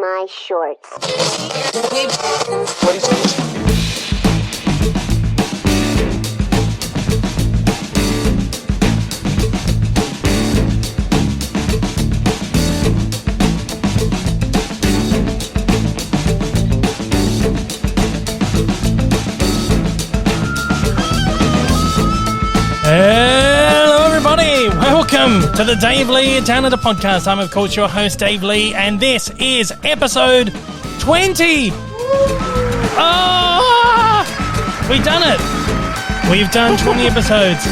my shorts. Hello everybody, welcome to the Dave Lee Down Under Podcast. I'm of course your host Dave Lee and this is episode 20. We've done it. We've done 20 episodes.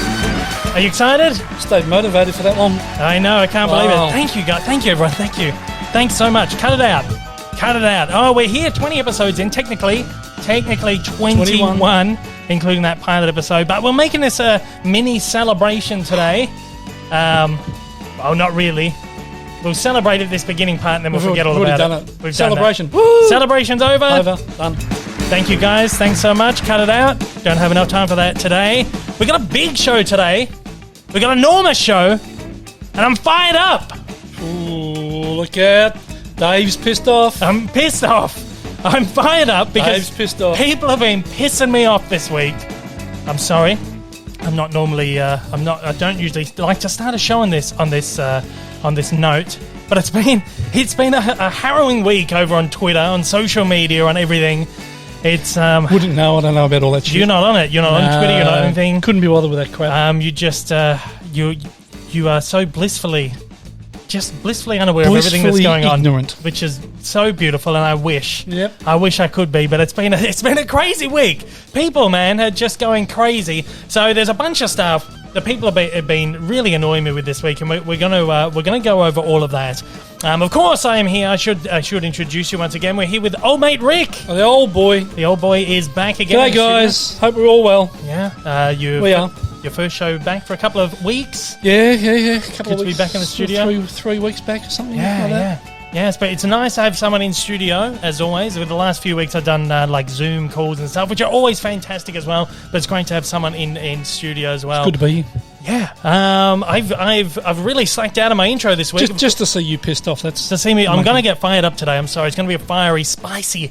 Are you excited? Stayed motivated for that one. I know, I can't believe it. Thank you guys, thank you everyone, thank you. Thanks so much. Cut it out. Oh, we're here 20 episodes in, technically 21. Including that pilot episode. But we're making this a mini celebration today. Well, not really. We'll celebrate at this beginning part and then we'll forget all about done it. We've Celebration. Done that. Celebration's over. Done. Thank you guys. Thanks so much. Cut it out. Don't have enough time for that today. We got a big show today. We got an enormous show. And I'm fired up. Ooh, look out. Dave's pissed off. I'm pissed off. I'm fired up because people have been pissing me off this week. I'm sorry. I'm not normally. I don't usually like to start a show on this note. But it's been a harrowing week over on Twitter, on social media, on everything. It's wouldn't know. I don't know about all that shit. You're not on it. You're not on Twitter. You're not on anything. Couldn't be bothered with that crap. You just you are so blissfully unaware of everything that's going ignorant. on, which is so beautiful, and I wish I could be, but it's been a crazy week. People, man, are just going crazy. So there's a bunch of stuff that people have been really annoying me with this week, and we're gonna go over all of that. Of course, I am here. I should introduce you once again. We're here with old mate Rick. The old boy. The old boy is back again. G'day, guys. Hope we're all well. Yeah. We are. Your first show back for a couple of weeks. Yeah. A couple of weeks. Good to be back in the studio. 3 weeks back or something like that. Yeah, it's nice to have someone in studio, as always. With the last few weeks, I've done like Zoom calls and stuff, which are always fantastic as well. But it's great to have someone in studio as well. It's good to be here. Yeah. I've really slacked out of my intro this week. Just to see you pissed off. That's to see me. I'm going to get fired up today. I'm sorry. It's going to be a fiery, spicy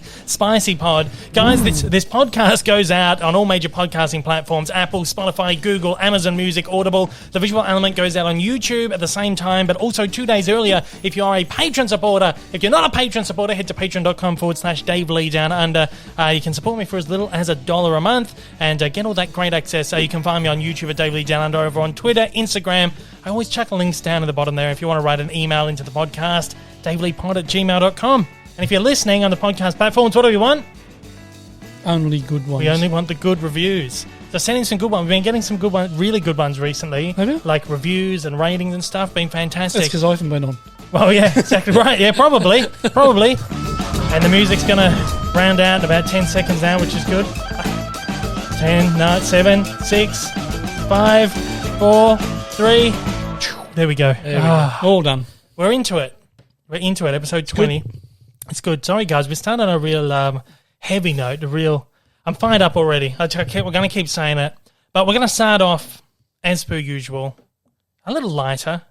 pod, guys. This podcast goes out on all major podcasting platforms: Apple, Spotify, Google, Amazon Music, Audible. The visual element goes out on YouTube at the same time, but also 2 days earlier if you are a patron supporter. If you're not a patron supporter, head to patreon.com/Dave Lee Down Under. You can support me for as little as $1 a month and get all that great access. You can find me on YouTube at Dave Lee Down Under, over on Twitter, Instagram. I always chuck links down at the bottom there if you want to write an email into the podcast, daveleepod@gmail.com. And if you're listening on the podcast platforms, what do we want? Only good ones. We only want the good reviews. So send in some good ones. We've been getting some good ones, really good ones recently. Have you? Like reviews and ratings and stuff. Been fantastic. That's because I haven't been on. Well, yeah, exactly right. Yeah, probably. And the music's going to round out in about 10 seconds now, which is good. 10, 7, 6, 5, 4, 3. There we go. There we go. All done. We're into it. Episode 20. It's good. Sorry, guys. We're starting on a real heavy note. I'm fired up already. We're going to keep saying it. But we're going to start off, as per usual, a little lighter.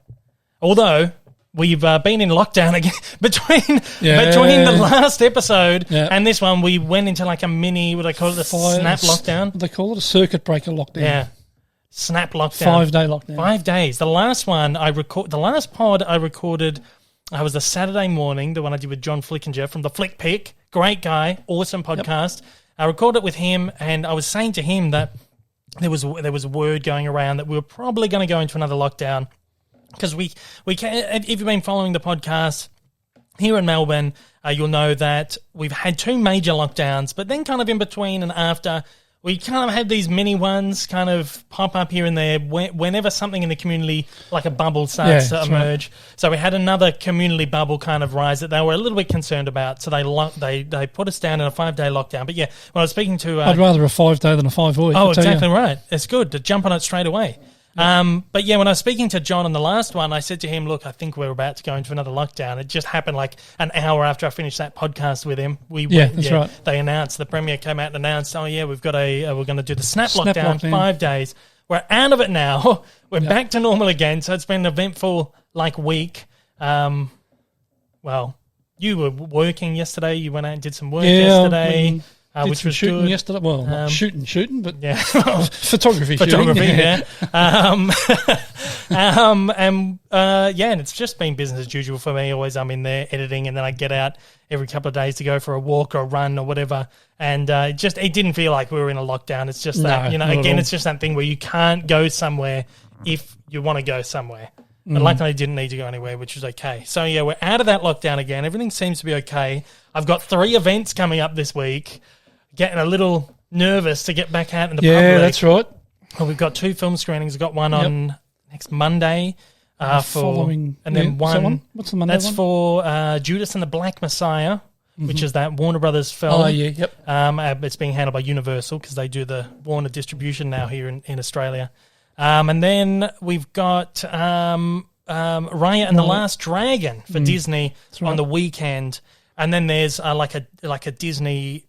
Although we've been in lockdown again between the last episode and this one. We went into like a mini, what do they call it, snap lockdown? They call it a circuit breaker lockdown. Yeah, snap lockdown. 5-day lockdown. 5 days. The last pod I recorded, was the Saturday morning. The one I did with John Flickinger from the Flick Pick. Great guy, awesome podcast. Yep. I recorded it with him, and I was saying to him that there was word going around that we were probably going to go into another lockdown. Because we can, if you've been following the podcast here in Melbourne, you'll know that we've had 2 major lockdowns, but then kind of in between and after, we kind of had these mini ones kind of pop up here and there whenever something in the community, like a bubble, starts to emerge. Right. So we had another community bubble kind of rise that they were a little bit concerned about. So they put us down in a 5-day lockdown. But yeah, when I was speaking to... I'd rather a 5-day than a 5-week. Oh, exactly right. It's good to jump on it straight away. But yeah, when I was speaking to John on the last one, I said to him, look, I think we're about to go into another lockdown. It just happened like an hour after I finished that podcast with him. That's right. They announced, the Premier came out and announced, we've got we're going to do the snap lockdown, 5 days. We're out of it now. We're back to normal again. So it's been an eventful week. you were working yesterday. You went out and did some work yesterday. Which was shooting good. yesterday. Well, not shooting, but yeah, photography, yeah. And it's just been business as usual for me. Always, I'm in there editing, and then I get out every couple of days to go for a walk or a run or whatever. And it didn't feel like we were in a lockdown. It's just that again, it's just that thing where you can't go somewhere if you want to go somewhere. But luckily, I didn't need to go anywhere, which was okay. So yeah, we're out of that lockdown again. Everything seems to be okay. I've got 3 events coming up this week. Getting a little nervous to get back out in the public. Yeah, that's right. Well, we've got 2 film screenings. We've got one on next Monday. Following, and then one. What's the Monday that's one? For Judas and the Black Messiah, which is that Warner Brothers film. Oh, yeah, yep. It's being handled by Universal because they do the Warner distribution now here in Australia. And then we've got Raya and the Last Dragon for Disney on the weekend. And then there's like a Disney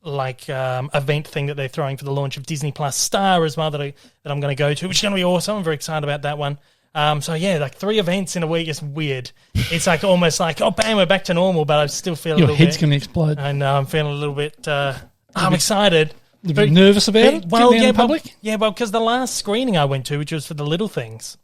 event thing that they're throwing for the launch of Disney Plus Star as well that I'm going to go to, which is going to be awesome. I'm very excited about that one. So yeah, like 3 events in a week is weird. It's like almost like, oh bam, we're back to normal, but I still feel your head's going to explode. I know, I'm feeling a little bit. I'm excited. A bit nervous about it. Well, yeah, in public. Because the last screening I went to, which was for The Little Things,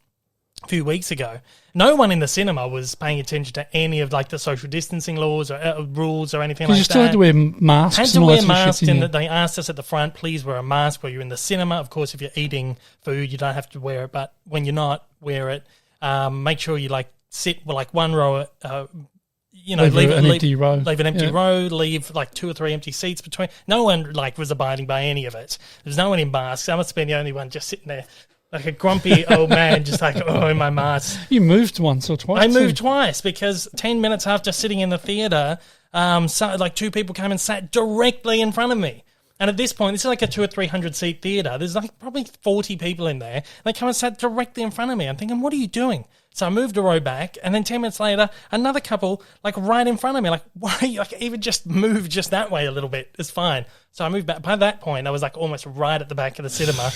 a few weeks ago, no one in the cinema was paying attention to any of like the social distancing laws or rules or anything like that. You still had to wear masks. Had to wear masks, and they asked us at the front, please wear a mask while you're in the cinema. Of course, if you're eating food, you don't have to wear it, but when you're not, wear it. Make sure you sit one row. Leave an empty row. Leave an empty row. Leave 2 or 3 empty seats between. No one was abiding by any of it. There's no one in masks. I must have been the only one just sitting there. Like a grumpy old man, just in my mask. You moved once or twice? I moved twice because 10 minutes after sitting in the theatre, 2 people came and sat directly in front of me. And at this point, this is like a 200 or 300 seat theatre. There's probably 40 people in there. They come and sat directly in front of me. I'm thinking, what are you doing? So I moved a row back, and then 10 minutes later, another couple right in front of me. Why are you even just move just that way a little bit? It's fine. So I moved back. By that point, I was almost right at the back of the cinema.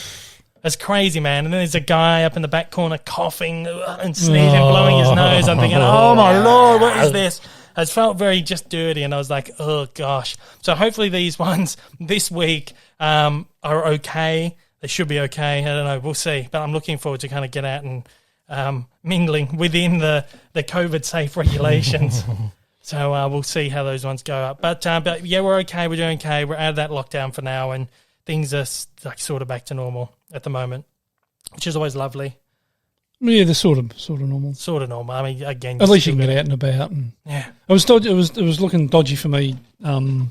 It's crazy, man. And then there's a guy up in the back corner coughing and sneezing, blowing his nose. I'm thinking, oh, my Lord, what is this? It felt very just dirty, and I was like, oh, gosh. So hopefully these ones this week are okay. They should be okay. I don't know. We'll see. But I'm looking forward to kind of get out and mingling within the COVID-safe regulations. So we'll see how those ones go up. But yeah, we're okay. We're doing okay. We're out of that lockdown for now, and things are sort of back to normal at the moment, which is always lovely. Yeah, they're sort of normal. Sort of normal. I mean, again, at least you can get out and about. And yeah, it was looking dodgy for me. When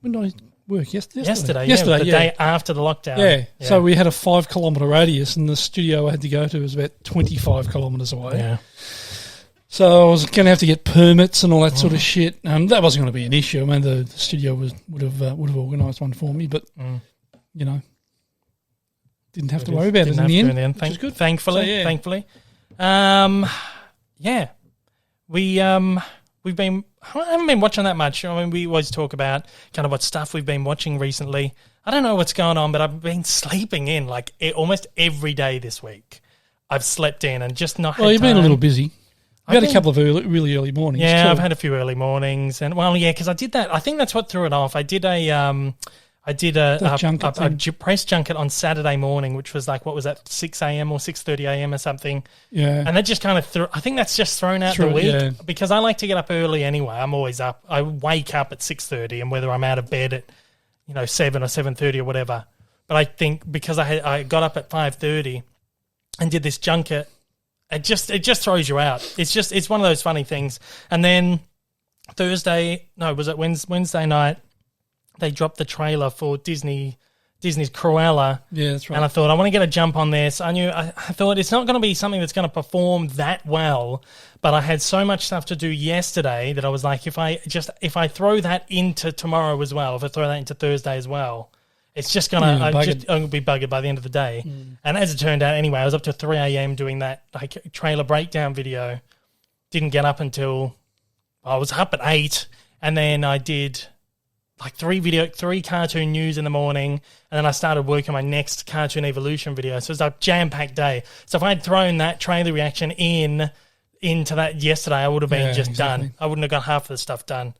did I work? Yesterday. The day after the lockdown. Yeah. So we had a 5 kilometre radius, and the studio I had to go to was about 25 kilometres away. Yeah. So I was going to have to get permits and all that sort of shit. That wasn't going to be an issue. I mean, the studio would have organised one for me, but didn't have to worry about it in the end. Which is good. Thankfully, so, yeah. Thankfully. We've been. I haven't been watching that much. I mean, we always talk about kind of what stuff we've been watching recently. I don't know what's going on, but I've been sleeping in almost every day this week. I've slept in and just not had Well, you've time. been a little busy. I've had a couple of really early mornings. Yeah, too. I've had a few early mornings, and because I did that. I think that's what threw it off. I did a press junket on Saturday morning, which was 6 a.m. or 6:30 a.m. or something. Yeah, and that just kind of threw. I think that's just thrown out the week because I like to get up early anyway. I'm always up. I wake up at 6:30, and whether I'm out of bed at 7 or 7:30 or whatever. But I think because I got up at 5:30 and did this junket. It just throws you out. It's one of those funny things. And then Wednesday night, they dropped the trailer for Disney's Cruella. Yeah, that's right. And I thought, I want to get a jump on this. I thought it's not going to be something that's going to perform that well, but I had so much stuff to do yesterday that I was like, if I throw that into tomorrow as well, if I throw that into Thursday as well, it's just going to I'm going to be buggered by the end of the day. Mm. And as it turned out, anyway, I was up to 3 a.m. doing that trailer breakdown video. Didn't get up until I was up at 8, and then I did 3 cartoon news in the morning, and then I started working on my next Cartoon Evolution video. So it was a jam-packed day. So if I had thrown that trailer reaction in into that yesterday, I would have been exactly. done. I wouldn't have got half of the stuff done.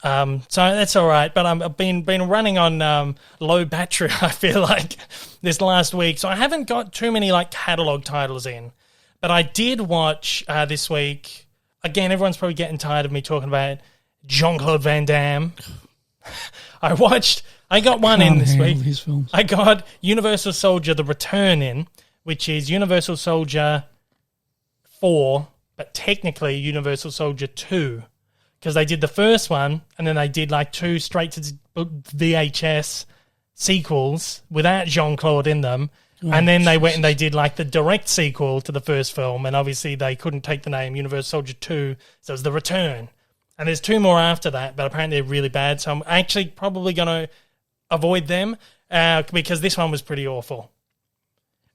So that's all right. But I've been running on low battery, I feel like, this last week. So I haven't got too many like catalog titles in. But I did watch this week. Again, everyone's probably getting tired of me talking about Jean-Claude Van Damme. I got one in this week. His films. I got Universal Soldier: The Return in, which is Universal Soldier 4, but technically Universal Soldier 2, because they did the first one and then they did like 2 straight to VHS sequels without Jean-Claude in them. And then they went and they did like the direct sequel to the first film, and obviously they couldn't take the name Universal Soldier 2, so it was The Return. And there's 2 more after that, but apparently they're really bad, so I'm actually probably going to avoid them because this one was pretty awful.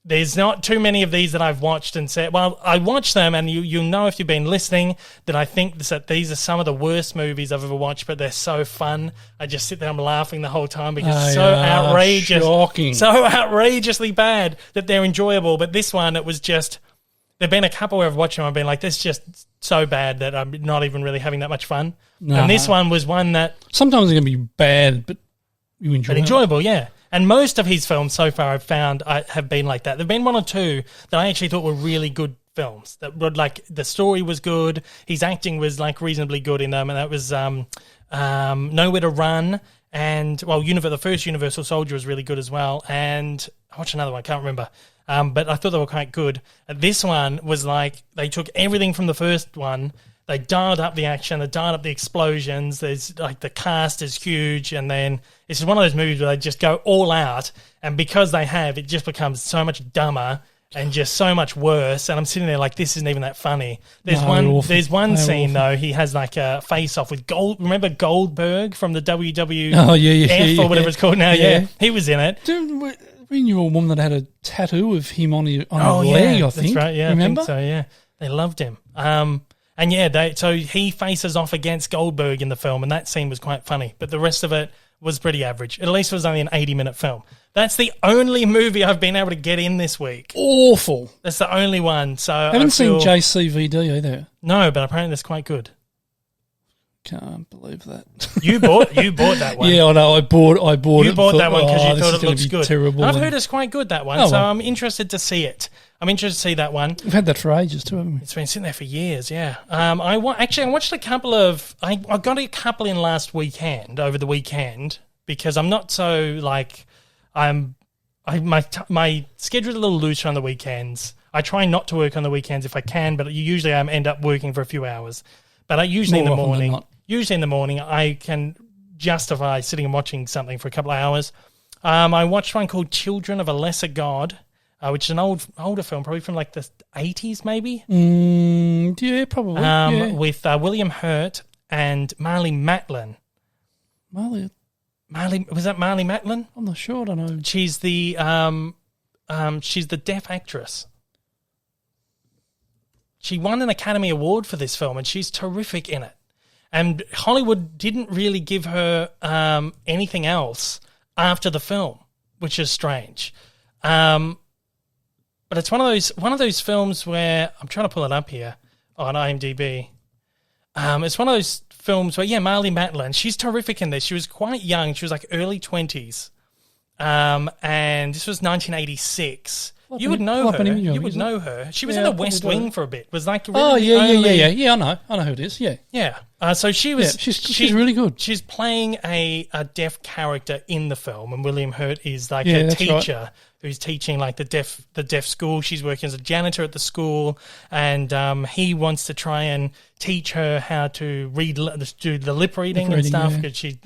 There's not too many of these that I've watched and said, well, I watched them, and you know if you've been listening that I think that these are some of the worst movies I've ever watched, but they're so fun. I just sit there and I'm laughing the whole time because it's so outrageous. Shocking. So outrageously bad that they're enjoyable. But this one, it was just, there've been a couple where I've watched them and I've been like, this is just so bad that I'm not even really having that much fun. No. And this one was one that... Sometimes it's going to be bad, but you enjoy it. But enjoyable, yeah. And most of his films so far I've found have been like that. There have been 1 or 2 that I actually thought were really good films. That were like, the story was good, his acting was like reasonably good in them, and that was Nowhere to Run, and the first Universal Soldier was really good as well. And I watched another one, I can't remember. But I thought they were quite good. This one was like, they took everything from the first one, they dialed up the action, they dialed up the explosions, there's like the cast is huge, and then it's just one of those movies where they just go all out, and because they have, it just becomes so much dumber and just so much worse, and I'm sitting there like, this isn't even that funny. There's one scene though, he has like a face-off with remember Goldberg from the WWF or whatever it's called now? Yeah. He was in it. Dude, we knew a woman that had a tattoo of him on her leg, I think. That's right, yeah. Remember? I think so, yeah. They loved him. And yeah, so he faces off against Goldberg in the film, and that scene was quite funny. But the rest of it was pretty average. At least it was only an 80-minute film. That's the only movie I've been able to get in this week. Awful. That's the only one. So I haven't seen JCVD either. No, but apparently it's quite good. Can't believe that. You bought that one. Yeah, I know. I bought it. You bought that one because you thought it looks be good. Terrible. I've heard it's quite good, that one. So I'm interested to see it. I'm interested to see that one. We've had that for ages too, haven't we? It's been sitting there for years, yeah. I watched a couple of... I got a couple in last weekend, over the weekend, because I'm not so, like... My schedule's a little looser on the weekends. I try not to work on the weekends if I can, but usually I end up working for a few hours. But usually in the morning, I can justify sitting and watching something for a couple of hours. I watched one called Children of a Lesser God, which is an older film, probably from like the 80s maybe. Yeah, probably. With William Hurt and Marlee Matlin. Was that Marlee Matlin? I'm not sure. I don't know. She's the deaf actress. She won an Academy Award for this film, and she's terrific in it. And Hollywood didn't really give her anything else after the film, which is strange. But it's one of those films where I'm trying to pull it up here on IMDb. It's one of those films where, Marlee Matlin, she's terrific in this. She was quite young. She was like early 20s. And this was 1986. You would know her. You would know her. She was in the West Wing for a bit. Was like really Yeah, I know who it is. Yeah. Yeah. So she was. Yeah, she's really good. She's playing a deaf character in the film, and William Hurt is like a teacher who's teaching like the deaf school. She's working as a janitor at the school, and he wants to try and teach her how to do the lip reading and stuff, because she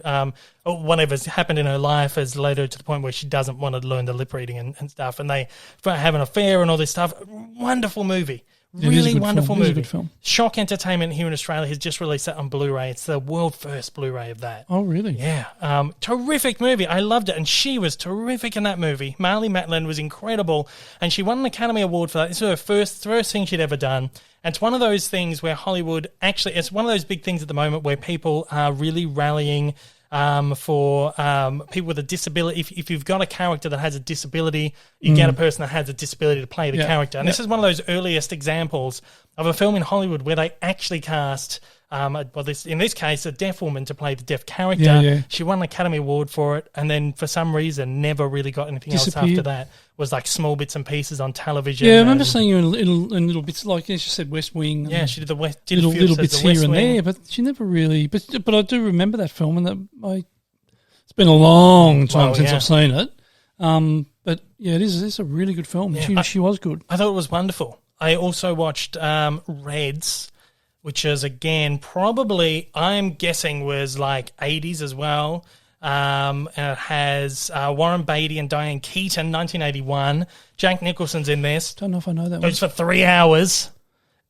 whatever's happened in her life has led her to the point where she doesn't want to learn the lip reading and stuff, and they have an affair and all this stuff. Wonderful movie. Really wonderful movie. Good film. Shock Entertainment here in Australia has just released that on Blu-ray. It's the world first Blu-ray of that. Oh, really? Yeah. Terrific movie. I loved it. And she was terrific in that movie. Marlee Matlin was incredible. And she won an Academy Award for that. This was her first thing she'd ever done. And it's one of those things where Hollywood, actually, it's one of those big things at the moment where people are really rallying for people with a disability. If you've got a character that has a disability, you get a person that has a disability to play the character. And this is one of those earliest examples of a film in Hollywood where they actually cast, in this case, a deaf woman to play the deaf character. Yeah. She won an Academy Award for it, and then for some reason never really got anything else after that. Was like small bits and pieces on television. Yeah, I remember seeing her in little bits, like as you said, West Wing. Yeah, she did the little bits here and there, but she never really. But I do remember that film, and it's been a long time since I've seen it. But yeah, it's a really good film. Yeah, she was good. I thought it was wonderful. I also watched Reds, which is, again, probably, I'm guessing, was like 80s as well. And it has Warren Beatty and Diane Keaton, 1981. Jack Nicholson's in this. Don't know if I know that one. It was for 3 hours,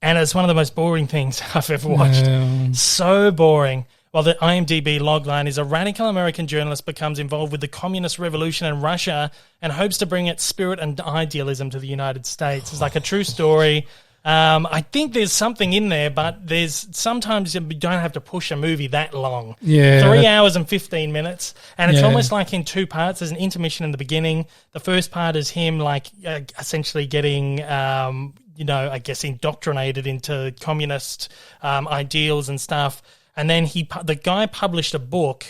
and it's one of the most boring things I've ever watched. So boring. Well, the IMDb logline is a radical American journalist becomes involved with the communist revolution in Russia and hopes to bring its spirit and idealism to the United States. It's like a true story. I think there's something in there, but sometimes you don't have to push a movie that long. Yeah. 3 hours and 15 minutes. And it's almost like in two parts. There's an intermission in the beginning. The first part is him essentially getting, I guess indoctrinated into communist ideals and stuff. And then the guy published a book,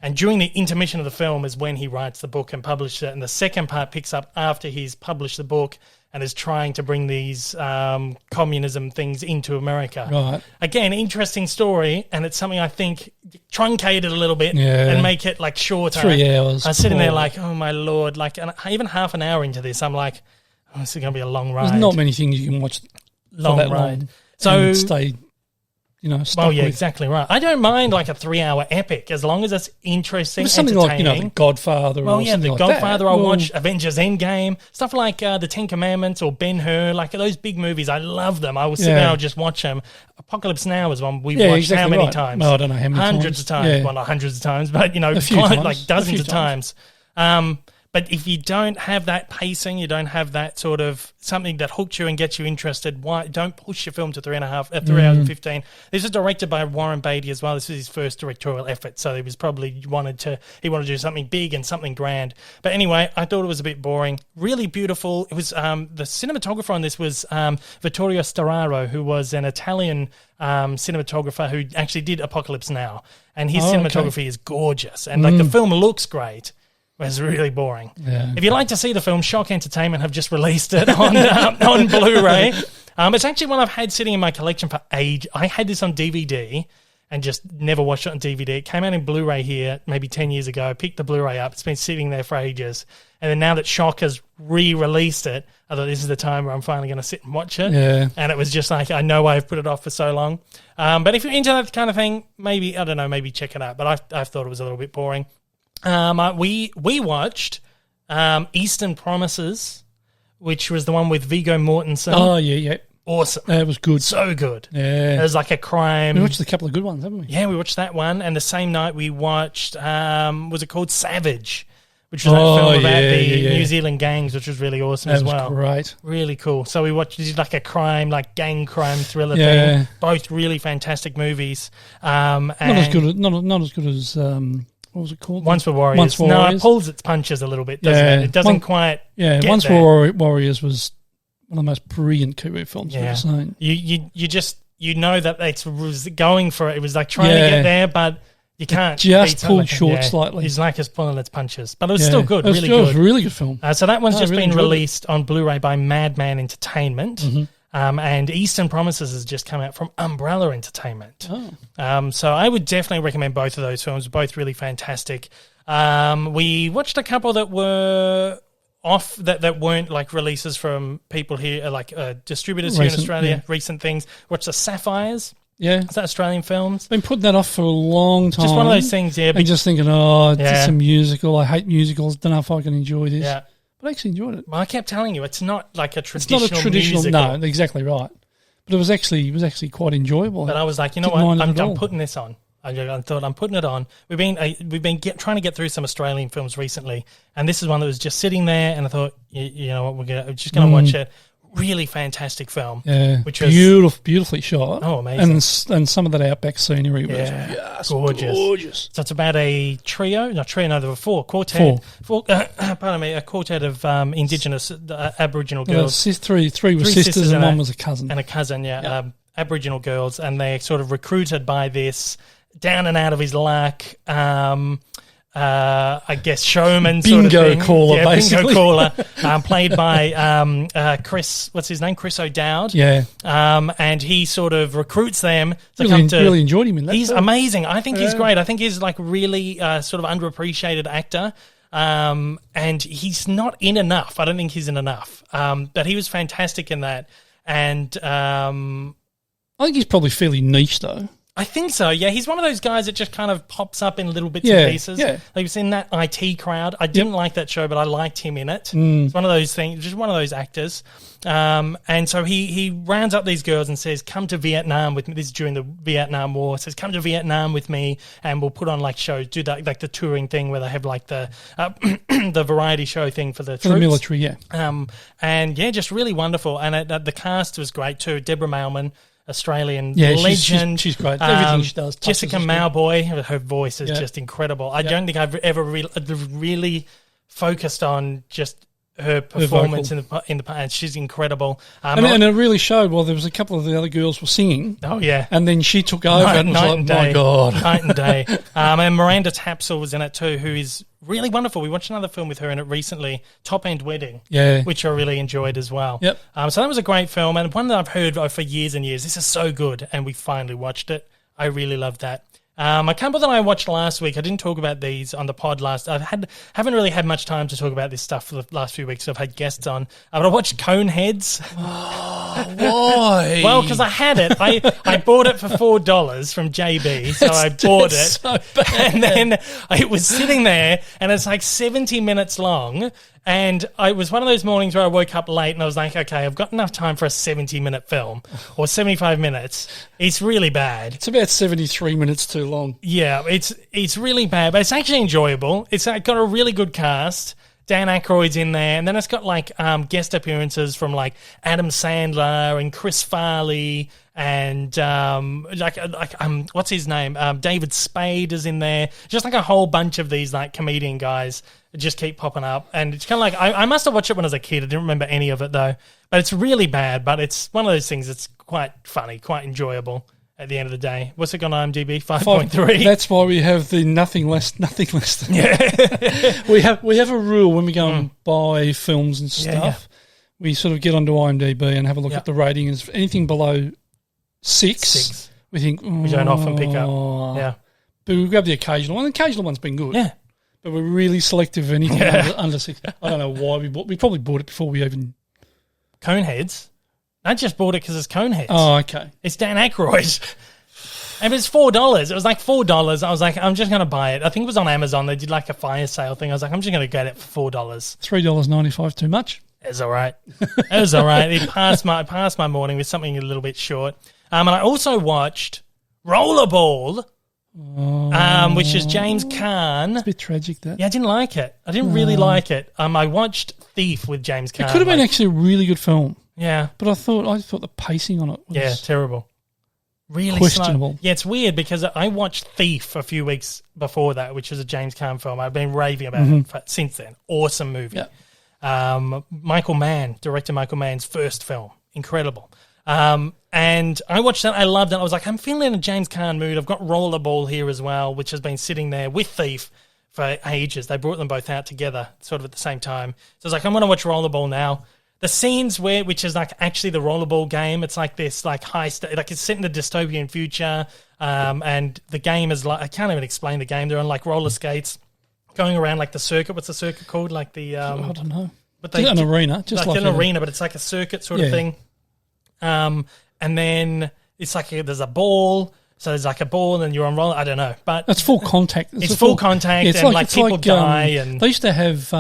and during the intermission of the film is when he writes the book and publishes it. And the second part picks up after he's published the book and is trying to bring these communism things into America. Right. Again, interesting story, and it's something I think truncated a little bit and make it like shorter. 3 hours. I was sitting there like, oh my Lord, like, and even half an hour into this, I'm like, oh, this is going to be a long ride. There's not many things you can watch long for that ride. long. So and stay, stuck with. Exactly right. I don't mind like a 3 hour epic as long as it's interesting, something entertaining. like, The Godfather or something The like Godfather, that. I'll watch Avengers Endgame, stuff like The Ten Commandments or Ben-Hur, like those big movies, I love them. I will sit there and I'll just watch them. Apocalypse Now is one we've watched how many times? Well, I don't know how many Hundreds times. of times. Yeah. Well, not hundreds of times, but, a few times. like dozens of times. But if you don't have that pacing, you don't have that sort of something that hooks you and gets you interested, why don't push your film to 3 hours and 15. This is directed by Warren Beatty as well. This is his first directorial effort, so he was probably wanted to do something big and something grand. But anyway, I thought it was a bit boring. Really beautiful. It was the cinematographer on this was Vittorio Storaro, who was an Italian cinematographer who actually did Apocalypse Now, and his cinematography is gorgeous, and the film looks great. It's really boring. Yeah. If you'd like to see the film, Shock Entertainment have just released it on Blu-ray. It's actually one I've had sitting in my collection for age. I had this on DVD and just never watched it on DVD. It came out in Blu-ray here maybe 10 years ago. I picked the Blu-ray up. It's been sitting there for ages. And then now that Shock has re-released it, I thought this is the time where I'm finally going to sit and watch it. Yeah. And it was just like, I know I've put it off for so long. But if you're into that kind of thing, maybe check it out. But I thought it was a little bit boring. We watched Eastern Promises, which was the one with Viggo Mortensen. Oh, yeah. Awesome. It was good. So good. Yeah. It was like a crime. We watched a couple of good ones, haven't we? Yeah, we watched that one. And the same night we watched, was it called Savage? Which was that film about the New Zealand gangs, which was really awesome as well. That was great. Really cool. So we watched this like a crime, like gang crime thriller thing. Both really fantastic movies. Not as good as what was it called? Once for Warriors. Once for no, Warriors. it pulls its punches a little bit, doesn't it? It doesn't quite. Yeah, get Once there. for Warriors was one of the most brilliant Kiwi films I've ever seen. You just know that it was going for it. It was like trying to get there, but you can't. Just pulled short slightly. It's like it's pulling its punches, but it was still good. Really good. It was a really good film. So that one's just been released on Blu-ray by Madman Entertainment. Mm-hmm. And Eastern Promises has just come out from Umbrella Entertainment. Oh. So I would definitely recommend both of those films, both really fantastic. We watched a couple that were off, that weren't like releases from people here, like distributors here in Australia, recent things. Watched The Sapphires. Yeah. Is that Australian films? Been putting that off for a long time. Just one of those things, yeah. And just thinking, it's a musical. I hate musicals. Don't know if I can enjoy this. Yeah. But I actually enjoyed it. Well, I kept telling you, it's not like a traditional musical. It's not a traditional, no, exactly right. But it was actually quite enjoyable. But I was like, you know what, I'm putting this on. I thought I'm putting it on. We've been trying to get through some Australian films recently, and this is one that was just sitting there, and I thought, you know what, we're just going to watch it. really fantastic film. Yeah, which was beautifully shot. Oh, amazing! And some of that outback scenery was gorgeous. So it's about a trio. There were four. Quartet. Pardon me, a quartet of Indigenous Aboriginal girls. Three were sisters and one was a cousin. And a cousin, Aboriginal girls, and they're sort of recruited by this down and out of his luck. I guess showman bingo sort of thing. caller, basically. Bingo caller, played by Chris. What's his name? Chris O'Dowd. Yeah. And he sort of recruits them to really enjoyed him in that. He's amazing. I think he's great. I think he's like really sort of underappreciated actor. And he's not in enough. I don't think he's in enough. But he was fantastic in that. And I think he's probably fairly niche though. I think so, yeah. He's one of those guys that just kind of pops up in little bits and pieces. Yeah. Like he was in that IT Crowd. I didn't like that show, but I liked him in it. It's one of those things, just one of those actors. And so he rounds up these girls and says, come to Vietnam with me. This is during the Vietnam War. Says, come to Vietnam with me and we'll put on like shows, do that, like the touring thing where they have like the the variety show thing for the troops. For the military, yeah. And yeah, just really wonderful. And the cast was great too. Deborah Mailman, Australian legend. She's great. Everything she does. Jessica Mauboy, her voice is just incredible. I don't think I've ever really focused on just her performance in the and she's incredible. And it really showed. Well, there was a couple of the other girls were singing. Oh yeah, and then she took over and was like, my God, night and day. And Miranda Tapsell was in it too, who is really wonderful. We watched another film with her in it recently, Top End Wedding, which I really enjoyed as well. Yep. So that was a great film and one that I've heard for years and years. This is so good, and we finally watched it. I really loved that. A couple that I watched last week, I didn't talk about these on the pod haven't really had much time to talk about this stuff for the last few weeks. So I've had guests on. But I watched Coneheads. Oh, why? Well, because I had it. I bought it for $4 from JB, so I bought it. So bad. And then it was sitting there, and it's like 70 minutes long. And it was one of those mornings where I woke up late and I was like, okay, I've got enough time for a 70-minute film or 75 minutes. It's really bad. It's about 73 minutes too long. Yeah, it's really bad, but it's actually enjoyable. It's got a really good cast. Dan Aykroyd's in there, and then it's got like guest appearances from like Adam Sandler and Chris Farley and what's his name? David Spade is in there. Just like a whole bunch of these like comedian guys just keep popping up, and it's kind of like I must have watched it when I was a kid. I didn't remember any of it though, but it's really bad. But it's one of those things that's quite funny, quite enjoyable. At the end of the day, what's it got on IMDb? 5.3. That's why we have the nothing less than. Yeah, we have a rule when we go and buy films and stuff. Yeah. We sort of get onto IMDb and have a look at the ratings. Anything below 6, we think we don't often pick up. Yeah, but we grab the occasional one. The occasional one's been good. Yeah, but we're really selective of anything under 6. I don't know why we bought. We probably bought it before we even Coneheads. I just bought it because it's Coneheads. Oh, okay. It's Dan Aykroyd. And it's $4. It was like $4. I was like, I'm just going to buy it. I think it was on Amazon. They did like a fire sale thing. I was like, I'm just going to get it for $4. $3.95 too much? It's all right. It was all right. It passed my morning with something a little bit short. And I also watched Rollerball, which is James Caan. It's a bit tragic, that. Yeah, I didn't like it. I didn't really like it. I watched Thief with James Caan. It could have been actually a really good film. Yeah. But I thought the pacing on it was terrible. Really questionable. Slow. Yeah, it's weird because I watched Thief a few weeks before that, which is a James Caan film. I've been raving about it since then. Awesome movie. Yeah. Director Michael Mann's first film. Incredible. And I watched that. I loved it. I was like, I'm feeling in a James Caan mood. I've got Rollerball here as well, which has been sitting there with Thief for ages. They brought them both out together sort of at the same time. So I was like, I'm going to watch Rollerball now. The scenes which is like actually the rollerball game, it's like this like like it's set in the dystopian future, and the game is like, I can't even explain the game. They're on like roller skates, going around like the circuit. What's the circuit called? Like the I don't know. But an arena, just like an arena, but it's like a circuit sort of thing. And then it's like there's a ball. So there's like a ball and you're on roller. I don't know, but it's full contact. It's full contact, and like people die. And they used to have.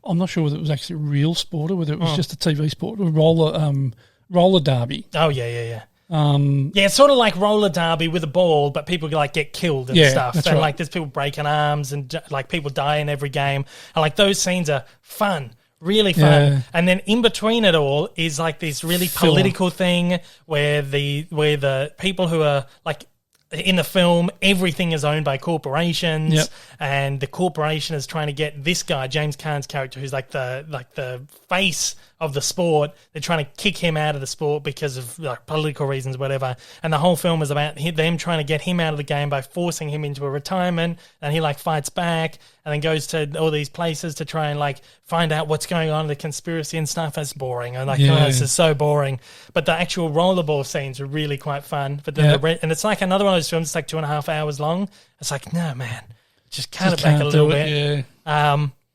I'm not sure whether it was actually a real sport or whether it was just a TV sport. Roller derby. Oh yeah. It's sort of like roller derby with a ball, but people like get killed and stuff. And right. like there's people breaking arms and like people die in every game. And like those scenes are fun, Really fun. And then in between it all is like this really political thing where the people who are like in the film, everything is owned by corporations, and the corporation is trying to get this guy, James Caan's character, who's like the face of the sport. They're trying to kick him out of the sport because of like political reasons, whatever. And the whole film is about them trying to get him out of the game by forcing him into a retirement. And he like fights back and then goes to all these places to try and like find out what's going on, the conspiracy and stuff. It's boring. And like, this is so boring. But the actual rollerball scenes are really quite fun. But then and it's like another one of those films. It's like 2.5 hours long. It's like, no, man, just cut it back a little bit.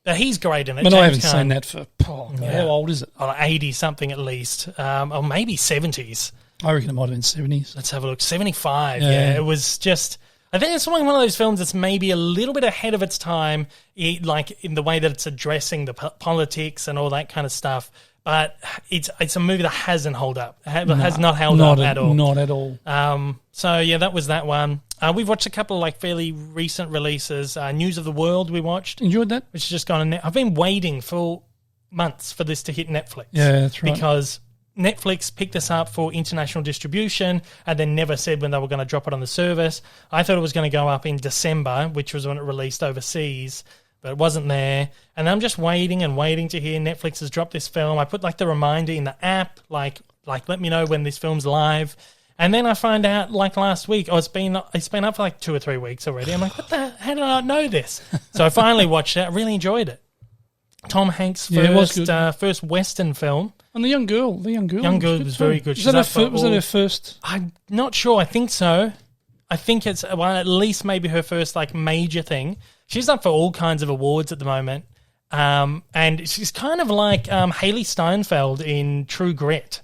But he's great in it. But I haven't seen that for, how old is it? 80-something at least, or maybe 70s. I reckon it might have been 70s. Let's have a look. 75, It was just, I think it's one of those films that's maybe a little bit ahead of its time, like in the way that it's addressing the politics and all that kind of stuff. But it's a movie that hasn't held up. Has not held up at all. Not at all. So, yeah, that was that one. We've watched a couple of like fairly recent releases. News of the World we watched. Enjoyed that? Which has just gone on. I've been waiting for months for this to hit Netflix. Yeah, that's right. Because Netflix picked this up for international distribution and then never said when they were going to drop it on the service. I thought it was going to go up in December, which was when it released overseas, but it wasn't there. And I'm just waiting and waiting to hear Netflix has dropped this film. I put like the reminder in the app, like let me know when this film's live. And then I find out like last week, it's been up for like 2 or 3 weeks already. I'm like, how did I not know this? So I finally watched it. I really enjoyed it. Tom Hanks' first Western film. And the young girl. Was very good. Was that her first? I'm not sure. I think so. I think it's at least maybe her first like major thing. She's up for all kinds of awards at the moment. And she's kind of like Haley Steinfeld in True Grit.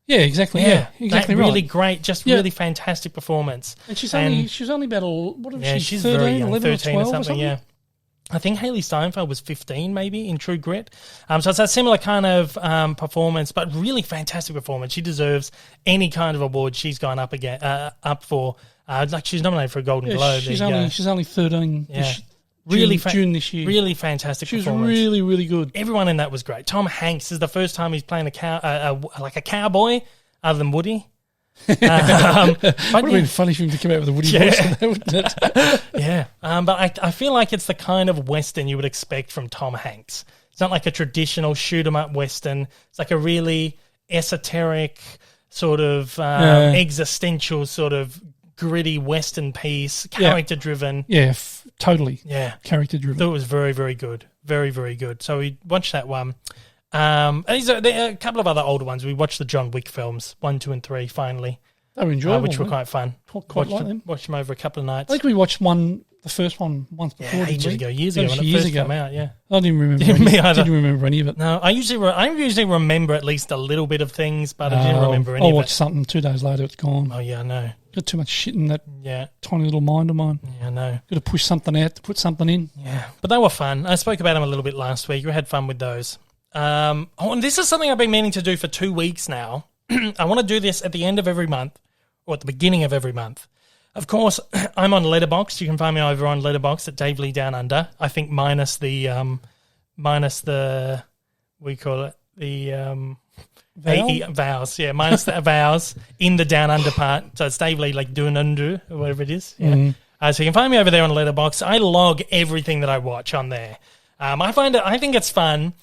Yeah, exactly. Yeah, exactly. Really great, really fantastic performance. And she's only about she's 13, very young, 11 13 or something. Yeah, I think Haley Steinfeld was 15 maybe in True Grit. So it's a similar kind of performance, but really fantastic performance. She deserves any kind of award she's gone up for. Like she's nominated for a Golden Globe. She's only 13. Yeah. June this year. Really fantastic performance. She was really, really good. Everyone in that was great. Tom Hanks is the first time he's playing a cowboy other than Woody. Would have been funny for him to come out with a Woody voice, wouldn't it? Yeah. But I feel like it's the kind of Western you would expect from Tom Hanks. It's not like a traditional shoot-'em-up Western. It's like a really esoteric sort of existential sort of gritty Western piece, character-driven. Yeah, totally. Yeah. Character-driven. It was very, very good. Very, very good. So we watched that one. There are a couple of other older ones. We watched the John Wick films, 1, 2, and 3, finally. They were enjoyable. Which were quite fun. Quite like them. Watched them over a couple of nights. I think we watched the first one once before, years ago when it first came out, yeah. I didn't remember didn't remember any of it. No, I usually remember at least a little bit of things, but I didn't remember any of it. I'll watch something, 2 days later it's gone. Oh, yeah, I know. Got too much shit in that tiny little mind of mine. Yeah, I know. Got to push something out to put something in. Yeah, but they were fun. I spoke about them a little bit last week. We had fun with those. And this is something I've been meaning to do for 2 weeks now. I want to do this at the end of every month or at the beginning of every month. Of course, I'm on Letterboxd. You can find me over on Letterboxd at Dave Lee Down Under. I think minus the we call it the vows. Yeah, minus the vows in the Down Under part. So it's Dave Lee like doing under or whatever it is. Yeah. Mm-hmm. So you can find me over there on Letterboxd. I log everything that I watch on there. I think it's fun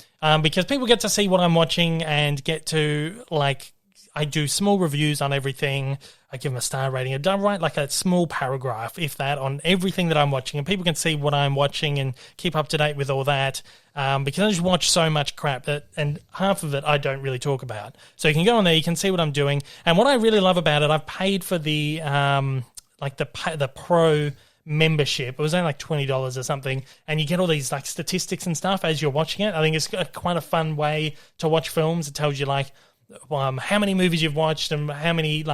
because people get to see what I'm watching and get to I do small reviews on everything. I give them a star rating. I write like a small paragraph, if that, on everything that I'm watching. And people can see what I'm watching and keep up to date with all that. Because I just watch so much crap and half of it I don't really talk about. So you can go on there, you can see what I'm doing. And what I really love about it, I've paid for the pro membership. It was only like $20 or something, and you get all these like statistics and stuff as you're watching it. I think it's quite a fun way to watch films. It tells you how many movies you've watched and how many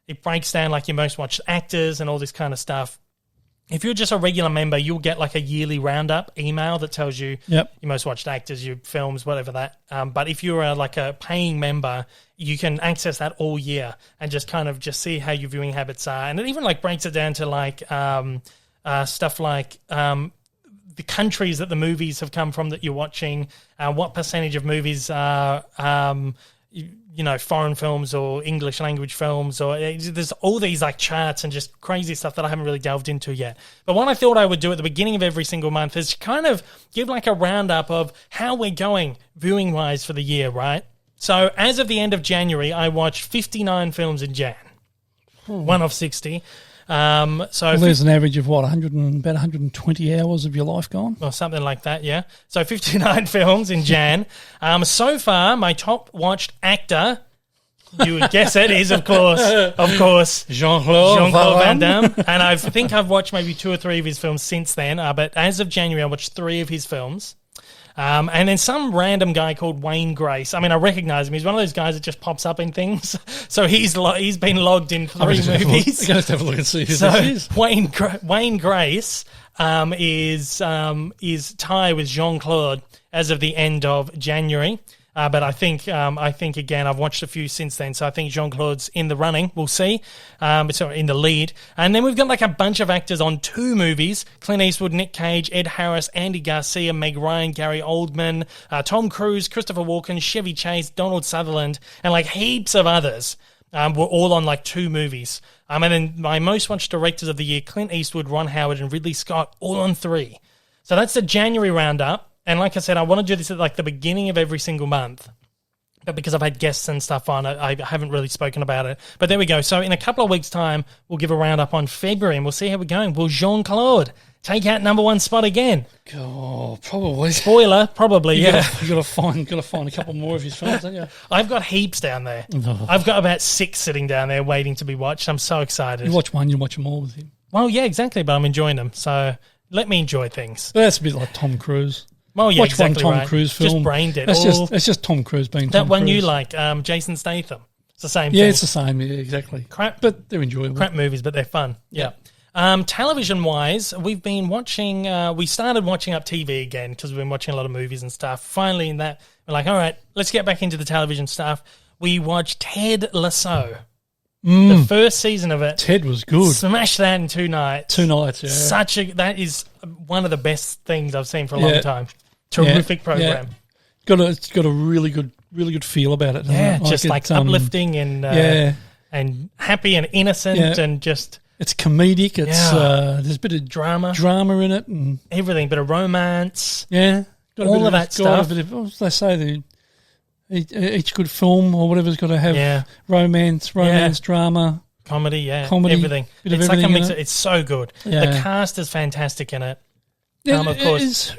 it breaks down your most watched actors and all this kind of stuff. If you're just a regular member, you'll get a yearly roundup email that tells you your most watched actors, your films, whatever that. But if you're a paying member, you can access that all year and just kind of just see how your viewing habits are. And it even breaks it down to stuff the countries that the movies have come from that you're watching, what percentage of movies are foreign films or English language films, or there's all these like charts and just crazy stuff that I haven't really delved into yet. But what I thought I would do at the beginning of every single month is kind of give like a roundup of how we're going viewing wise for the year, right? So as of the end of January, I watched 59 films in Jan, one of 60. There's an average of about 120 hours of your life gone, or something like that. Yeah. So 59 films in Jan. So far, my top watched actor, you would guess it, is of course Jean-Claude Van Damme. And I think I've watched maybe 2 or 3 of his films since then. But as of January, I watched 3 of his films. And then some random guy called Wayne Grace. I mean, I recognize him. He's one of those guys that just pops up in things. So he's been logged in 3 movies. I'm going to have a look and see who this is. Wayne Grace is tied with Jean-Claude as of the end of January. But I think again, I've watched a few since then, so I think Jean-Claude's in the running. We'll see. So in the lead. And then we've got like a bunch of actors on 2 movies: Clint Eastwood, Nick Cage, Ed Harris, Andy Garcia, Meg Ryan, Gary Oldman, Tom Cruise, Christopher Walken, Chevy Chase, Donald Sutherland, and like heaps of others. Were all on like 2 movies. And then my most watched directors of the year: Clint Eastwood, Ron Howard, and Ridley Scott, all on 3. So that's the January roundup. And like I said, I want to do this at like the beginning of every single month. But because I've had guests and stuff on, I haven't really spoken about it. But there we go. So in a couple of weeks' time, we'll give a roundup on February and we'll see how we're going. Will Jean-Claude take out number 1 spot again? Oh, probably. Spoiler, probably, You've got to find a couple more of his films, haven't you? I've got heaps down there. Oh. I've got about 6 sitting down there waiting to be watched. I'm so excited. You watch one, you watch them all with him. Well, yeah, exactly, but I'm enjoying them. So let me enjoy things. That's a bit like Tom Cruise. Well, yeah, watch exactly one Tom Cruise film. Just brain dead. That's just Tom Cruise being that Tom one Cruise. you like, Jason Statham. It's the same thing. Yeah, it's the same. Yeah, exactly. Crap, but they're enjoyable. Crap movies, but they're fun. Yeah. Television-wise, we've been watching. We started watching up TV again because we've been watching a lot of movies and stuff. Finally, in that, we're like, all right, let's get back into the television stuff. We watched Ted Lasso. The first season of it. Ted was good. Smashed that in 2 nights. 2 nights, yeah. That is one of the best things I've seen for a long time. Terrific program. Yeah. It's got a really good feel about it. Yeah, just like uplifting and happy and innocent and just. It's comedic. It's there's a bit of drama in it and everything. Bit of romance. Yeah, all of that stuff. They say each good film or whatever's got to have romance, drama, comedy, everything. It's like a mix. It's so good. Yeah. The cast is fantastic in it. Yeah, of course.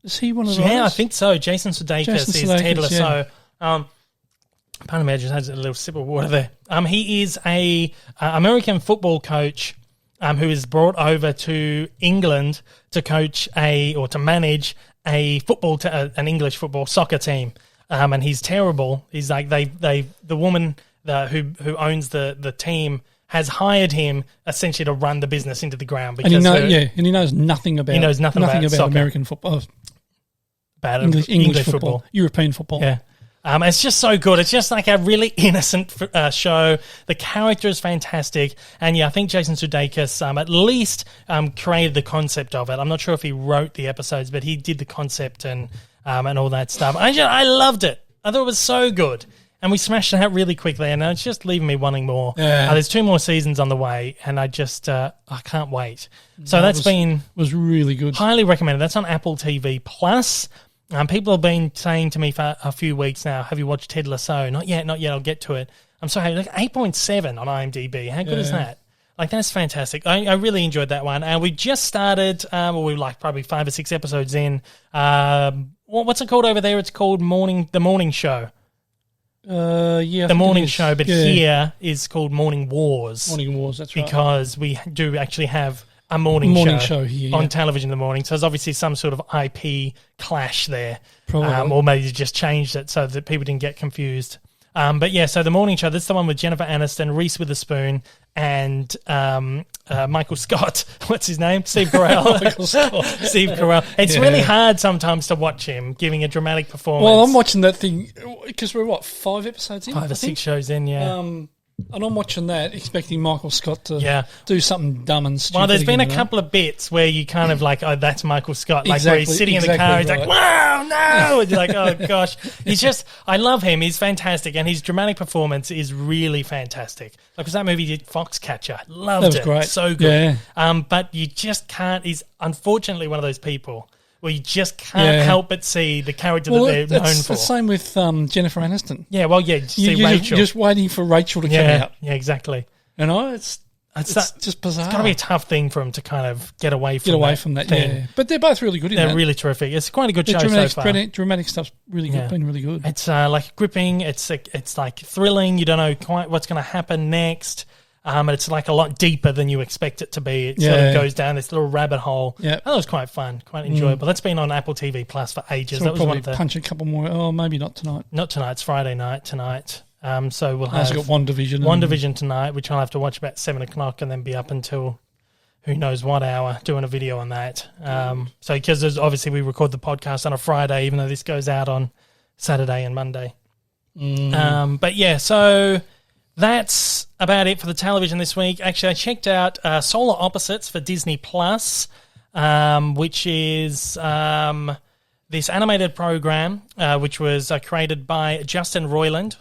Is he one of those? Yeah, I think so. Jason Sudeikis is Ted Lasso. Pardon me, I just had a little sip of water there. He is a American football coach who is brought over to England to coach to manage an English football soccer team. And he's terrible. He's like the woman who owns the team has hired him essentially to run the business into the ground because and he knows nothing about about American football, about English football, European football. Yeah. It's just so good. It's just like a really innocent show. The character is fantastic. And I think Jason Sudeikis at least created the concept of it. I'm not sure if he wrote the episodes, but he did the concept and all that stuff. I loved it. I thought it was so good. And we smashed it out really quickly, and it's just leaving me wanting more. Yeah. There's 2 more seasons on the way, and I just I can't wait. So was really good. Highly recommended. That's on Apple TV Plus. People have been saying to me for a few weeks now, have you watched Ted Lasso? Not yet. I'll get to it. I'm sorry, like 8.7 on IMDb. How good is that? Like, that's fantastic. I really enjoyed that one. And we just started, we're like probably 5 or 6 episodes in. What's it called over there? It's called The Morning Show. The Morning Show, but here is called Morning Wars. Morning Wars, that's right. Because we do actually have a morning show here, on television in the morning. So there's obviously some sort of IP clash there. Probably. Or maybe they just changed it so that people didn't get confused. But yeah, so The Morning Show, that's the one with Jennifer Aniston, Reese Witherspoon, and Michael Scott. What's his name? Steve Carell. Michael Scott. Steve Carell. It's really hard sometimes to watch him giving a dramatic performance. Well, I'm watching that thing because we're, 5 episodes in? 5 or 6 shows in, yeah. And I'm watching that, expecting Michael Scott to do something dumb and stupid. Well, there's been a couple of bits where you kind of like, oh, that's Michael Scott. Like where he's sitting in the car, he's like, wow, no! And you're like, oh, gosh. He's just, I love him. He's fantastic. And his dramatic performance is really fantastic. Like, was that movie he did, Foxcatcher? Loved it. That was great. So good. Yeah. But you just can't, he's unfortunately one of those people where you just can't help but see the character that they're known for. It's the same with Jennifer Aniston. Yeah, well, yeah, see Rachel. You're just waiting for Rachel to come out. Yeah, exactly. You know, it's just bizarre. It's got to be a tough thing for him to kind of get away from that thing. Yeah. But they're both really good in that. They're really terrific. It's quite a good show so far. Dramatic stuff's really good, been really good. It's like gripping. It's like thrilling. You don't know quite what's going to happen next. And it's like a lot deeper than you expect it to be. It sort of goes down this little rabbit hole. Yeah, that was quite fun, quite enjoyable. That's been on Apple TV Plus for ages. So that was probably one of the punch a couple more. Oh, maybe not tonight. Not tonight. It's Friday night tonight. So we'll have got WandaVision. WandaVision tonight, which I'll have to watch about 7:00 and then be up until who knows what hour doing a video on that. So because obviously we record the podcast on a Friday, even though this goes out on Saturday and Monday. But yeah, so. That's about it for the television this week. Actually, I checked out Solar Opposites for Disney Plus, which is this animated program which was created by Justin Roiland,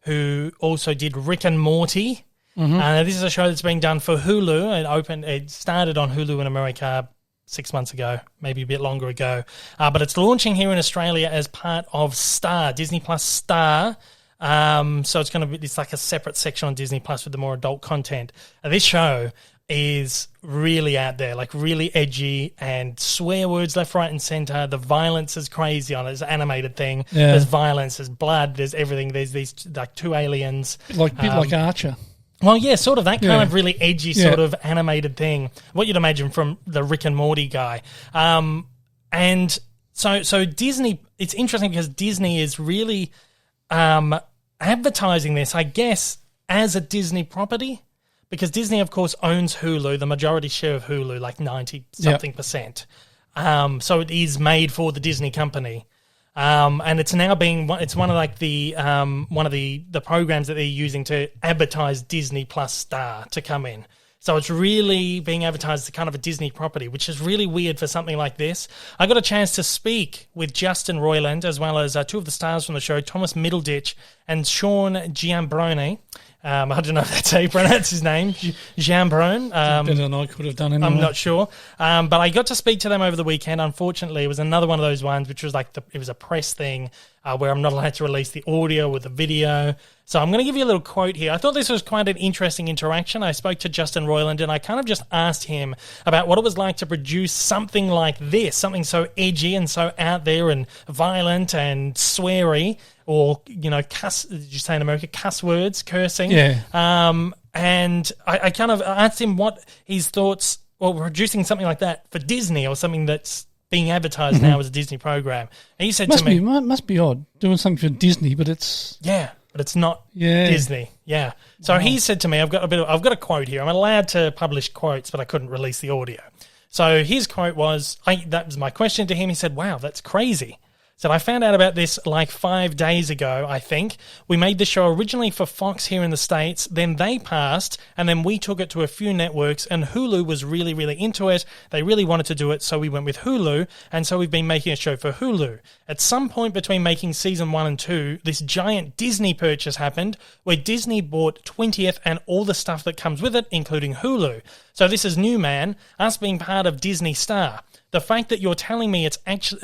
who also did Rick and Morty. This is a show that's being done for Hulu. It started on Hulu in America 6 months ago, maybe a bit longer ago, but it's launching here in Australia as part of Star, Disney Plus Star. So it's like a separate section on Disney Plus with the more adult content. This show is really out there, like really edgy and swear words left, right, and center. The violence is crazy on it. It's an animated thing. Yeah. There's violence, there's blood, there's everything. There's these like two aliens. Bit like Archer. Well, yeah, sort of that kind of really edgy sort of animated thing. What you'd imagine from the Rick and Morty guy. And so Disney, it's interesting because Disney is really advertising this, I guess, as a Disney property, because Disney, of course, owns Hulu, the majority share of Hulu, like 90-something%. So it is made for the Disney company. And it's now it's one of like the programs that they're using to advertise Disney Plus Star to come in. So it's really being advertised as kind of a Disney property, which is really weird for something like this. I got a chance to speak with Justin Roiland, as well as two of the stars from the show, Thomas Middleditch and Sean Giambrone. I don't know if that's how you pronounce his name, Giambrone. Better than I could have done anyway. I'm not sure. But I got to speak to them over the weekend. Unfortunately, it was another one of those ones which was like it was a press thing where I'm not allowed to release the audio or the video. So I'm going to give you a little quote here. I thought this was quite an interesting interaction. I spoke to Justin Roiland and I kind of just asked him about what it was like to produce something like this, something so edgy and so out there and violent and sweary, or, you know, cuss, did you say in America, cuss words, cursing? Yeah. And I kind of asked him what his thoughts, well, producing something like that for Disney or something that's being advertised now as a Disney program. And he said must be odd doing something for Disney, but it's... Yeah. But it's not Disney. Yeah. So he said to me, I've got a quote here. I'm allowed to publish quotes, but I couldn't release the audio. So his quote was, that was my question to him. He said, wow, that's crazy. So I found out about this like 5 days ago, I think. We made the show originally for Fox here in the States, then they passed, and then we took it to a few networks, and Hulu was really, really into it. They really wanted to do it, so we went with Hulu, and so we've been making a show for Hulu. At some point between making season 1 and 2, this giant Disney purchase happened, where Disney bought 20th and all the stuff that comes with it, including Hulu. So this is new, man, us being part of Disney Star. The fact that you're telling me it's actually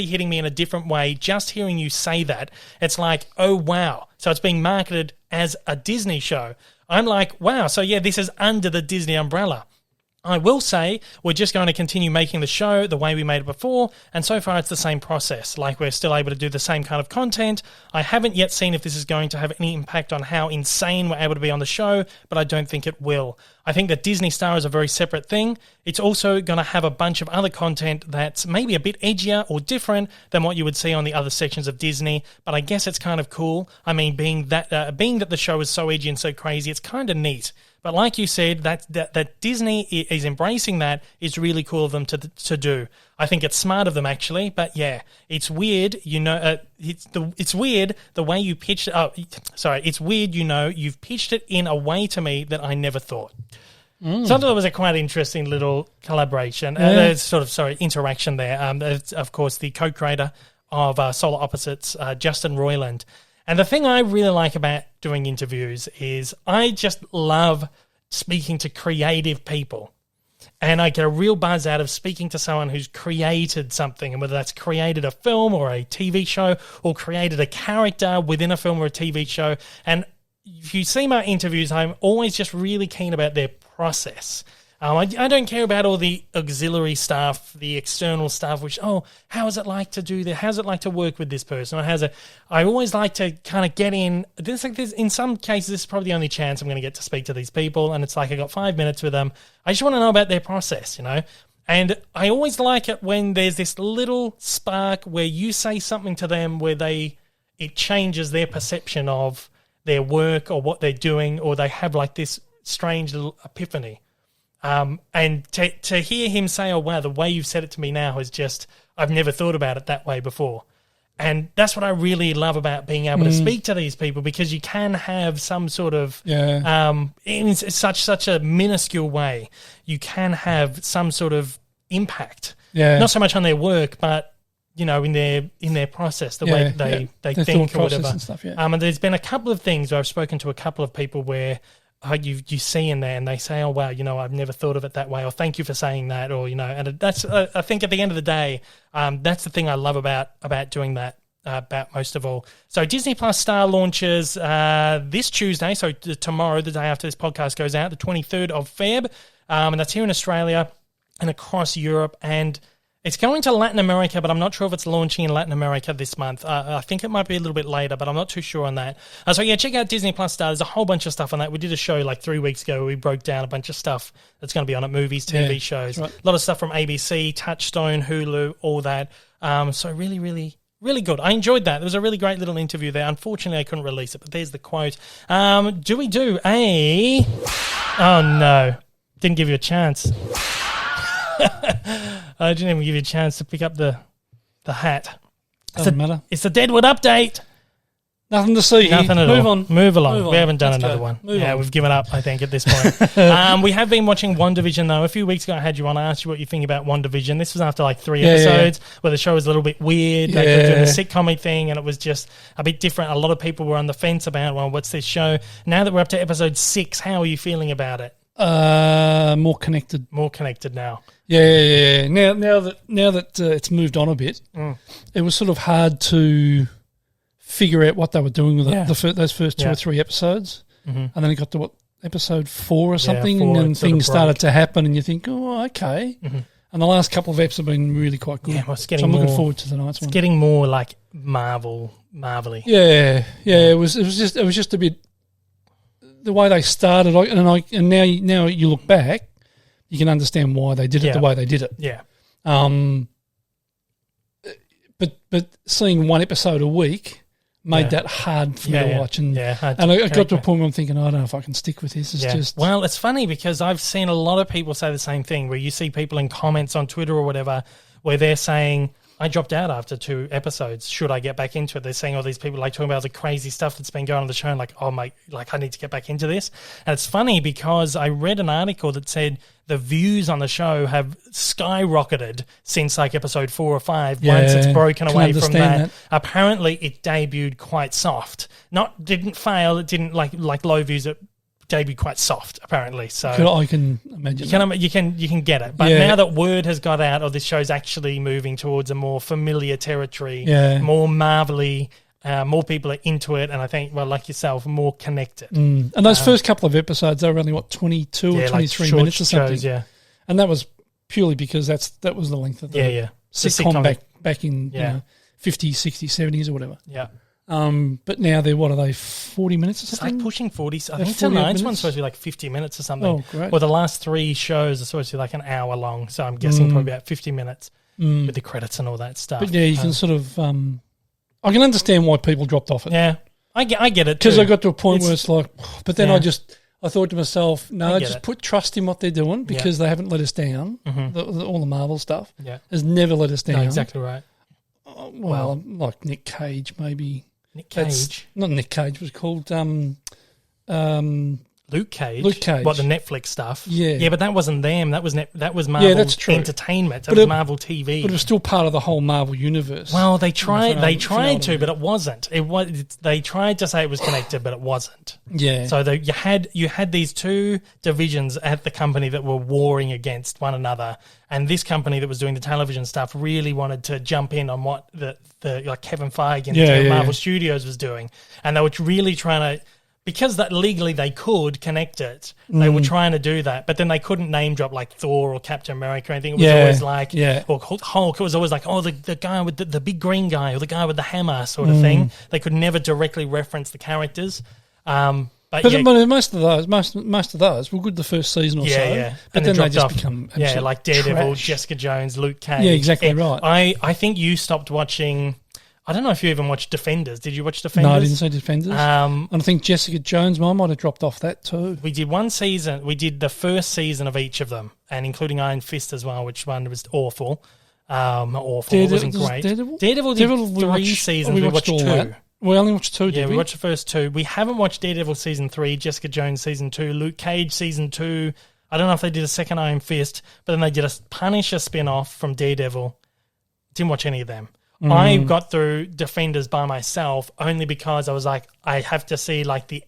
hitting me in a different way, just hearing you say that, it's like, oh, wow. So it's being marketed as a Disney show. I'm like, wow, so yeah, this is under the Disney umbrella. I will say we're just going to continue making the show the way we made it before, and so far it's the same process. Like, we're still able to do the same kind of content. I haven't yet seen if this is going to have any impact on how insane we're able to be on the show, but I don't think it will. I think that Disney Star is a very separate thing. It's also going to have a bunch of other content that's maybe a bit edgier or different than what you would see on the other sections of Disney, but I guess it's kind of cool. I mean, being that the show is so edgy and so crazy, it's kind of neat. But like you said, that Disney is embracing that is really cool of them to do. I think it's smart of them, actually. But yeah, it's weird, it's weird the way you pitched it. Oh, sorry, it's weird, you've pitched it in a way to me that I never thought. So I thought it was a quite interesting little collaboration, interaction there. It's, of course, the co-creator of Solar Opposites, Justin Roiland. And the thing I really like about doing interviews is I just love speaking to creative people. And I get a real buzz out of speaking to someone who's created something, and whether that's created a film or a TV show or created a character within a film or a TV show. And if you see my interviews, I'm always just really keen about their process. I don't care about all the auxiliary stuff, the external stuff, how is it like to do that? How's it like to work with this person? I always like to kind of get in. In some cases, this is probably the only chance I'm going to get to speak to these people, and it's like I got 5 minutes with them. I just want to know about their process, And I always like it when there's this little spark where you say something to them where it changes their perception of their work or what they're doing, or they have like this strange little epiphany. And to hear him say, oh, wow, the way you've said it to me now is just, I've never thought about it that way before. And that's what I really love about being able to speak to these people, because you can have some sort of, in such a minuscule way, you can have some sort of impact. Yeah. Not so much on their work, but in their process, the way they think or whatever. And stuff, and there's been a couple of things where I've spoken to a couple of people where you see in there and they say, oh, wow, I've never thought of it that way, or thank you for saying that, or, and that's, I think at the end of the day, that's the thing I love about doing that, about most of all. So Disney Plus Star launches this Tuesday, so tomorrow, the day after this podcast goes out, the 23rd of Feb, and that's here in Australia and across Europe, and it's going to Latin America, but I'm not sure if it's launching in Latin America this month. I think it might be a little bit later, but I'm not too sure on that. So yeah, check out Disney Plus Star. There's a whole bunch of stuff on that. We did a show like 3 weeks ago where we broke down a bunch of stuff that's going to be on it, movies, TV shows. Right. A lot of stuff from ABC, Touchstone, Hulu, all that. So really, really, really good. I enjoyed that. There was a really great little interview there. Unfortunately, I couldn't release it, but there's the quote. Do we do a... Oh, no. Didn't give you a chance. I didn't even give you a chance to pick up the hat. Doesn't matter. It's the Deadwood update. Nothing to see. Nothing at all. Move along. We haven't done another one. We've given up, I think, at this point. We have been watching WandaVision, though. A few weeks ago, I had you on. I asked you what you think about WandaVision. This was after like 3 episodes where the show was a little bit weird. They were doing the sitcom thing, and it was just a bit different. A lot of people were on the fence about, well, what's this show? Now that we're up to episode 6, how are you feeling about it? More connected. More connected now. Yeah. Now that it's moved on a bit, it was sort of hard to figure out what they were doing with those first 2 or 3 episodes, and then it got to episode 4 or something, 4, and then things started to happen, and you think, oh, okay. And the last couple of episodes have been really quite good. Yeah, well, so I'm looking forward to tonight's one. It's getting more like Marvel-y. Yeah. It was just a bit. The way they started, and now you look back, you can understand why they did it the way they did it. Yeah. But seeing one episode a week made that hard for me to watch, and I got to a point where I'm thinking, I don't know if I can stick with this. It's just well, it's funny because I've seen a lot of people say the same thing. Where you see people in comments on Twitter or whatever, where they're saying, I dropped out after 2 episodes. Should I get back into it? They're saying all these people like talking about the crazy stuff that's been going on the show, and like, oh my, like I need to get back into this. And it's funny because I read an article that said the views on the show have skyrocketed since like episode 4 or 5. Once it's broken away from that. Apparently, it debuted quite soft. Didn't fail. It didn't like low views. It debuted quite soft, apparently. So I can imagine. You can get it. But now that word has got out, this show's actually moving towards a more familiar territory, more Marvel-y, more people are into it, and I think, well, like yourself, more connected. And those first couple of episodes, they were only 22 or 23 minutes or something. Shows, and that was purely because that was the length of the sitcom back in 50s, 60s, 70s or whatever. Yeah. But now they're, what are they, 40 minutes or something? It's like pushing 40. I think tonight's one's supposed to be like 50 minutes or something. Oh, great. Well, the last 3 shows are supposed to be like an hour long, so I'm guessing probably about 50 minutes with the credits and all that stuff. But you can sort of, I can understand why people dropped off it. Yeah, I get it because I got to a point where it's like, but then I I thought to myself, no, just it. put trust in what they're doing because they haven't let us down. All the Marvel stuff has never let us down. No, exactly right. Well, like Nick Cage, maybe. Nick Cage? Not Nick Cage. It was called Luke Cage. What, the Netflix stuff? Yeah. Yeah, but that wasn't them. That was Marvel Entertainment. That was Marvel TV. But it was still part of the whole Marvel universe. Well, they tried to, but it wasn't. They tried to say it was connected, but it wasn't. Yeah. So you had these two divisions at the company that were warring against one another, and this company that was doing the television stuff really wanted to jump in on what the like Kevin Feige and Marvel Studios was doing, and they were really trying to. Because that legally they could connect it, they were trying to do that, but then they couldn't name drop like Thor or Captain America or anything. It was always like, or Hulk. It was always like, oh, the guy with the big green guy or the guy with the hammer sort of thing. They could never directly reference the characters. But most of those were good the first season or so. Yeah. But then they just become like Daredevil, trash. Jessica Jones, Luke Cage. Yeah, exactly right. I think you stopped watching. I don't know if you even watched Defenders. Did you watch Defenders? No, I didn't see Defenders. And I think Jessica Jones, I might have dropped off that too. We did one season. We did the first season of each of them, and including Iron Fist as well, which one was awful. Awful. It wasn't great. Daredevil did 3 seasons. We watched 2. We only watched 2, we watched the first 2. We haven't watched Daredevil Season 3, Jessica Jones Season 2, Luke Cage Season 2. I don't know if they did a second Iron Fist, but then they did a Punisher spin-off from Daredevil. Didn't watch any of them. I got through Defenders by myself only because I was like, I have to see like the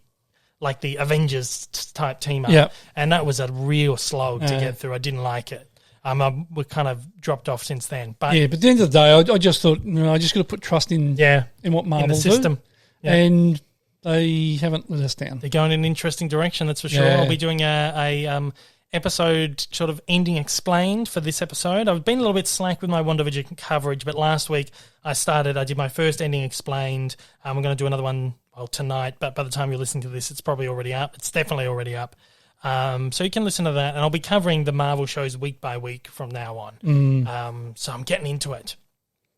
Avengers type team up, and that was a real slog to get through. I didn't like it. We kind of dropped off since then. But at the end of the day, I just thought, I just got to put trust in what Marvel in the system, and they haven't let us down. They're going in an interesting direction, that's for sure. I'll be doing a episode sort of ending explained for this episode. I've been a little bit slack with my WandaVision coverage, but last week I did my first ending explained. We're going to do another one tonight, but by the time you're listening to this, it's probably already up. It's definitely already up. So you can listen to that, and I'll be covering the Marvel shows week by week from now on. So I'm getting into it.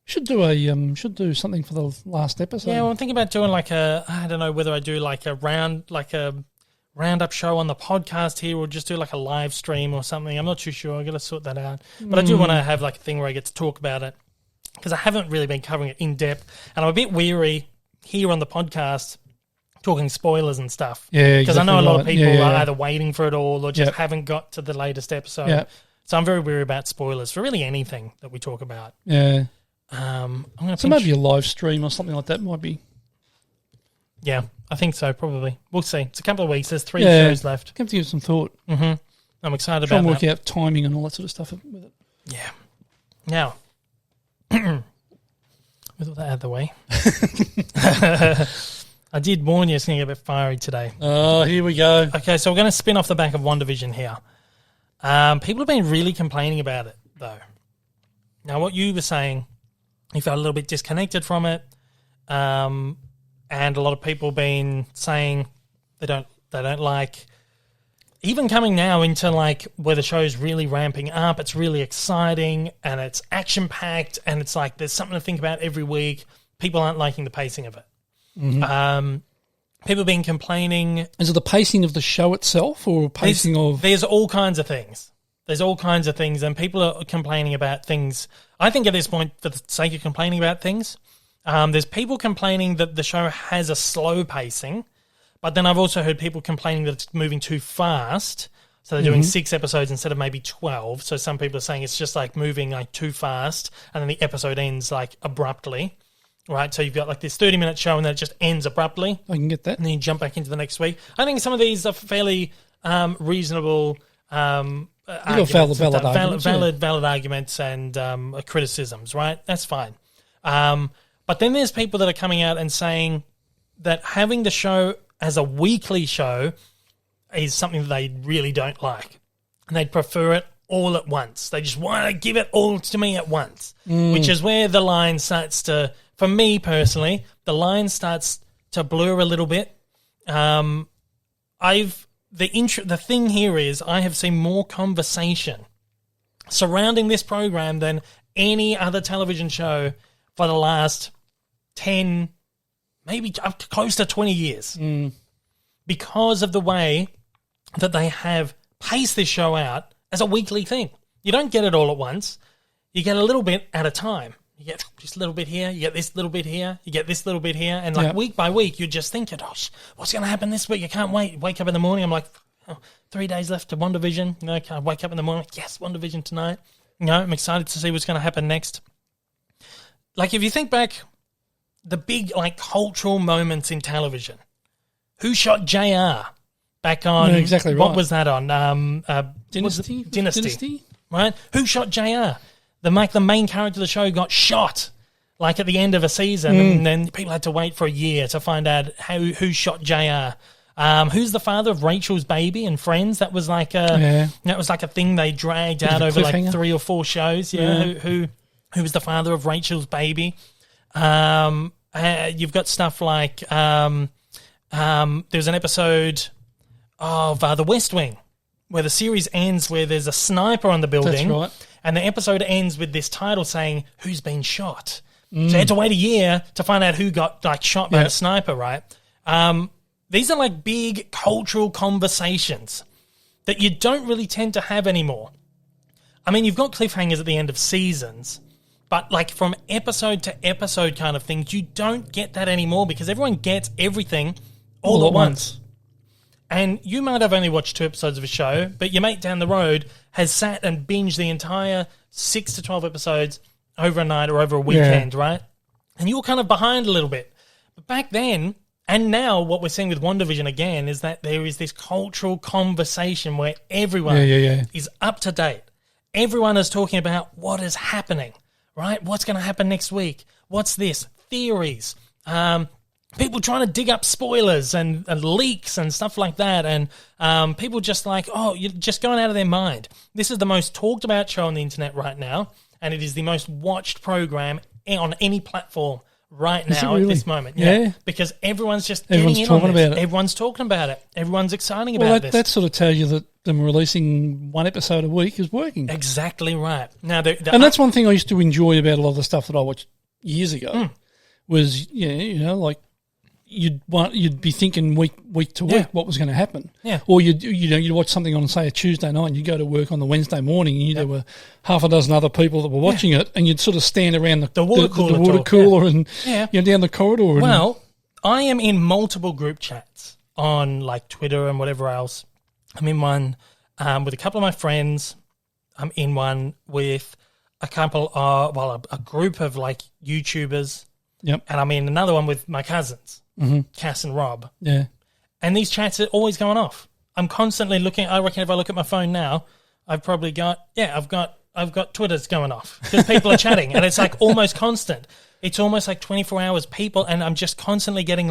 Should do something for the last episode. Yeah, well, I'm thinking about doing I don't know whether I do like a roundup show on the podcast here or just do like a live stream or something. I'm not too sure. I've got to sort that out. But I do want to have like a thing where I get to talk about it because I haven't really been covering it in depth, and I'm a bit weary here on the podcast talking spoilers and stuff. Yeah, because I know a lot of people are either waiting for it all or just haven't got to the latest episode. Yeah. So I'm very weary about spoilers for really anything that we talk about. Yeah. Maybe a live stream or something like that might be. Yeah, I think so, probably. We'll see. It's a couple of weeks. There's 3 shows left. Have to give it some thought. Mm-hmm. I'm excited Try about and work out timing and all that sort of stuff with it. Yeah. Now, with all that out of the way, I did warn you it's going to get a bit fiery today. Oh, here we go. Okay, so we're going to spin off the back of WandaVision here. People have been really complaining about it, though. Now, what you were saying, you felt a little bit disconnected from it. And a lot of people been saying they don't like, even coming now into like where the show's really ramping up, it's really exciting and it's action packed and it's like there's something to think about every week. People aren't liking the pacing of it. Mm-hmm. People have been complaining. Is it the pacing of the show itself or pacing of? There's all kinds of things. And people are complaining about things. I think at this point, for the sake of complaining about things, there's people complaining that the show has a slow pacing, but then I've also heard people complaining that it's moving too fast. So they're doing 6 episodes instead of maybe 12. So some people are saying it's just like moving like too fast, and then the episode ends like abruptly, right? So you've got like this 30-minute show and then it just ends abruptly. I can get that. And then you jump back into the next week. I think some of these are fairly reasonable valid arguments and criticisms, right? That's fine. But then there's people that are coming out and saying that having the show as a weekly show is something that they really don't like. And they'd prefer it all at once. They just want to give it all to me at once, which is where the line starts to, for me personally, the line starts to blur a little bit. The thing here is I have seen more conversation surrounding this program than any other television show for the last 10, maybe up to close to 20 years. Because of the way that they have paced this show out as a weekly thing. You don't get it all at once. You get a little bit at a time. You get just a little bit here, you get this little bit here, you get this little bit here, and week by week, you're just thinking, what's going to happen this week? I can't wait. Wake up in the morning, I'm like, 3 days left to WandaVision. I wake up in the morning, yes, WandaVision tonight. I'm excited to see what's going to happen next. Like, if you think back, the big, cultural moments in television. Who shot JR back on... Yeah, exactly right. What was that on? Dynasty. Right? Who shot JR? The main character of the show got shot, at the end of a season, and then people had to wait for a year to find out who shot JR. Who's the father of Rachel's baby and Friends? That was a thing they dragged out over 3 or 4 shows. Who was the father of Rachel's baby? You've got stuff like there's an episode of The West Wing where the series ends where there's a sniper on the building. That's right. And the episode ends with this title saying, who's been shot? So you had to wait a year to find out who got shot by the sniper, right? These are big cultural conversations that you don't really tend to have anymore. I mean, you've got cliffhangers at the end of seasons, but from episode to episode kind of things, you don't get that anymore because everyone gets everything all at once. And you might have only watched 2 episodes of a show, but your mate down the road has sat and binged the entire 6 to 12 episodes over a night or over a weekend, right? And you're kind of behind a little bit. But back then, and now what we're seeing with WandaVision again, is that there is this cultural conversation where everyone is up to date. Everyone is talking about what is happening, right? What's going to happen next week? What's this? Theories. People trying to dig up spoilers and leaks and stuff like that. And people just you're just going out of their mind. This is the most talked about show on the internet right now. And it is the most watched program on any platform right now at this moment. Yeah. Because everyone's just getting in on this. Everyone's talking about it. Everyone's excited about this. That sort of tells you that them releasing 1 episode a week is working. Exactly right. Now, and that's one thing I used to enjoy about a lot of the stuff that I watched years ago was, you'd be thinking week to week what was going to happen. Yeah. Or you'd watch something on, say, a Tuesday night and you'd go to work on the Wednesday morning and there were half a dozen other people that were watching it and you'd sort of stand around the water cooler and down the corridor. Well, I am in multiple group chats on Twitter and whatever else. I'm in one with a couple of my friends. I'm in one with a couple of, a group of YouTubers. Yep. And I'm in another one with my cousins. Cass and Rob. Yeah. And these chats are always going off. I'm constantly looking. I reckon if I look at my phone now, I've probably got I've got Twitter's going off because people are chatting and it's almost constant. It's almost 24 hours people and I'm just constantly getting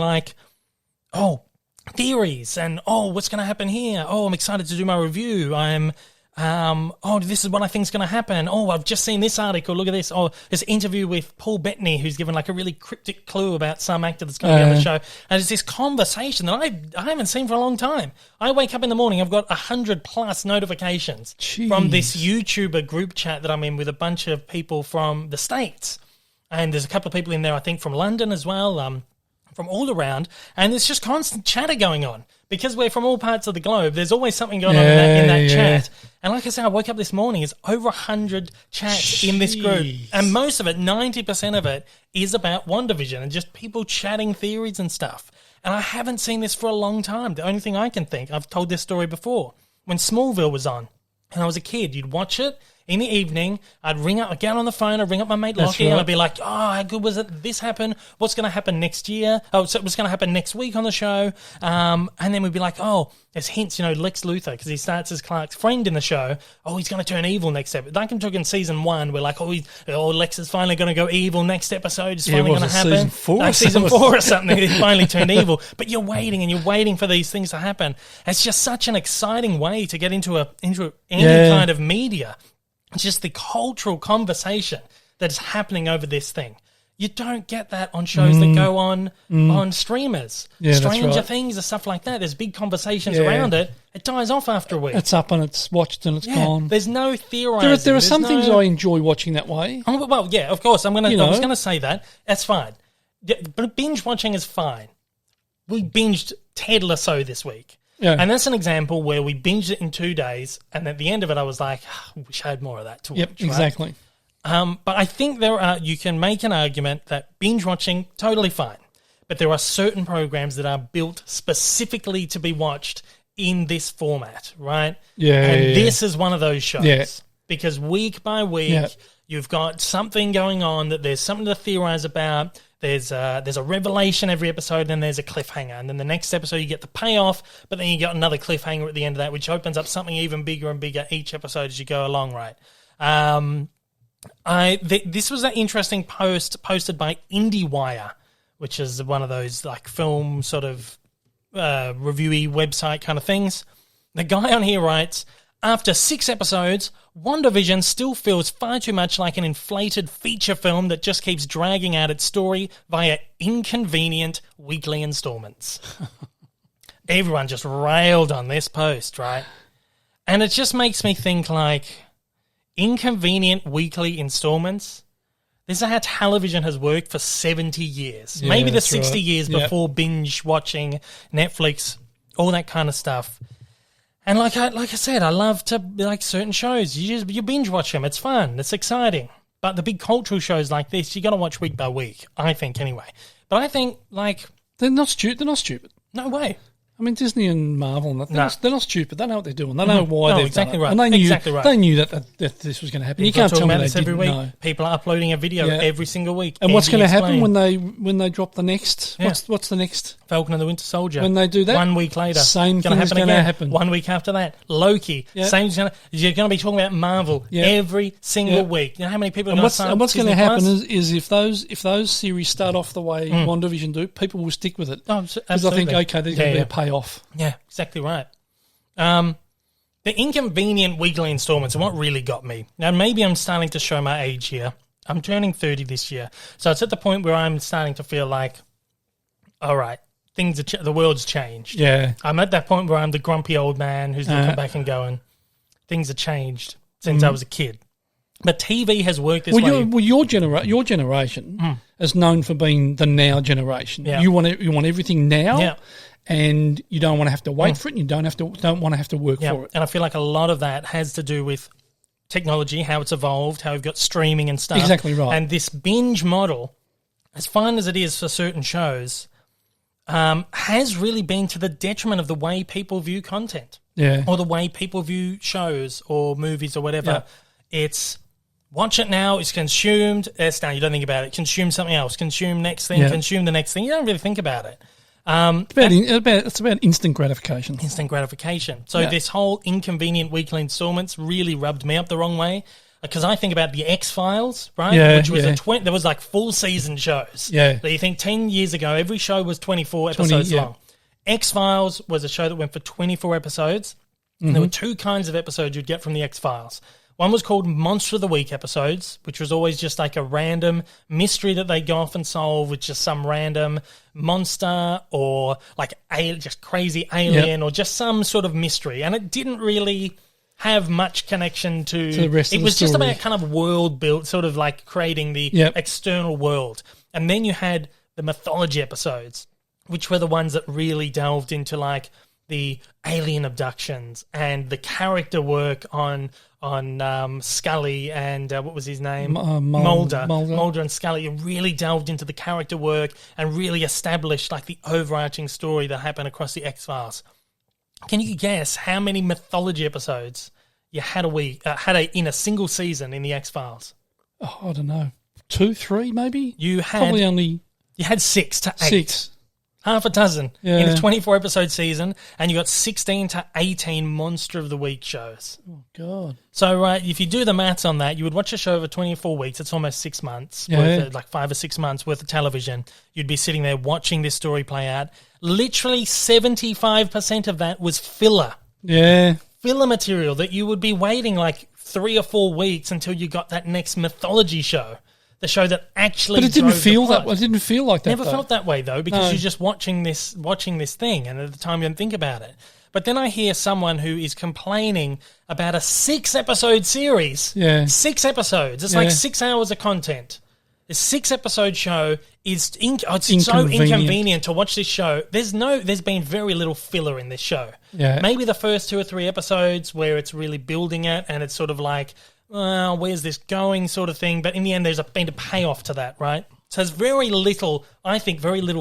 theories and what's going to happen here? I'm excited to do my review. I'm this is what I think is going to happen. I've just seen this article. Look at this. This interview with Paul Bettany, who's given a really cryptic clue about some actor that's going to be on the show. And it's this conversation that I haven't seen for a long time. I wake up in the morning, I've got 100+ notifications from this YouTuber group chat that I'm in with a bunch of people from the States. And there's a couple of people in there, I think, from London as well, from all around. And there's just constant chatter going on. Because we're from all parts of the globe, there's always something going on in that chat. And like I said, I woke up this morning, there's over 100 chats in this group. And most of it, 90% of it, is about WandaVision and just people chatting theories and stuff. And I haven't seen this for a long time. The only thing I can think, I've told this story before, when Smallville was on, and I was a kid, you'd watch it in the evening, I'd get on the phone, I'd ring up my mate Lockie, and I'd be like, how good was it? This happened. What's going to happen next year? So what's going to happen next week on the show? And then we'd be like, there's hints, Lex Luthor, because he starts as Clark's friend in the show. He's going to turn evil next episode. Like I'm talking season 1, we're like, Lex is finally going to go evil next episode. It's finally going to happen. Season 4 or something. He finally turned evil. But you're waiting and you're waiting for these things to happen. It's just such an exciting way to get into any kind of media. It's just the cultural conversation that is happening over this thing. You don't get that on shows that go on streamers. Yeah, Stranger Things and stuff like that. There's big conversations around it. It dies off after a week. It's up and it's watched and it's gone. There's no theorizing. There are some things I enjoy watching that way. Well, yeah, of course. I was going to say that. That's fine. But binge watching is fine. We binged Ted Lasso this week. Yeah. And that's an example where we binged it in 2 days, and at the end of it, I was like, I wish I had more of that to watch. Yep, exactly. But I think you can make an argument that binge watching, totally fine. But there are certain programs that are built specifically to be watched in this format, right? Yeah. And this is one of those shows. Yeah. Because week by week, you've got something going on that there's something to theorize about. There's a revelation every episode, then there's a cliffhanger. And then the next episode you get the payoff, but then you get another cliffhanger at the end of that, which opens up something even bigger and bigger each episode as you go along, right? This was an interesting post posted by IndieWire, which is one of those like film sort of reviewy website kind of things. The guy on here writes, after 6 episodes, WandaVision still feels far too much like an inflated feature film that just keeps dragging out its story via inconvenient weekly installments. Everyone just railed on this post, right? And it just makes me think like inconvenient weekly installments. This is how television has worked for 70 years. Yeah, maybe the that's 60 right. years before binge watching, Netflix, all that kind of stuff. And like I said, I love to like certain shows. You binge watch them. It's fun. It's exciting. But the big cultural shows like this, you got to watch week by week. I think anyway. But I think like They're not stupid. no way. I mean, Disney and Marvel, and that, they're not stupid. They know what they're doing. They know why No, they've exactly done it. right. And they knew, Exactly right. They knew that this was going to happen. You can't tell me about they this every didn't week. know. People are uploading a video every single week. And what's going to happen explained. when they drop the next? Yeah. What's the next? Falcon and the Winter Soldier. When they do that? 1 week later. Same Gonna thing is happen going to again. happen. 1 week after that. Loki. Yeah. Same. You're going to be talking about Marvel every single week. You know how many people are going to sign up? And what's going to Disney happen Plus? is if those series start off the way WandaVision do, people will stick with it. Oh, Because I think, absolutely. okay, there's going to be a payoff. Yeah, exactly right. The inconvenient weekly installments are what really got me. Now, maybe I'm starting to show my age here. I'm turning 30 this year. So it's at the point where I'm starting to feel like, all right, the world's changed. Yeah. I'm at that point where I'm the grumpy old man who's looking back and going, things have changed since I was a kid. But TV has worked this way. Your generation is known for being the now generation. Yeah. You want everything now. Yeah. And you don't want to have to wait for it, and you don't want to have to work for it. And I feel like a lot of that has to do with technology, how it's evolved, how we've got streaming and stuff. Exactly right. And this binge model, as fun as it is for certain shows, has really been to the detriment of the way people view content. Yeah. Or the way people view shows or movies or whatever. Yeah. It's watch it now, it's consumed, it's done, you don't think about it. Consume something else, consume next thing, consume the next thing. You don't really think about it. It's about instant gratification. Instant gratification. So this whole inconvenient weekly installments really rubbed me up the wrong way because I think about the X-Files, right? Yeah, Which was there was like full season shows. Yeah. So you think 10 years ago, every show was 24 episodes long. X-Files was a show that went for 24 episodes. And there were 2 kinds of episodes you'd get from the X-Files. One was called Monster of the Week episodes, which was always just like a random mystery that they go off and solve with just some random monster or like just crazy alien or just some sort of mystery. And it didn't really have much connection to the rest of the It was just story. about kind of world build, sort of like creating the external world. And then you had the mythology episodes, which were the ones that really delved into like the alien abductions and the character work on Scully and what was his name? Mulder and Scully. It really delved into the character work and really established like the overarching story that happened across the X-Files. Can you guess how many mythology episodes you had in a single season in the X-Files? Oh, I don't know. 2, 3 maybe? You had Probably only 6 to 8. 6. Half a dozen Yeah. in a 24-episode season, and you got 16 to 18 Monster of the Week shows. Oh, God. So, if you do the maths on that, you would watch a show over 24 weeks. It's almost 6 months, like 5 or 6 months worth of television. You'd be sitting there watching this story play out. Literally 75% of that was filler. Yeah. Filler material that you would be waiting like 3 or 4 weeks until you got that next mythology show. The show that actually, But it didn't drove the feel plot. that. It didn't feel like that. Never though. felt that way though, because you're just watching this thing, and at the time you don't think about it. But then I hear someone who is complaining about a 6-episode series. Yeah. 6 episodes. It's like 6 hours of content. This 6-episode show is it's so Inconvenient. inconvenient to watch this show. There's been very little filler in this show. Yeah. Maybe the first 2 or 3 episodes where it's really building it and it's sort of like, where's this going sort of thing. But in the end, there's been a payoff to that, right? So there's very little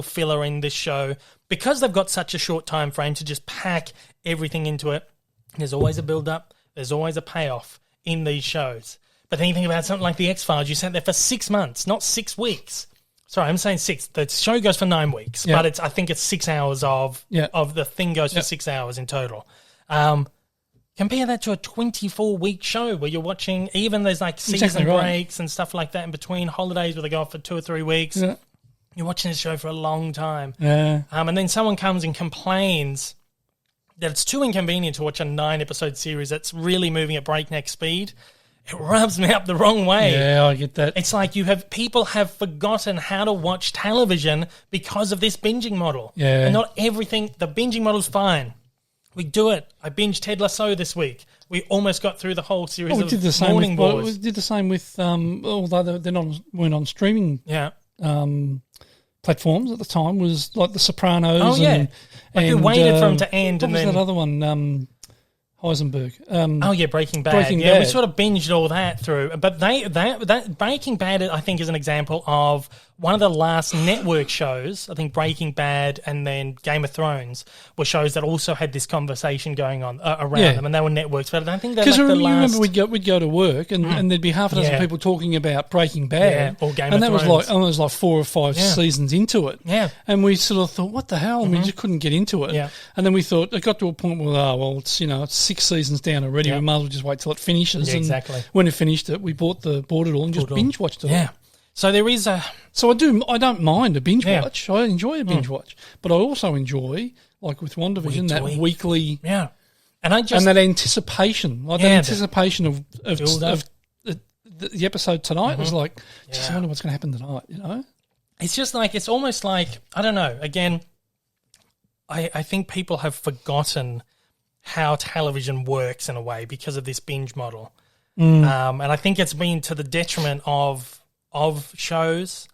filler in this show because they've got such a short time frame to just pack everything into it. There's always a build-up. There's always a payoff in these shows. But then you think about something like The X-Files, you sat there for 6 months, not 6 weeks. Sorry, I'm saying 6. The show goes for 9 weeks, but I think it's 6 hours of the thing goes for 6 hours in total. Compare that to a 24-week show where you're watching, even there's like season breaks and stuff like that in between, holidays where they go off for 2 or 3 weeks. Yeah. You're watching this show for a long time. Yeah. And then someone comes and complains that it's too inconvenient to watch a 9-episode series that's really moving at breakneck speed. It rubs me up the wrong way. Yeah, I get that. It's like people have forgotten how to watch television because of this binging model. Yeah. And not everything, the binging model's fine. We do it. I binged Ted Lasso this week. We almost got through the whole series of Morning Wars. We did the same with, although they weren't on streaming platforms at the time, was like The Sopranos. Oh, yeah. We waited for them to end. What was that other one? Heisenberg. Breaking Bad. Breaking Bad. We sort of binged all that through. But that Breaking Bad, I think, is an example of one of the last network shows. I think Breaking Bad and then Game of Thrones were shows that also had this conversation going on around them, and they were networks. But I don't think they're like the last. Because remember we'd go to work and there'd be half a dozen people talking about Breaking Bad, or Game of Thrones. And that was like 4 or 5 seasons into it. Yeah, and we sort of thought, what the hell? We just couldn't get into it. Yeah. And then we thought it got to a point where it's 6 seasons down already. We might as well just wait till it finishes. Yeah, exactly. And when it finished it, we bought it all and just binge watched it. Yeah. So there is a. So I don't mind a binge watch. I enjoy a binge watch, but I also enjoy, like with WandaVision, that weekly. Yeah. And that anticipation, that anticipation of the episode tonight was like, just I wonder what's going to happen tonight. It's just like, it's almost like, I don't know. Again, I think people have forgotten how television works in a way because of this binge model. And I think it's been to the detriment of shows,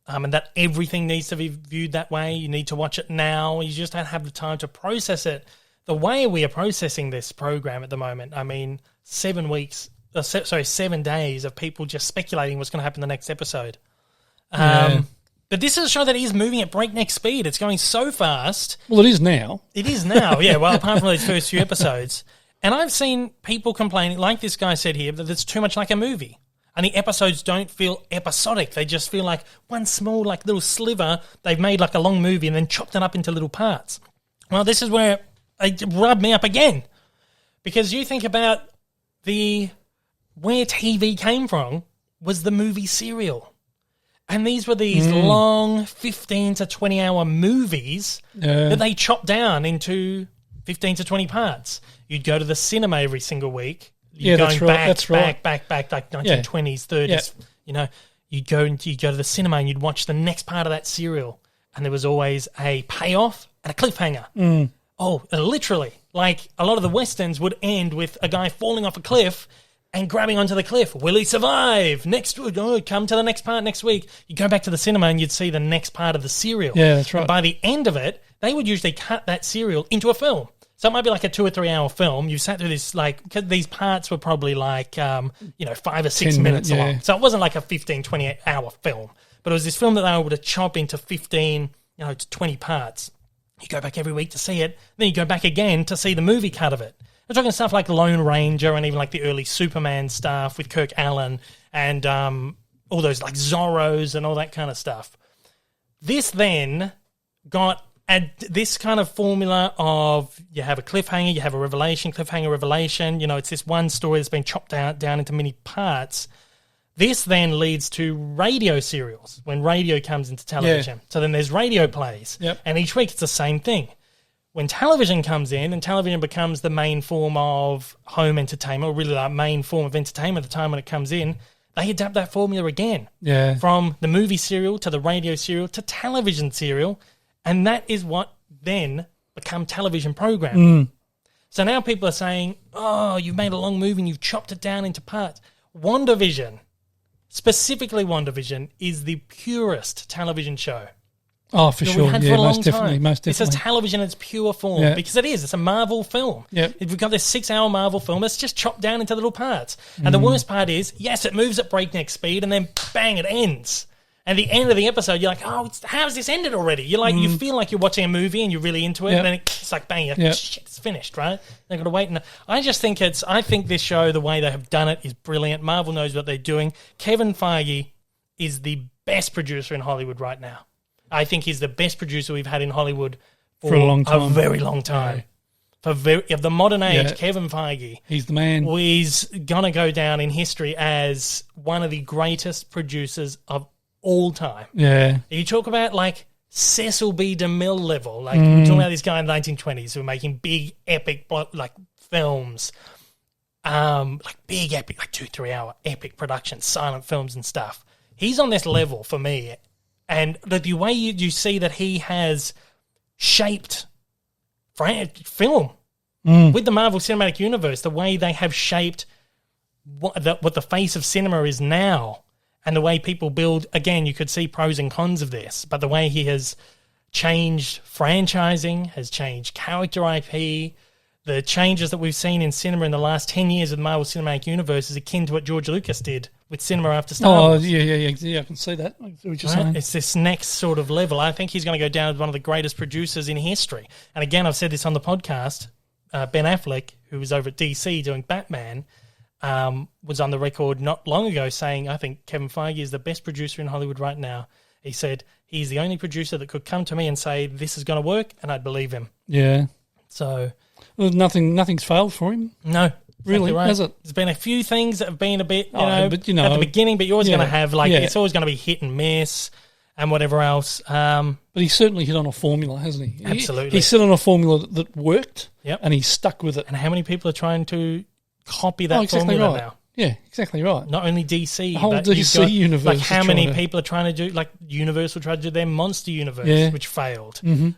and that everything needs to be viewed that way. You need to watch it now. You just don't have the time to process it. The way we are processing this program at the moment, 7 days of people just speculating what's going to happen in the next episode. But this is a show that is moving at breakneck speed. It's going so fast. Well, it is now. It is now, yeah. Well, apart from those first few episodes. And I've seen people complaining, like this guy said here, that it's too much like a movie. And the episodes don't feel episodic. They just feel like one small, like little sliver. They've made like a long movie and then chopped it up into little parts. Well, this is where it rubbed me up again. Because you think about where TV came from was the movie Serial. And these were these long 15 to 20 hour movies that they chopped down into 15 to 20 parts. You'd go to the cinema every single week. You're going back, like 1920s, 30s. Yeah. You'd go to the cinema and you'd watch the next part of that Serial. And there was always a payoff and a cliffhanger. Oh, literally. Like a lot of the Westerns would end with a guy falling off a cliff and grabbing onto the cliff. Will he survive? Come to the next part next week. You go back to the cinema and you'd see the next part of the Serial. Yeah, that's right. And by the end of it, they would usually cut that Serial into a film. So it might be like a 2 or 3 hour film. You've sat through this, because these parts were probably 5 or 6 minutes long. So it wasn't like a 15, 20 hour film. But it was this film that they were able to chop into 15, to 20 parts. You go back every week to see it. Then you go back again to see the movie cut of it. We're talking stuff like Lone Ranger and even like the early Superman stuff with Kirk Allen and all those like Zorros and all that kind of stuff. This then got this kind of formula of you have a cliffhanger, you have a revelation, cliffhanger, revelation. It's this one story that's been chopped down into many parts. This then leads to radio serials when radio comes into television. Yeah. So then there's radio plays. Yep. And each week it's the same thing. When television comes in and television becomes the main form of home entertainment, or really the main form of entertainment at the time when it comes in, they adapt that formula again. Yeah. From the movie serial to the radio serial to television serial. And that is what then become television programs. So now people are saying, oh, you've made a long movie and you've chopped it down into parts. WandaVision specifically WandaVision, is the purest television show. Oh, for sure. We've had for a long most definitely. time. Most It's definitely. a television in its pure form because it is. It's a Marvel film. Yep. If we've got this 6-hour Marvel film, it's just chopped down into little parts. And the worst part is, yes, it moves at breakneck speed and then bang, it ends. And the end of the episode, you're like, oh, how's this ended already? You're like, you feel like you're watching a movie and you're really into it, and then it's like, bang, you're like, shit, it's finished, right? They've got to wait. And I think this show, the way they have done it, is brilliant. Marvel knows what they're doing. Kevin Feige is the best producer in Hollywood right now. I think he's the best producer we've had in Hollywood for a long time. A very long time. Yeah. Of the modern age, Kevin Feige. He's the man. He's going to go down in history as one of the greatest producers of all time. Yeah. You talk about like Cecil B. DeMille level, like we're talking about this guy in the 1920s who were making big epic like films, like big epic, like 2-3 hour epic productions, silent films and stuff. He's on this level for me, and the way you see that he has shaped film with the Marvel Cinematic Universe, the way they have shaped what the face of cinema is now. And the way people build, again, you could see pros and cons of this, but the way he has changed franchising, has changed character IP, the changes that we've seen in cinema in the last 10 years of the Marvel Cinematic Universe is akin to what George Lucas did with cinema after Star Wars. Yeah, I can see that. I see what you're saying. It's this next sort of level. I think he's going to go down as one of the greatest producers in history. And again, I've said this on the podcast, Ben Affleck, who was over at DC doing Batman, was on the record not long ago saying, I think Kevin Feige is the best producer in Hollywood right now. He said he's the only producer that could come to me and say, this is going to work, and I'd believe him. Yeah. So... Well, nothing's failed for him. No. Really, right. has it? There's been a few things that have been a bit, but, at the beginning, but you're always going to have, it's always going to be hit and miss and whatever else. But he's certainly hit on a formula, hasn't he? Absolutely. He's hit on a formula that worked, yep. And he's stuck with it. And how many people are trying to copy that formula now? Yeah, exactly right. Not only DC, the whole but DC universe. Like how many people are trying to do, like Universal tried to do their Monster Universe, which failed. Mm-hmm.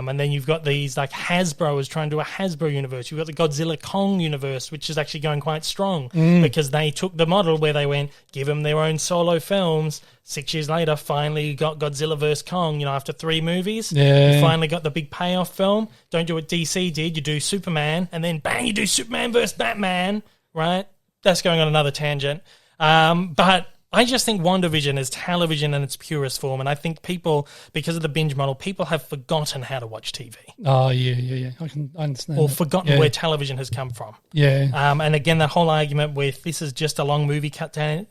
And then you've got these, like Hasbro is trying to do a Hasbro universe. You've got the Godzilla Kong universe, which is actually going quite strong because they took the model where they went, give them their own solo films. 6 years later, finally got Godzilla vs. Kong, after 3 movies. Yeah. You finally got the big payoff film. Don't do what DC did. You do Superman, and then bang, you do Superman vs. Batman, right? That's going on another tangent. But I just think WandaVision is television in its purest form, and I think people, because of the binge model, people have forgotten how to watch TV. Oh, yeah. I understand. Or forgotten where television has come from. Yeah. And again, that whole argument with this is just a long movie cut down.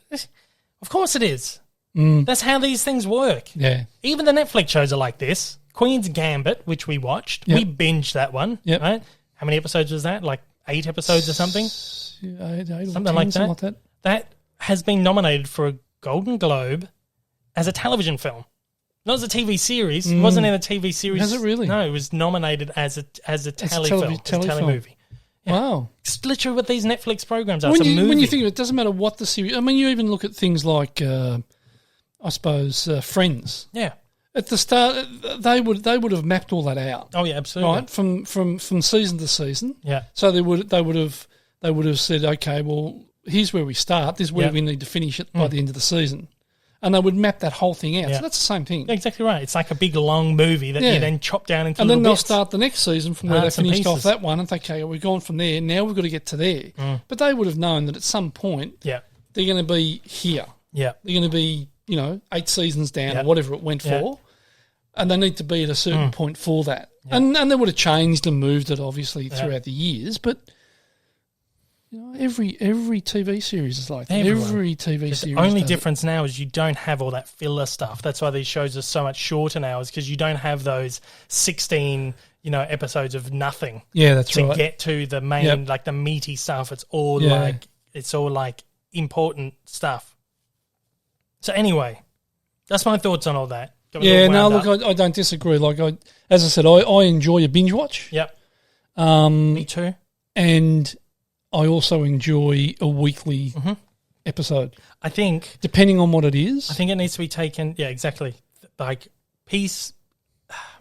Of course it is. That's how these things work. Yeah. Even the Netflix shows are like this. Queen's Gambit, which we watched, we binged that one, right? How many episodes was that? Like 8 episodes or something? Something like that. That has been nominated for a Golden Globe as a television film. Not as a TV series. It wasn't in a TV series. Has it really? No, it was nominated as a telefilm, as a telemovie. Yeah. Wow. It's literally what these Netflix programs are. When It's a movie. you think of it, it doesn't matter what the series... I mean, you even look at things like, I suppose, Friends. Yeah. At the start, they would have mapped all that out. Oh, yeah, absolutely. Right, from season to season. Yeah. So they would have said, okay, well, here's where we start. This is where we need to finish it by the end of the season. And they would map that whole thing out. Yeah. So that's the same thing. Yeah, exactly right. It's like a big, long movie that you then chop down into and little then they'll bits. start the next season from where they finished off that one and think, okay, we've gone from there. Now we've got to get to there. But they would have known that at some point they're going to be here. Yeah. They're going to be, 8 seasons down or whatever it went for. And they need to be at a certain point for that. Yeah. And they would have changed and moved it, obviously, throughout the years. But every TV series is like that. Every TV series. The only difference now is you don't have all that filler stuff. That's why these shows are so much shorter now, is because you don't have those 16 episodes of nothing. Yeah, that's to right. To get to the main, like the meaty stuff. It's all like important stuff. So anyway, that's my thoughts on all that. Yeah, no, look, I don't disagree. Like as I said, I enjoy a binge watch. Yep. Me too. And I also enjoy a weekly episode. I think, depending on what it is, I think it needs to be taken. Yeah, exactly. Like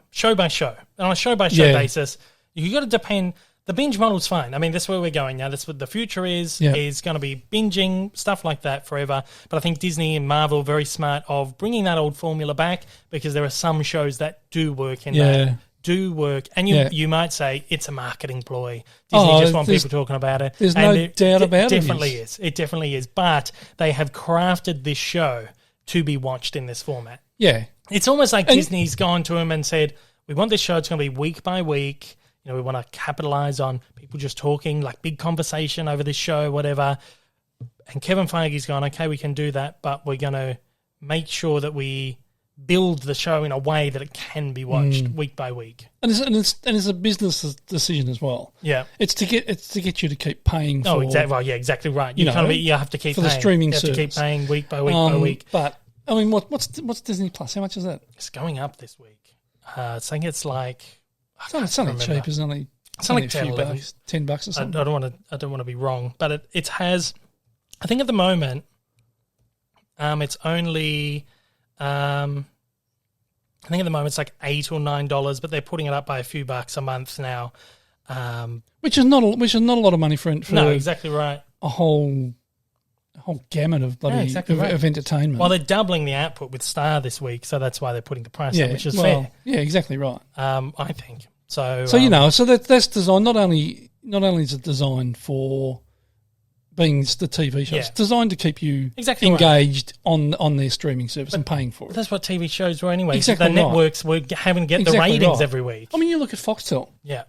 show by show, and on a show by show basis, you got to depend. the binge model's fine. I mean, that's where we're going now. That's what the future is going to be binging, stuff like that forever. But I think Disney and Marvel are very smart of bringing that old formula back because there are some shows that do work in that. Do work, and you might say it's a marketing ploy. Disney just want people talking about it. There's no doubt about it. It definitely is. But they have crafted this show to be watched in this format. Yeah. It's almost like Disney's gone to them and said, we want this show, it's going to be week by week. You know, we want to capitalize on people just talking, like big conversation over this show, whatever. And Kevin Feige's gone, okay, we can do that, but we're going to make sure that we build the show in a way that it can be watched week by week. And it's a business decision as well. Yeah. It's to get you to keep paying for... Oh, exactly. Well, yeah, exactly right. You have to keep for paying. The streaming you have service. To keep paying week by week by week. But, I mean, what's Disney Plus? How much is that? It's going up this week. I think it's like... It's only cheap. It's only like a few bucks, $10 or something. I don't want to be wrong, but it has... I think at the moment, it's only... I think at the moment it's like $8 or $9, but they're putting it up by a few bucks a month now, which is not a lot of money for no, exactly right. A whole gamut of bloody of entertainment. Well, they're doubling the output with Star this week, so that's why they're putting the price up, which is fair. Yeah, exactly right. I think so. So so that's designed. Not only is it designed for being the TV show. It's designed to keep you engaged on their streaming service and paying for it. That's what TV shows were anyway. Exactly the networks were having to get the ratings every week. I mean, you look at Foxtel. Yeah.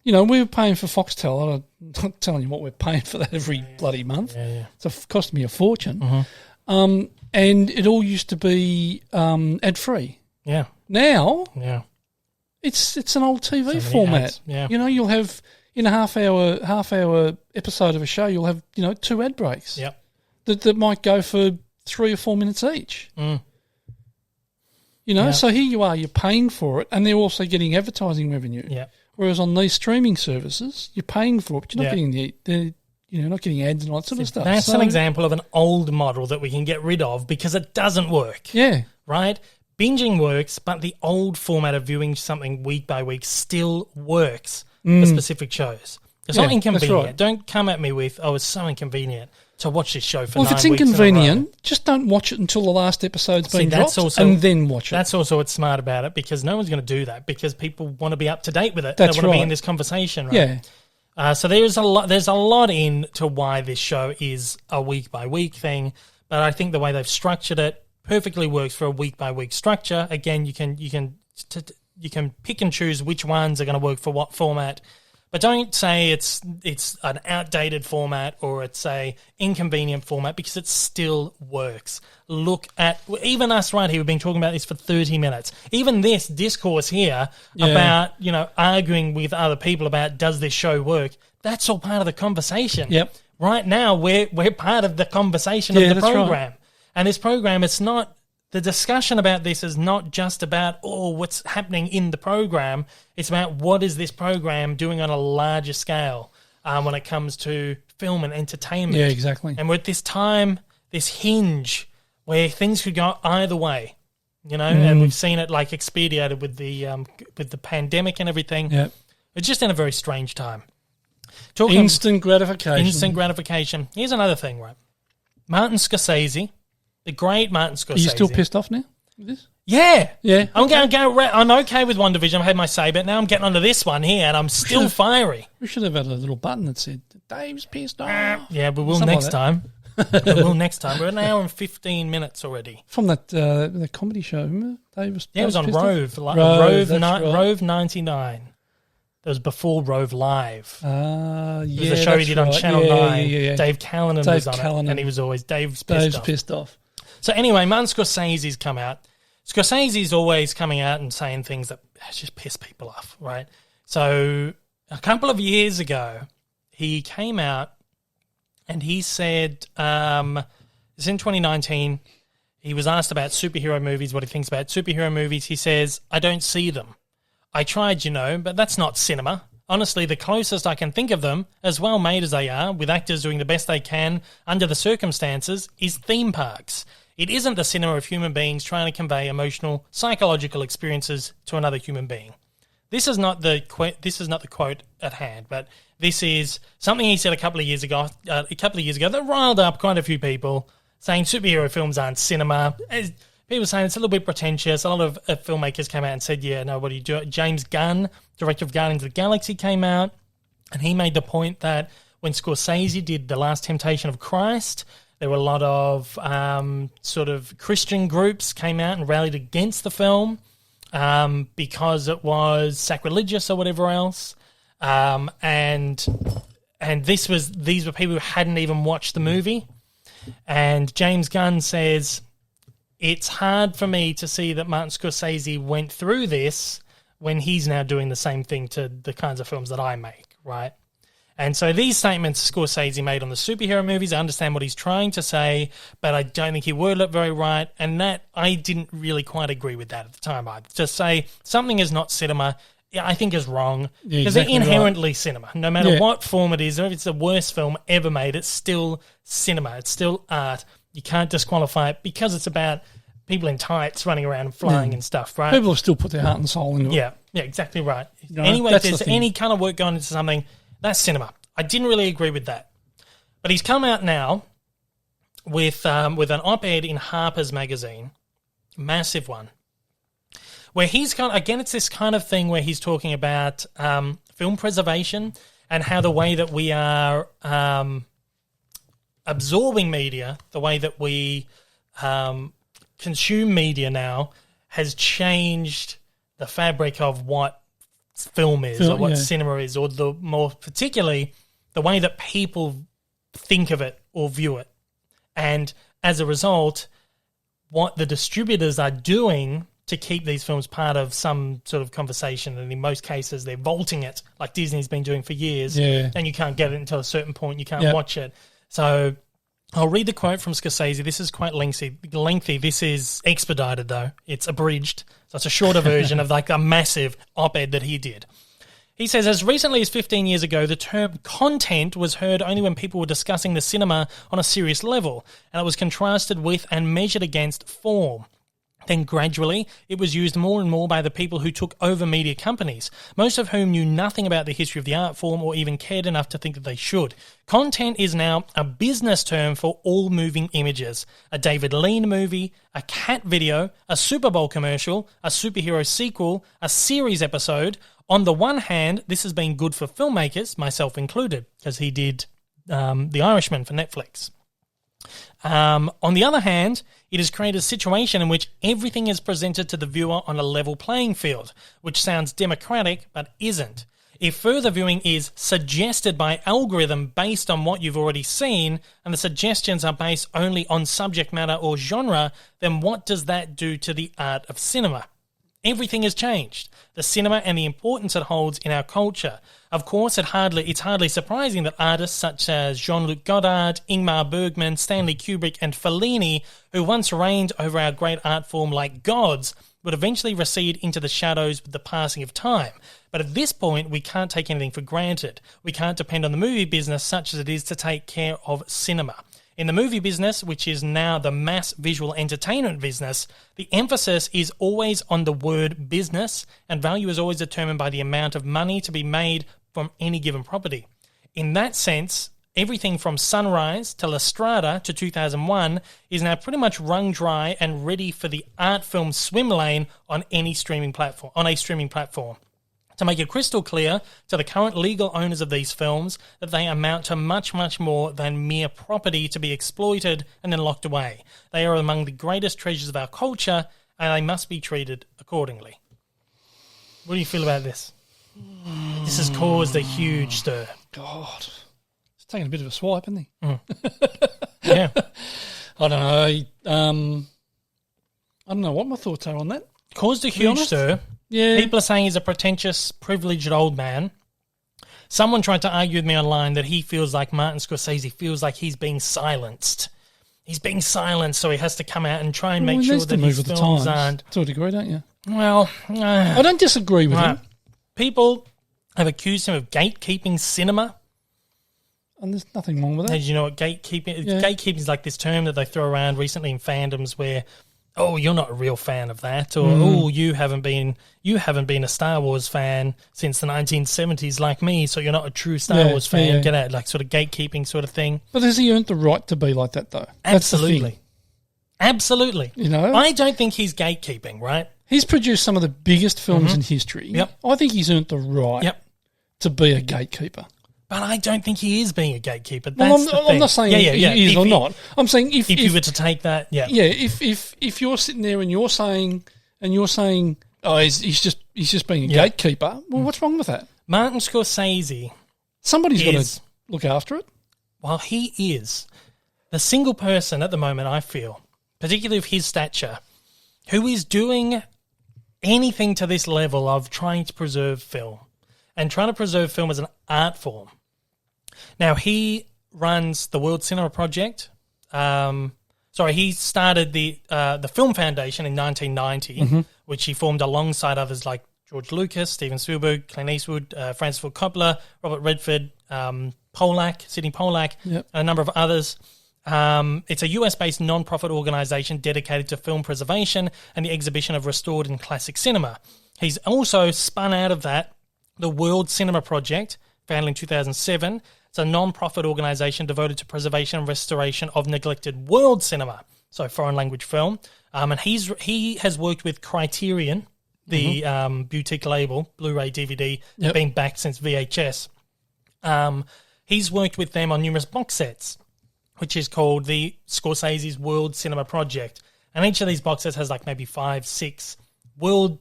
You know, we were paying for Foxtel. I'm not telling you what we're paying for that every bloody month. Yeah. It's cost me a fortune. Mm-hmm. And it all used to be ad-free. Yeah. Now, it's an old TV format. Ads. Yeah. You know, you'll have... In a half hour episode of a show, you'll have 2 ad breaks. Yep. That might go for 3 or 4 minutes each. Mm. You know, so here you are, you're paying for it, and they're also getting advertising revenue. Yeah. Whereas on these streaming services, you're paying for it, but you're not getting not getting ads and all that sort of stuff. That's an example of an old model that we can get rid of because it doesn't work. Yeah. Right? Binging works, but the old format of viewing something week by week still works. For specific shows. It's not inconvenient. Right. Don't come at me with, it's so inconvenient to watch this show for 9 weeks. Well, if it's inconvenient, just don't watch it until the last episode's been dropped and then watch it. That's also what's smart about it because no one's going to do that because people want to be up to date with it. That's they want to be in this conversation, right? Yeah. So there's a lot into why this show is a week by week thing, but I think the way they've structured it perfectly works for a week by week structure. Again, you can pick and choose which ones are going to work for what format, but don't say it's an outdated format or it's a inconvenient format because it still works. Look at even us right here. We've been talking about this for 30 minutes. Even this discourse here about arguing with other people about does this show work. That's all part of the conversation. Yep. Right now we're part of the conversation of the program, right. And this program it's not. The discussion about this is not just about, what's happening in the program. It's about what is this program doing on a larger scale when it comes to film and entertainment. Yeah, exactly. And we're at this time, this hinge where things could go either way, and we've seen it like expedited with the pandemic and everything. Yeah. It's just in a very strange time. Instant gratification. Instant gratification. Here's another thing, right? Martin Scorsese. The great Martin Scorsese. Are you still pissed off now with this? Yeah. I'm okay. I'm okay with WandaVision. I've had my say, but now I'm getting onto this one here, and I'm still fiery. We should have had a little button that said, Dave's pissed off. Yeah, we will next time. We will next time. We're an hour and 15 minutes already. From the comedy show, remember? Dave was it was on Rove. Rove 99. That was before Rove Live. Yeah, it was a show he did on Channel 9. Yeah. Dave Callanan was on it, and he was always Dave's pissed off. So anyway, Martin Scorsese's come out. Scorsese's always coming out and saying things that just piss people off, right? So a couple of years ago, he came out and he said, it's in 2019, he was asked about superhero movies, what he thinks about superhero movies. He says, I don't see them. I tried, but that's not cinema. Honestly, the closest I can think of them, as well made as they are, with actors doing the best they can under the circumstances, is theme parks. It isn't the cinema of human beings trying to convey emotional, psychological experiences to another human being. This is not the quote at hand, but this is something he said a couple of years ago that riled up quite a few people, saying superhero films aren't cinema. People saying it's a little bit pretentious. A lot of filmmakers came out and said, yeah, no, what do you do? James Gunn, director of Guardians of the Galaxy, came out, and he made the point that when Scorsese did The Last Temptation of Christ, there were a lot of sort of Christian groups came out and rallied against the film because it was sacrilegious or whatever else. And these were people who hadn't even watched the movie. And James Gunn says, it's hard for me to see that Martin Scorsese went through this when he's now doing the same thing to the kinds of films that I make, right? And so these statements Scorsese made on the superhero movies, I understand what he's trying to say, but I don't think he worded it very right, and that I didn't really quite agree with that at the time either. To say something is not cinema, I think is wrong, because they're inherently cinema. No matter what form it is, or if it's the worst film ever made, it's still cinema. It's still art. You can't disqualify it because it's about people in tights running around and flying and stuff, right? People have still put their heart and soul into it. Yeah, exactly right. Anyway, if there's any kind of work going into something, that's cinema. I didn't really agree with that. But he's come out now with an op-ed in Harper's Magazine, massive one, where he's again, it's this kind of thing where he's talking about film preservation and how the way that we are absorbing media, the way that we consume media now has changed the fabric of what film is or what cinema is, or the more particularly the way that people think of it or view it. And as a result, what the distributors are doing to keep these films part of some sort of conversation, and in most cases they're vaulting it like Disney's been doing for years, and you can't get it until a certain point, you can't watch it. So I'll read the quote from Scorsese. This is quite lengthy. This is expedited, though. It's abridged. So it's a shorter version of like a massive op-ed that he did. He says, as recently as 15 years ago, the term content was heard only when people were discussing the cinema on a serious level, and it was contrasted with and measured against form. Then gradually, it was used more and more by the people who took over media companies, most of whom knew nothing about the history of the art form or even cared enough to think that they should. Content is now a business term for all moving images. A David Lean movie, a cat video, a Super Bowl commercial, a superhero sequel, a series episode. On the one hand, this has been good for filmmakers, myself included, because he did The Irishman for Netflix. On the other hand, it has created a situation in which everything is presented to the viewer on a level playing field, which sounds democratic but isn't. If further viewing is suggested by algorithm based on what you've already seen, and the suggestions are based only on subject matter or genre, then what does that do to the art of cinema? Everything has changed. The cinema and the importance it holds in our culture. Of course, it's hardly surprising that artists such as Jean-Luc Godard, Ingmar Bergman, Stanley Kubrick and Fellini, who once reigned over our great art form like gods, would eventually recede into the shadows with the passing of time. But at this point, we can't take anything for granted. We can't depend on the movie business such as it is to take care of cinema. In the movie business, which is now the mass visual entertainment business, the emphasis is always on the word business, and value is always determined by the amount of money to be made from any given property. In that sense, everything from Sunrise to La Strada to 2001 is now pretty much wrung dry and ready for the art film swim lane on a streaming platform. To make it crystal clear to the current legal owners of these films that they amount to much, much more than mere property to be exploited and then locked away. They are among the greatest treasures of our culture, and they must be treated accordingly. What do you feel about this? This has caused a huge stir. God. He's taking a bit of a swipe, hasn't he? Yeah. I don't know. I don't know what my thoughts are on that. Caused a huge stir. Yeah. People are saying he's a pretentious, privileged old man. Someone tried to argue with me online that he feels like Martin Scorsese feels like he's being silenced. He's being silenced, so he has to come out and try and make sure that his films aren't... To a degree, don't you? Well... I don't disagree with him. People have accused him of gatekeeping cinema. And there's nothing wrong with that. Did you know what gatekeeping is? Yeah. Gatekeeping is like this term that they throw around recently in fandoms where oh, you're not a real fan of that, or oh, you haven't been a Star Wars fan since the 1970s like me, so you're not a true Star Wars fan. Get out, like sort of gatekeeping sort of thing. But has he earned the right to be like that, though? Absolutely. Absolutely. You know? I don't think he's gatekeeping, right? He's produced some of the biggest films in history. Yep. I think he's earned the right to be a gatekeeper. But I don't think he is being a gatekeeper. That's the thing. I'm not saying he is or not. I'm saying if you were to take that, if you're sitting there and you're saying, oh, he's just being a gatekeeper. Well, what's wrong with that? Martin Scorsese, somebody's got to look after it. Well, he is the single person at the moment, I feel, particularly of his stature, who is doing anything to this level of trying to preserve film and trying to preserve film as an art form. Now, he runs the World Cinema Project. He started the Film Foundation in 1990, which he formed alongside others like George Lucas, Steven Spielberg, Clint Eastwood, Francis Ford Coppola, Robert Redford, Sidney Pollack, and a number of others. It's a US-based non-profit organisation dedicated to film preservation and the exhibition of restored and classic cinema. He's also spun out of that the World Cinema Project, founded in 2007. It's a non-profit organisation devoted to preservation and restoration of neglected world cinema, so foreign language film. And he has worked with Criterion, the boutique label, Blu-ray, DVD, been back since VHS. He's worked with them on numerous box sets, which is called the Scorsese's World Cinema Project. And each of these box sets has like maybe 5, 6 world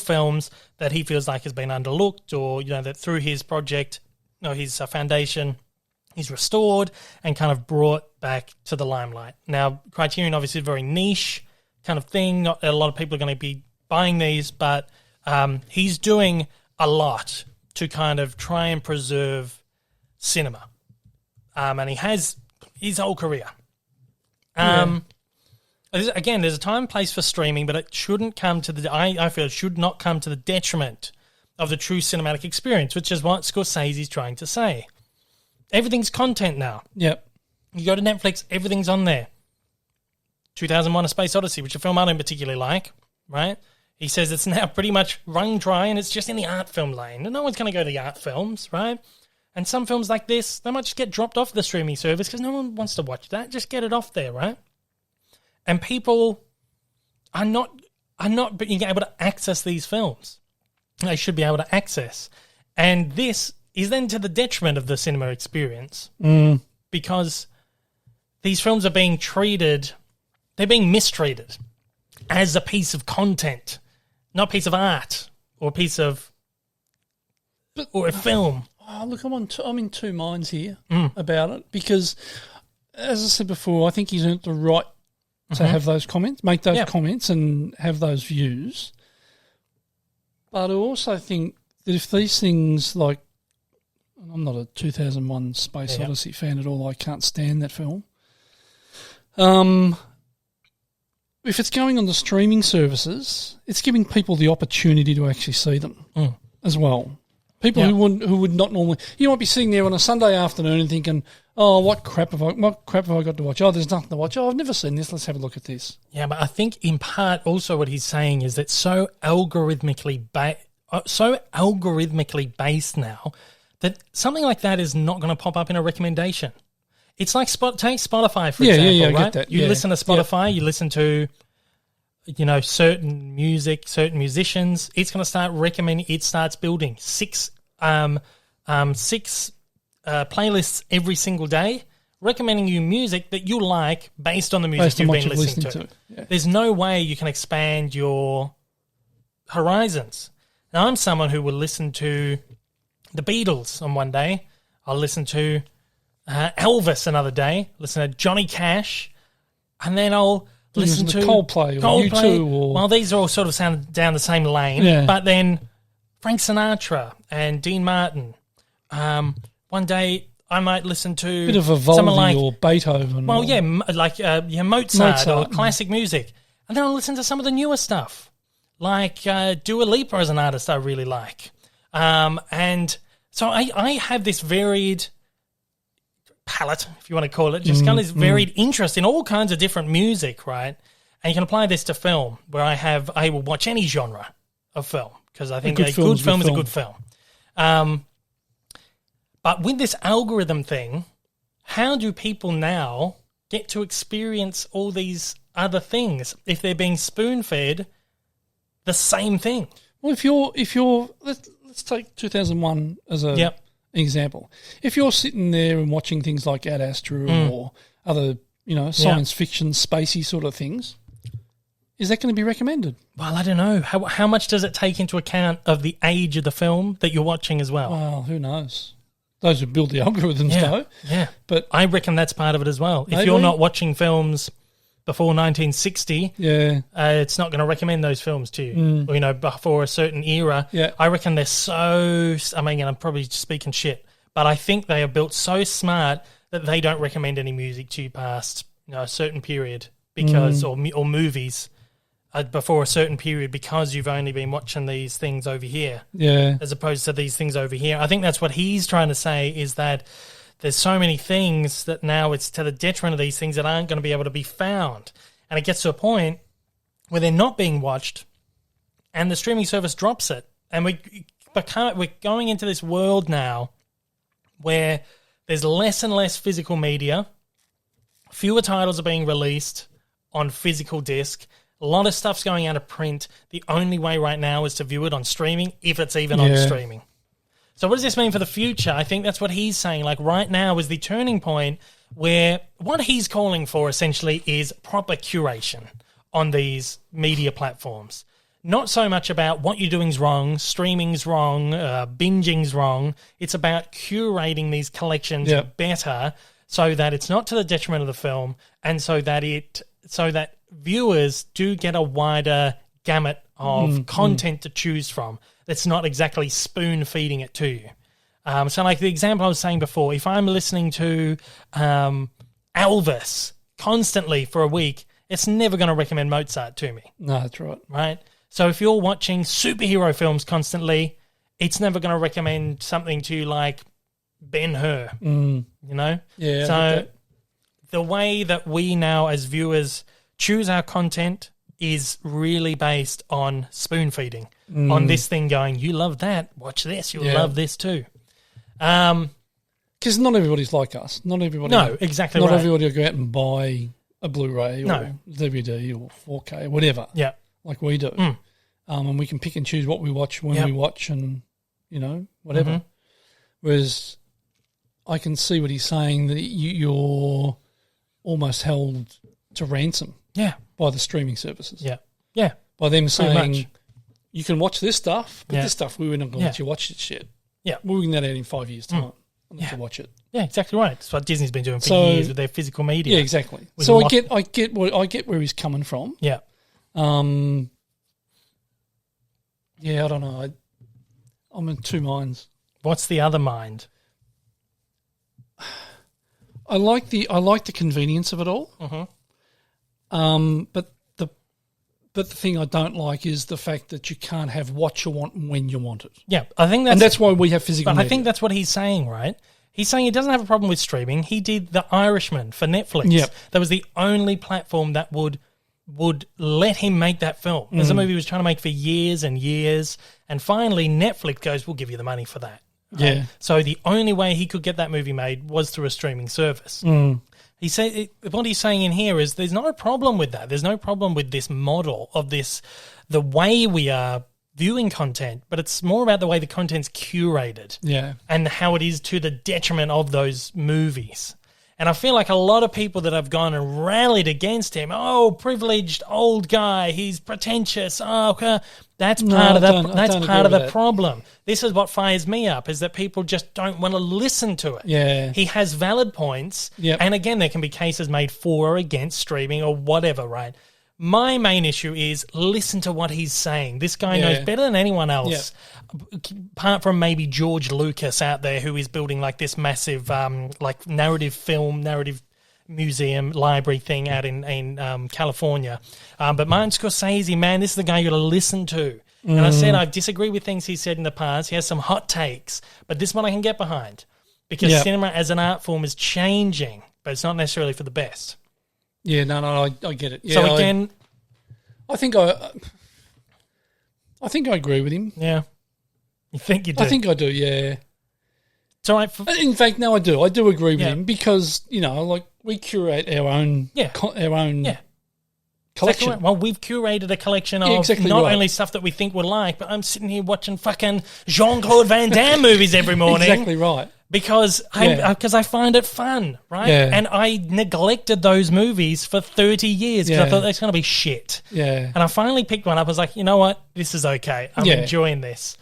films that he feels like has been underlooked, or that through his project, his foundation, he's restored and kind of brought back to the limelight. Now, Criterion obviously is a very niche kind of thing. Not a lot of people are going to be buying these, but he's doing a lot to kind of try and preserve cinema. And he has his whole career. Again, there's a time and place for streaming, but it shouldn't come to I feel it should not come to the detriment of the true cinematic experience, which is what Scorsese's trying to say. Everything's content now. Yep. You go to Netflix, everything's on there. 2001: A Space Odyssey, which a film I don't particularly like, right? He says it's now pretty much wrung dry and it's just in the art film lane. And no one's going to go to the art films, right? And some films like this, they might just get dropped off the streaming service because no one wants to watch that. Just get it off there, right? And people are not being able to access these films. They should be able to access. And this is then to the detriment of the cinema experience because these films are being mistreated as a piece of content, not a piece of art or a piece of or a film. Oh, look, I'm in two minds here about it because, as I said before, I think he's earned the right to have those comments, make those comments and have those views. But I also think that if these things, like, I'm not a 2001 Space Odyssey fan at all. I can't stand that film. If it's going on the streaming services, it's giving people the opportunity to actually see them as well. People who would not normally, you might be sitting there on a Sunday afternoon and thinking, "Oh, what crap have I got to watch? Oh, there's nothing to watch. Oh, I've never seen this. Let's have a look at this." Yeah, but I think in part also what he's saying is that so algorithmically based now that something like that is not going to pop up in a recommendation. It's like take Spotify for example, right? I get that. You listen to Spotify, you listen to certain music, certain musicians. It's going to start recommending. It starts building six playlists every single day, recommending you music that you like based on the music you've been listening to. Yeah. There's no way you can expand your horizons. Now, I'm someone who will listen to the Beatles on one day. I'll listen to Elvis another day, listen to Johnny Cash, and then I'll listen to Coldplay or U2. Well, these are all sort of sound down the same lane, but then Frank Sinatra and Dean Martin. One day I might listen to a bit of Vivaldi or Beethoven. Well, Mozart or classic music. And then I'll listen to some of the newer stuff, like Dua Lipa as an artist I really like. And so I have this varied palette, if you want to call it, just kind of this varied interest in all kinds of different music, right? And you can apply this to film, where I will watch any genre of film, because I think a good film is a good film. But with this algorithm thing, how do people now get to experience all these other things if they're being spoon-fed the same thing? Well, if you're let's take 2001 as an example. If you're sitting there and watching things like Ad Astra or other, science fiction, spacey sort of things, is that going to be recommended? Well, I don't know. How much does it take into account of the age of the film that you're watching as well? Well, who knows? Those who build the algorithms know. Yeah, but I reckon that's part of it as well. Maybe. If you're not watching films before 1960, it's not going to recommend those films to you. Or, before a certain era. Yeah. I reckon they're so... I mean, I'm probably speaking shit, but I think they are built so smart that they don't recommend any music to you past a certain period because or movies before a certain period because you've only been watching these things over here as opposed to these things over here. I think that's what he's trying to say, is that there's so many things that now it's to the detriment of these things that aren't going to be able to be found. And it gets to a point where they're not being watched and the streaming service drops it. And we're going into this world now where there's less and less physical media, fewer titles are being released on physical disc, a lot of stuff's going out of print. The only way right now is to view it on streaming, if it's even on streaming. So what does this mean for the future? I think that's what he's saying. Like right now is the turning point where what he's calling for essentially is proper curation on these media platforms. Not so much about what you're doing's wrong, streaming's wrong, binging's wrong. It's about curating these collections better so that it's not to the detriment of the film and so that viewers do get a wider gamut of content to choose from. That's not exactly spoon-feeding it to you. So like the example I was saying before, if I'm listening to Elvis constantly for a week, it's never going to recommend Mozart to me. No, that's right. Right? So if you're watching superhero films constantly, it's never going to recommend something to you like Ben-Hur, Yeah. So the way that we now as viewers choose our content is really based on spoon-feeding, on this thing going, you love that, watch this, you'll love this too. Because not everybody's like us. Not everybody. No, exactly Not right. everybody will go out and buy a Blu-ray or DVD or 4K, whatever, like we do. And we can pick and choose what we watch when we watch and, whatever. Whereas I can see what he's saying, that you're almost held to ransom by the streaming services. Yeah. By them saying, you can watch this stuff, but this stuff, we're not going to let you watch this shit. Yeah. We'll bring that out in 5 years' time. I'll let you watch it. Yeah, exactly right. That's what Disney's been doing for years with their physical media. Yeah, exactly. So I get where he's coming from. Yeah. I don't know. I'm in two minds. What's the other mind? I like the convenience of it all. But the thing I don't like is the fact that you can't have what you want when you want it. Yeah, I think that's why we have physical media. I think that's what he's saying, right? He's saying he doesn't have a problem with streaming. He did The Irishman for Netflix. Yep. That was the only platform that would let him make that film. There's a movie he was trying to make for years and years, and finally Netflix goes, we'll give you the money for that. Right? Yeah. So the only way he could get that movie made was through a streaming service. He said what he's saying in here is there's no problem with that. There's no problem with this model of the way we are viewing content, but it's more about the way the content's curated and how it is to the detriment of those movies. And I feel like a lot of people that have gone and rallied against him, privileged old guy, he's pretentious. That's part of the problem. This is what fires me up, is that people just don't want to listen to it. Yeah. He has valid points. Yep. And again, there can be cases made for or against streaming or whatever, right? My main issue is listen to what he's saying. This guy knows better than anyone else, apart from maybe George Lucas out there, who is building like this massive narrative museum library thing out in California. But Martin Scorsese, man, this is the guy you got to listen to. And I said I disagree with things he said in the past. He has some hot takes, but this one I can get behind. because cinema as an art form is changing, but it's not necessarily for the best. Yeah, no, I get it. Yeah, so again, I think I agree with him. Yeah, you think you do? I think I do. Yeah, it's all right. In fact, no, I do. I do agree with him because like we curate our own collection. Exactly right. Well, we've curated a collection of not only stuff that we think we'll like, but I'm sitting here watching fucking Jean-Claude Van Damme movies every morning. Exactly right. Because I find it fun, right? Yeah. And I neglected those movies for 30 years because I thought that's going to be shit. Yeah. And I finally picked one up. I was like, you know what? This is okay. I'm enjoying this.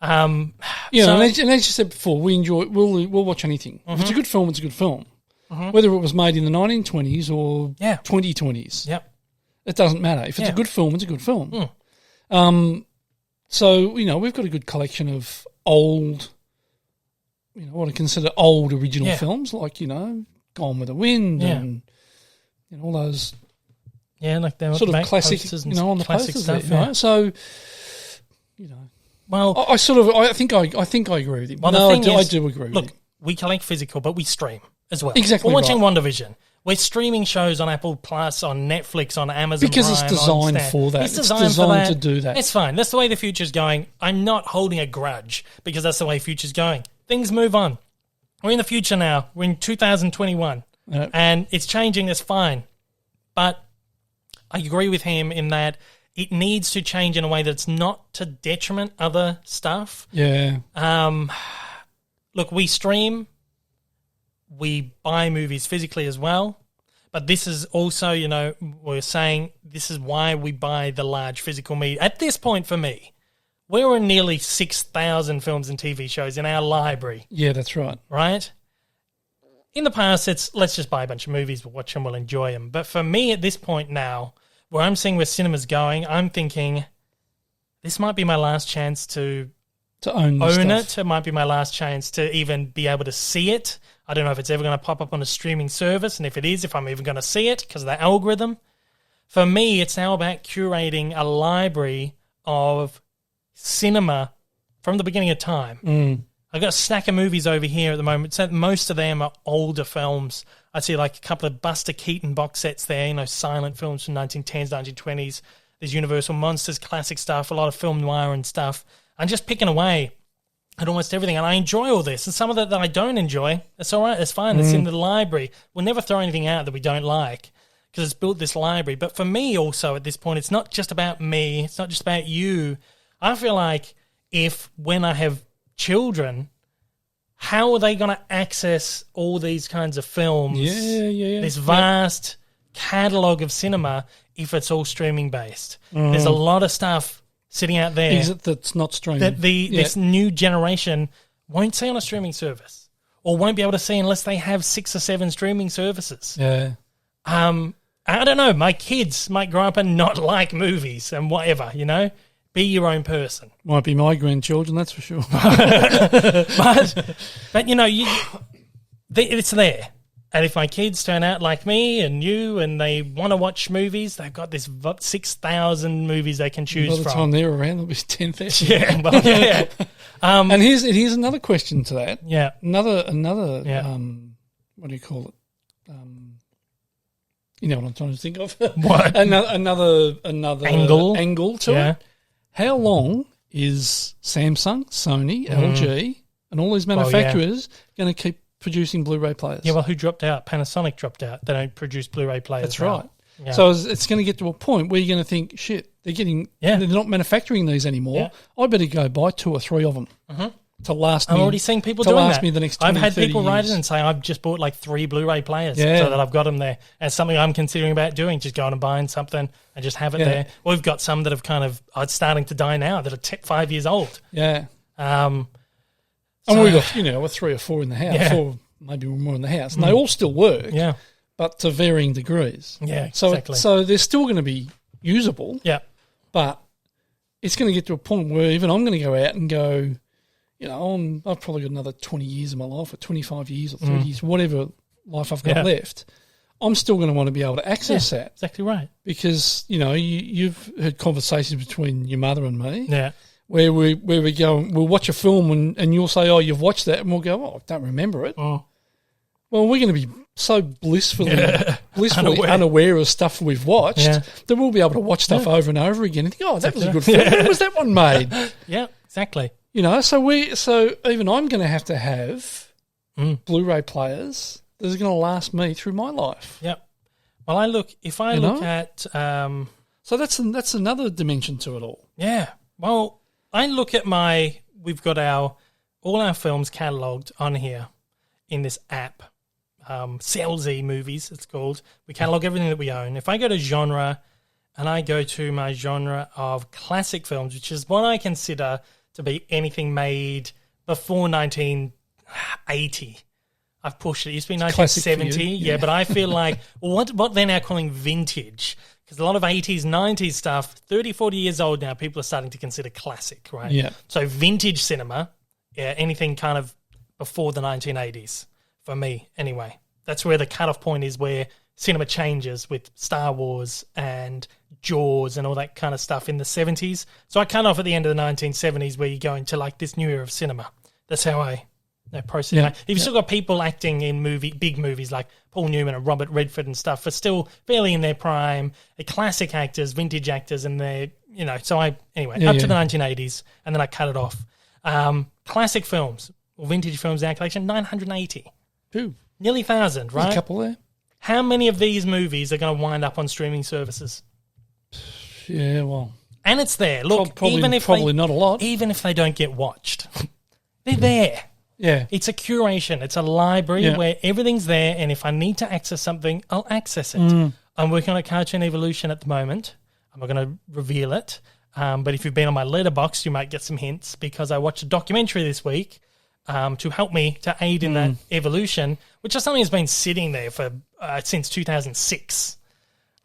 And as you said before, we'll watch anything. If it's a good film, it's a good film. Whether it was made in the 1920s or 2020s. Yep. It doesn't matter. If it's a good film, it's a good film. So, we've got a good collection of old, what I consider old original films, like, Gone with the Wind and all those like sort of classic, on the classic stuff. There, right? So, well, I think I agree with him. Well, I do agree with him. Look, we collect physical, but we stream as well. Exactly. We're watching WandaVision. We're streaming shows on Apple Plus, on Netflix, on Amazon because Prime, it's designed for that. It's designed to do that. It's fine. That's the way the future's going. I'm not holding a grudge because that's the way the future's going. Things move on. We're in the future now. We're in 2021, and it's changing. That's fine. But I agree with him in that it needs to change in a way that's not to detriment other stuff. Yeah. Look, we stream. We buy movies physically as well, but this is also, we're saying this is why we buy the large physical media. At this point for me, we're in nearly 6,000 films and TV shows in our library. Yeah, that's right. Right? In the past, it's let's just buy a bunch of movies, we'll watch them, we'll enjoy them. But for me at this point now, where I'm seeing where cinema's going, I'm thinking this might be my last chance to own it. It might be my last chance to even be able to see it. I don't know if it's ever going to pop up on a streaming service, and if it is, if I'm even going to see it because of the algorithm. For me, it's now about curating a library of cinema from the beginning of time. I've got a stack of movies over here at the moment. So most of them are older films. I see like a couple of Buster Keaton box sets there, silent films from 1910s, 1920s. There's Universal Monsters, classic stuff, a lot of film noir and stuff. I'm just picking away at almost everything, and I enjoy all this. And some of that I don't enjoy, that's all right, it's fine. It's in the library. We'll never throw anything out that we don't like because it's built this library. But for me also at this point, it's not just about me. It's not just about you. I feel like when I have children, how are they going to access all these kinds of films? Yeah. This vast catalogue of cinema if it's all streaming-based. There's a lot of stuff sitting out there. Is it that's not streaming? That this new generation won't see on a streaming service or won't be able to see unless they have 6 or 7 streaming services. Yeah. I don't know. My kids might grow up and not like movies and whatever, Be your own person. Might be my grandchildren, that's for sure. but it's there. And if my kids turn out like me and you and they want to watch movies, they've got this 6,000 movies they can choose from. By the time they're around, there'll be 10,000. Yeah, well, yeah. And here's another question to that. Yeah. Another what do you call it? You know what I'm trying to think of? What? another angle to it. How long is Samsung, Sony, LG, and all these manufacturers going to keep producing Blu-ray players? Yeah, well, who dropped out? Panasonic dropped out. They don't produce Blu-ray players. That's right. Yeah. So it's going to get to a point where you're going to think, shit, they're not manufacturing these anymore. Yeah. I better go buy 2 or 3 of them to last me. I'm already seeing people doing that. Me the next 20, I've had people years. write in and say, I've just bought like 3 Blu-ray players so that I've got them there. And it's something I'm considering about doing, just going and buying something and just have it there. We've got some that have kind of starting to die now that are 5 years old. Yeah. And we've got, 3 or 4 in the house, 4 maybe more in the house, and they all still work. Yeah. But to varying degrees. Yeah, exactly. So they're still going to be usable. Yeah. But it's going to get to a point where even I'm going to go out and go, I've probably got another 20 years of my life or 25 years or 30 years, whatever life I've got left. I'm still going to want to be able to access that. Exactly right. Because, you've heard conversations between your mother and me where we go, we'll watch a film and you'll say, oh, you've watched that, and we'll go, oh, I don't remember it. Oh. Well, we're going to be so blissfully unaware of stuff we've watched that we'll be able to watch stuff over and over again and think, oh, that was a good film. When was that one made? Yeah, exactly. You know, so even I'm going to have Blu-ray players that are going to last me through my life. Yep. Well, I look at so that's another dimension to it all. Yeah. Well, I look at we've got all our films catalogued on here in this app. CLZ Movies, it's called. We catalogue everything that we own. If I go to genre and I go to my genre of classic films, which is what I consider to be anything made before 1980. I've pushed it. It used to be 1970, yeah, but I feel like what they're now calling vintage, because a lot of 80s, 90s stuff, 30, 40 years old now, people are starting to consider classic, right? Yeah. So vintage cinema, anything kind of before the 1980s. For me, anyway. That's where the cutoff point is, where cinema changes with Star Wars and Jaws and all that kind of stuff in the 70s. So I cut off at the end of the 1970s, where you go into like this new era of cinema. That's how I process. Yeah. You've still got people acting in big movies like Paul Newman and Robert Redford and stuff are still fairly in their prime. They're classic actors, vintage actors, and they're, you know, so up to the 1980s, and then I cut it off. Classic films or vintage films in our collection, 980. Ooh. Nearly 1,000, right? There's a couple there. How many of these movies are going to wind up on streaming services? Yeah, well. And it's there. Look, probably not a lot. Even if they don't get watched, they're there. Yeah. It's a curation. It's a library where everything's there, and if I need to access something, I'll access it. I'm working on a Cartoon Evolution at the moment. I'm not going to reveal it. But if you've been on my letterbox, you might get some hints, because I watched a documentary this week to help me, to aid in that evolution, which is something that's been sitting there for since 2006,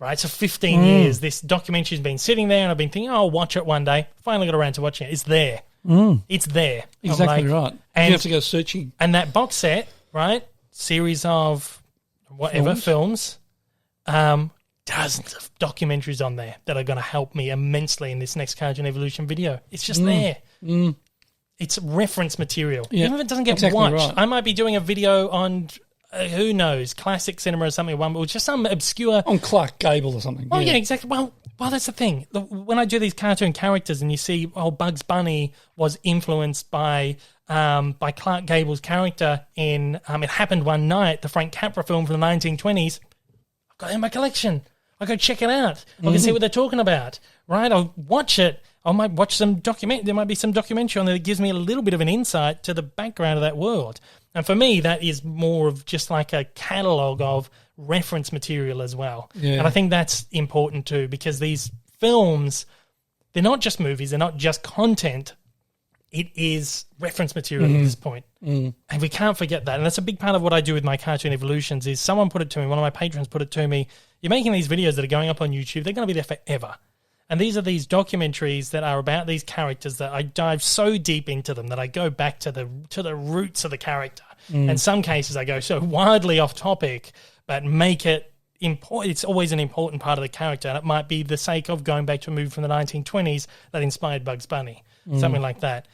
right? So 15 years, this documentary's been sitting there, and I've been thinking, oh, I'll watch it one day. Finally got around to watching it. It's there. It's there. Exactly right. And you have to go searching. And that box set, right, series of whatever films, dozens of documentaries on there that are going to help me immensely in this next Cartoon Evolution video. It's just there. It's reference material. Yeah, even if it doesn't get watched, right. I might be doing a video on, who knows, classic cinema or something, or just some obscure... On Clark Gable or something. Oh, yeah, exactly. Well, that's the thing. When I do these cartoon characters and you see, Bugs Bunny was influenced by Clark Gable's character in It Happened One Night, the Frank Capra film from the 1920s, I've got it in my collection. I'll go check it out. I can see what they're talking about, right? I'll watch it. I might watch some there might be some documentary on there that gives me a little bit of an insight to the background of that world. And for me, that is more of just like a catalogue of reference material as well. Yeah. And I think that's important too, because these films, they're not just movies, they're not just content. It is reference material at this point. And we can't forget that. And that's a big part of what I do with my Cartoon Evolutions is someone put it to me, one of my patrons put it to me, you're making these videos that are going up on YouTube, they're going to be there forever. And these are these documentaries that are about these characters that I dive so deep into them that I go back to the roots of the character. In some cases, I go so wildly off topic, but make it important. It's always an important part of the character, and it might be the sake of going back to a movie from the 1920s that inspired Bugs Bunny, something like that.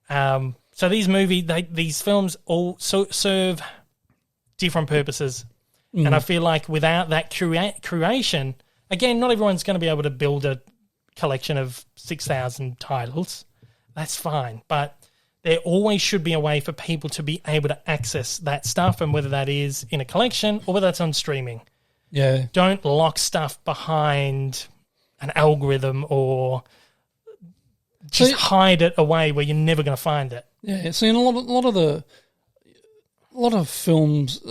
So these films all serve different purposes, and I feel like without that curation, again, not everyone's going to be able to build a collection of 6,000 titles. That's fine, but there always should be a way for people to be able to access that stuff, and whether that is in a collection or whether that's on streaming. Yeah. Don't lock stuff behind an algorithm or just hide it away where you're never going to find it. Yeah, see, in a lot of films,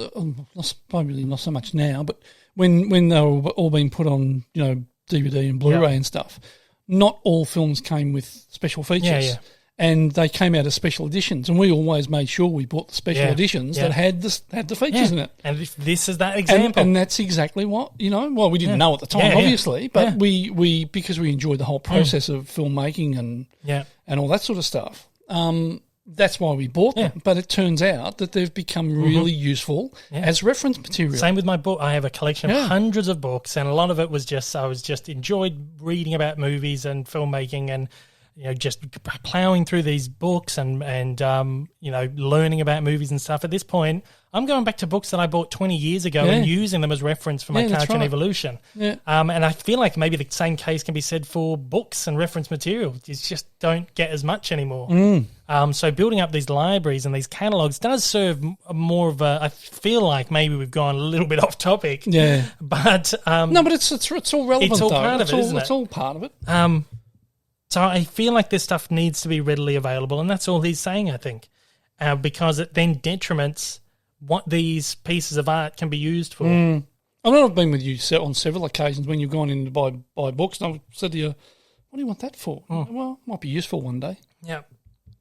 probably not so much now, but when they were all being put on, DVD and Blu-ray and stuff, not all films came with special features. Yeah. And they came out as special editions, and we always made sure we bought the special editions that had the features in it. And if this is that example. And that's exactly what, well, we didn't know at the time, obviously, but we because we enjoyed the whole process of filmmaking and all that sort of stuff, that's why we bought them. But it turns out that they've become really useful as reference material. Same with my book. I have a collection of hundreds of books, and a lot of it was just, I was just enjoyed reading about movies and filmmaking and, just plowing through these books and learning about movies and stuff. At this point, I'm going back to books that I bought 20 years ago and using them as reference for my cartoon evolution. Yeah. And I feel like maybe the same case can be said for books and reference material. You just don't get as much anymore. So building up these libraries and these catalogues does serve more of a. I feel like maybe we've gone a little bit off topic. Yeah, but no, but it's all relevant. It's all though. part of it, isn't it? It's all part of it. So I feel like this stuff needs to be readily available, and that's all he's saying, I think, because it then detriments what these pieces of art can be used for. I know I've been with you on several occasions when you've gone in to buy books, and I've said to you, what do you want that for? Well, it might be useful one day. Yeah.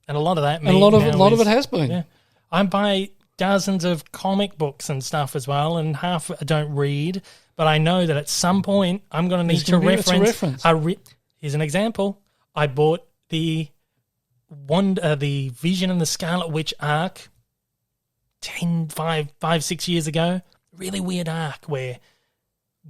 And a lot of that, a lot of it has been. Yeah, I buy dozens of comic books and stuff as well, and half I don't read, but I know that at some point I'm going to need to reference. Here's an example: I bought the Vision and the Scarlet Witch arc 6 years ago. Really weird arc where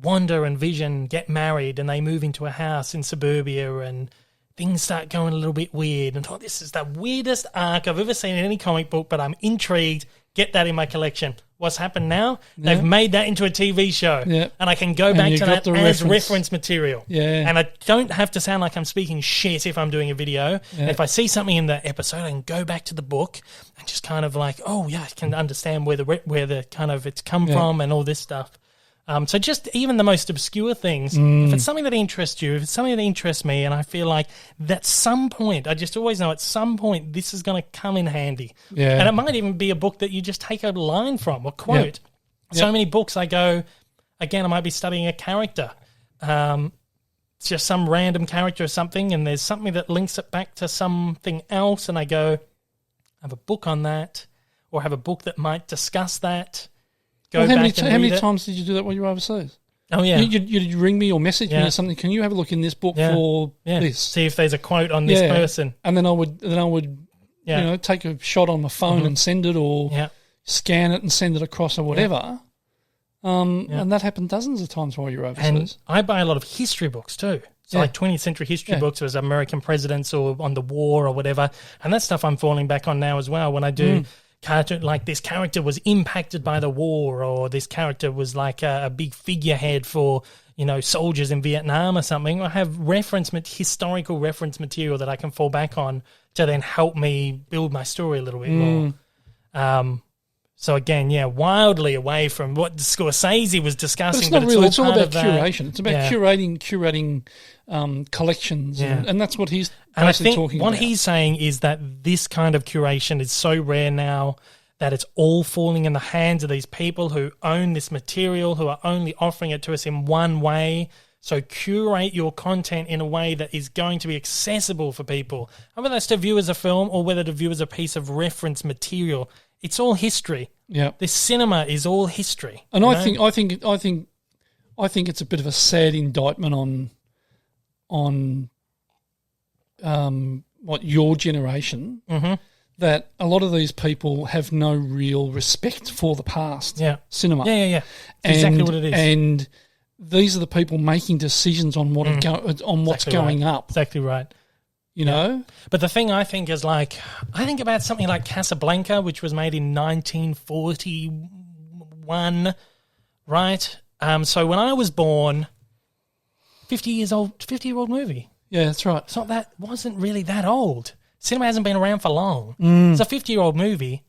Wanda and Vision get married and they move into a house in suburbia and things start going a little bit weird. And this is the weirdest arc I've ever seen in any comic book, but I'm intrigued. Get that in my collection. What's happened now? Yeah. They've made that into a TV show. Yeah. And I can go back to that as reference material. Yeah. And I don't have to sound like I'm speaking shit if I'm doing a video. Yeah. If I see something in the episode, I can go back to the book and just kind of like, I can understand where the kind of it's come from and all this stuff. So just even the most obscure things, if it's something that interests you, if it's something that interests me, and I feel like at some point, I just always know at some point this is going to come in handy. Yeah. And it might even be a book that you just take a line from or quote. Yep. So many books I go, again, I might be studying a character. It's just some random character or something, and there's something that links it back to something else, and I go, I have a book on that, or have a book that might discuss that. How many times did you do that while you were overseas? Oh, yeah. You'd ring me or message me or something. Can you have a look in this book for this? See if there's a quote on this person. And then I would take a shot on my phone and send it, or scan it and send it across or whatever. And that happened dozens of times while you were overseas. And I buy a lot of history books too. So like 20th century history books as American presidents or on the war or whatever. And that stuff I'm falling back on now as well when I do character, like this character was impacted by the war, or this character was like a big figurehead for, soldiers in Vietnam or something. I have historical reference material that I can fall back on to then help me build my story a little bit more. So again, wildly away from what Scorsese was discussing. But it's all about curation. It's about curating collections, and that's what he's basically talking about. What he's saying is that this kind of curation is so rare now that it's all falling in the hands of these people who own this material, who are only offering it to us in one way. So curate your content in a way that is going to be accessible for people, and whether that's to view as a film or whether to view as a piece of reference material. It's all history. Yeah, this cinema is all history. And I think it's a bit of a sad indictment on what your generation, that a lot of these people have no real respect for the past cinema. Yeah. Exactly what it is. And these are the people making decisions on what's going up. Exactly right. You know? But the thing I think is I think about something like Casablanca, which was made in 1941, right? So when I was born, 50-year-old movie. Yeah, that's right. Wasn't really that old. Cinema hasn't been around for long. It's a 50-year-old movie.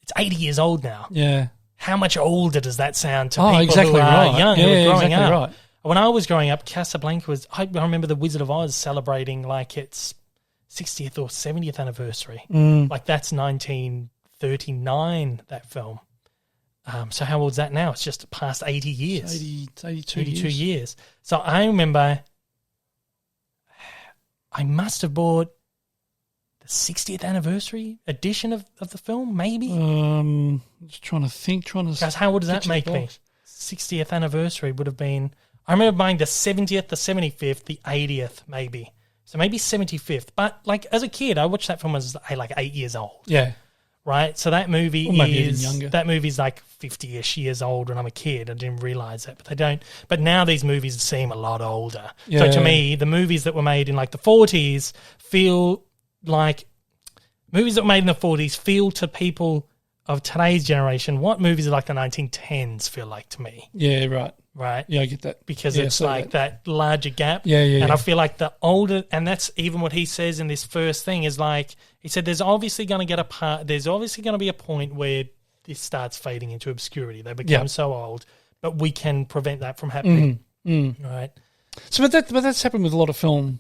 It's 80 years old now. Yeah. How much older does that sound to people who are young, who are growing up? Right. When I was growing up, Casablanca was... I remember The Wizard of Oz celebrating like its 60th or 70th anniversary. Like that's 1939, that film. So how old is that now? It's just past 80 years. It's 82 years. So I remember I must have bought the 60th anniversary edition of the film, maybe? Just trying to think. Guys, how old does that make me? 60th anniversary would have been... I remember buying the 70th, the 75th, the 80th, maybe. So maybe 75th. But, like, as a kid, I watched that film as, like, 8 years old. Yeah. right? So that movie maybe even younger. That movie's like 50-ish years old when I'm a kid. I didn't realize that, but they don't. But now these movies seem a lot older. Yeah. So to me, the movies that were made in like the 40s feel like movies that were made in the 40s feel to people of today's generation what movies of like the 1910s feel like to me. Yeah, right. Right? Yeah, I get that. Because it's like that larger gap. Yeah. And I feel like the older, and that's even what he says in this first thing is like, he said there's obviously going to be a point where this starts fading into obscurity. They become so old, but we can prevent that from happening. Right? So, but that's happened with a lot of film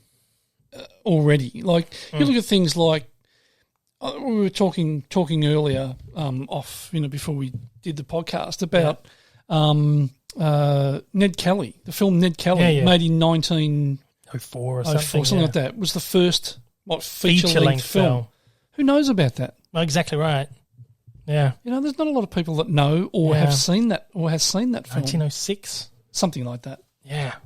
already. Like, you look at things like, we were talking earlier off, before we did the podcast about Ned Kelly, the film Ned Kelly, made in 1904 or something like that, was the first feature-length film. Who knows about that? Well, exactly right. Yeah. There's not a lot of people that know or have seen that or has seen that film. 1906? Something like that. Yeah.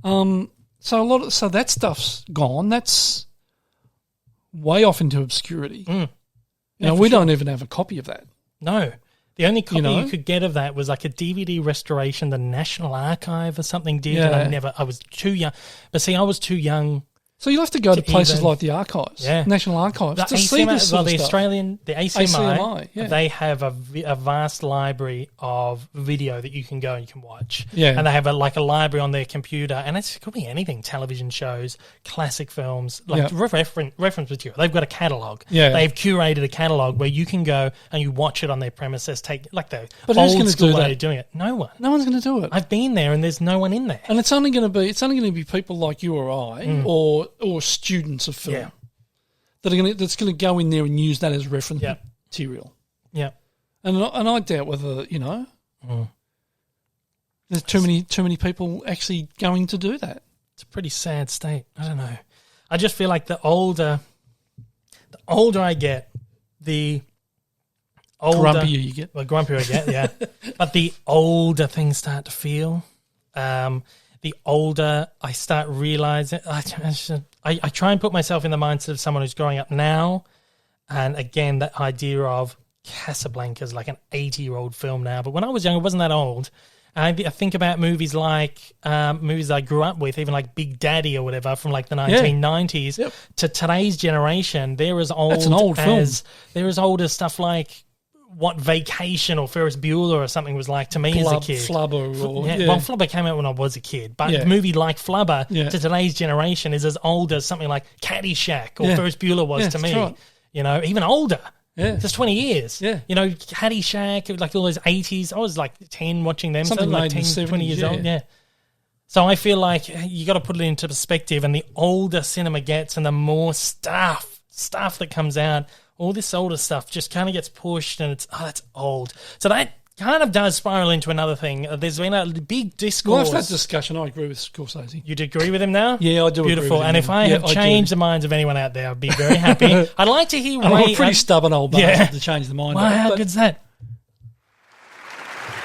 So that stuff's gone. That's way off into obscurity. We don't even have a copy of that. No. The only copy you could get of that was like a DVD restoration the National Archive or something did, and I was too young. But see, I was too young. So you'll have to go to places like the archives, National Archives, to see this sort of stuff. The ACMI, they have a vast library of video that you can go and you can watch. Yeah. And they have a library on their computer, and it could be anything, television shows, classic films, reference material. They've got a catalogue. Yeah. They've curated a catalogue where you can go and you watch it on their premises, but old school way of doing it. No one. No one's going to do it. I've been there and there's no one in there. And it's only going to be people like you or I or students of film that's going to go in there and use that as reference material. Yeah, and I doubt whether there's too many people actually going to do that. It's a pretty sad state. I don't know. I just feel like the older I get, the older grumpier you get. Well, grumpier I get, yeah. But the older things start to feel. The older I start realizing, I try and put myself in the mindset of someone who's growing up now, and again that idea of Casablanca is like an 80-year-old film now, but when I was young, it wasn't that old. And I think about movies like movies I grew up with, even like Big Daddy or whatever from like the 1990s to today's generation. They're as old. That's an old film. They're as old as stuff like what Vacation or Ferris Bueller or something was like to me as a kid. Flubber. Well, Flubber came out when I was a kid, but a movie like Flubber to today's generation is as old as something like Caddyshack or Ferris Bueller was to me. Right. Even older. Yeah. Just 20 years. Yeah. Caddyshack, like all those 80s. I was like 10 watching them. Something so like made 10, in the 20 years old. Yeah. So I feel like you got to put it into perspective, and the older cinema gets and the more stuff that comes out, all this older stuff just kind of gets pushed, and that's old. So that kind of does spiral into another thing. There's been a big discourse. Well, after that discussion, I agree with Scorsese. You agree with him now? Yeah, I do. Beautiful. Agree with and him. If I have changed the minds of anyone out there, I'd be very happy. I'd like to hear. I'm a pretty stubborn old bastard to change the mind. Wow, how good's that?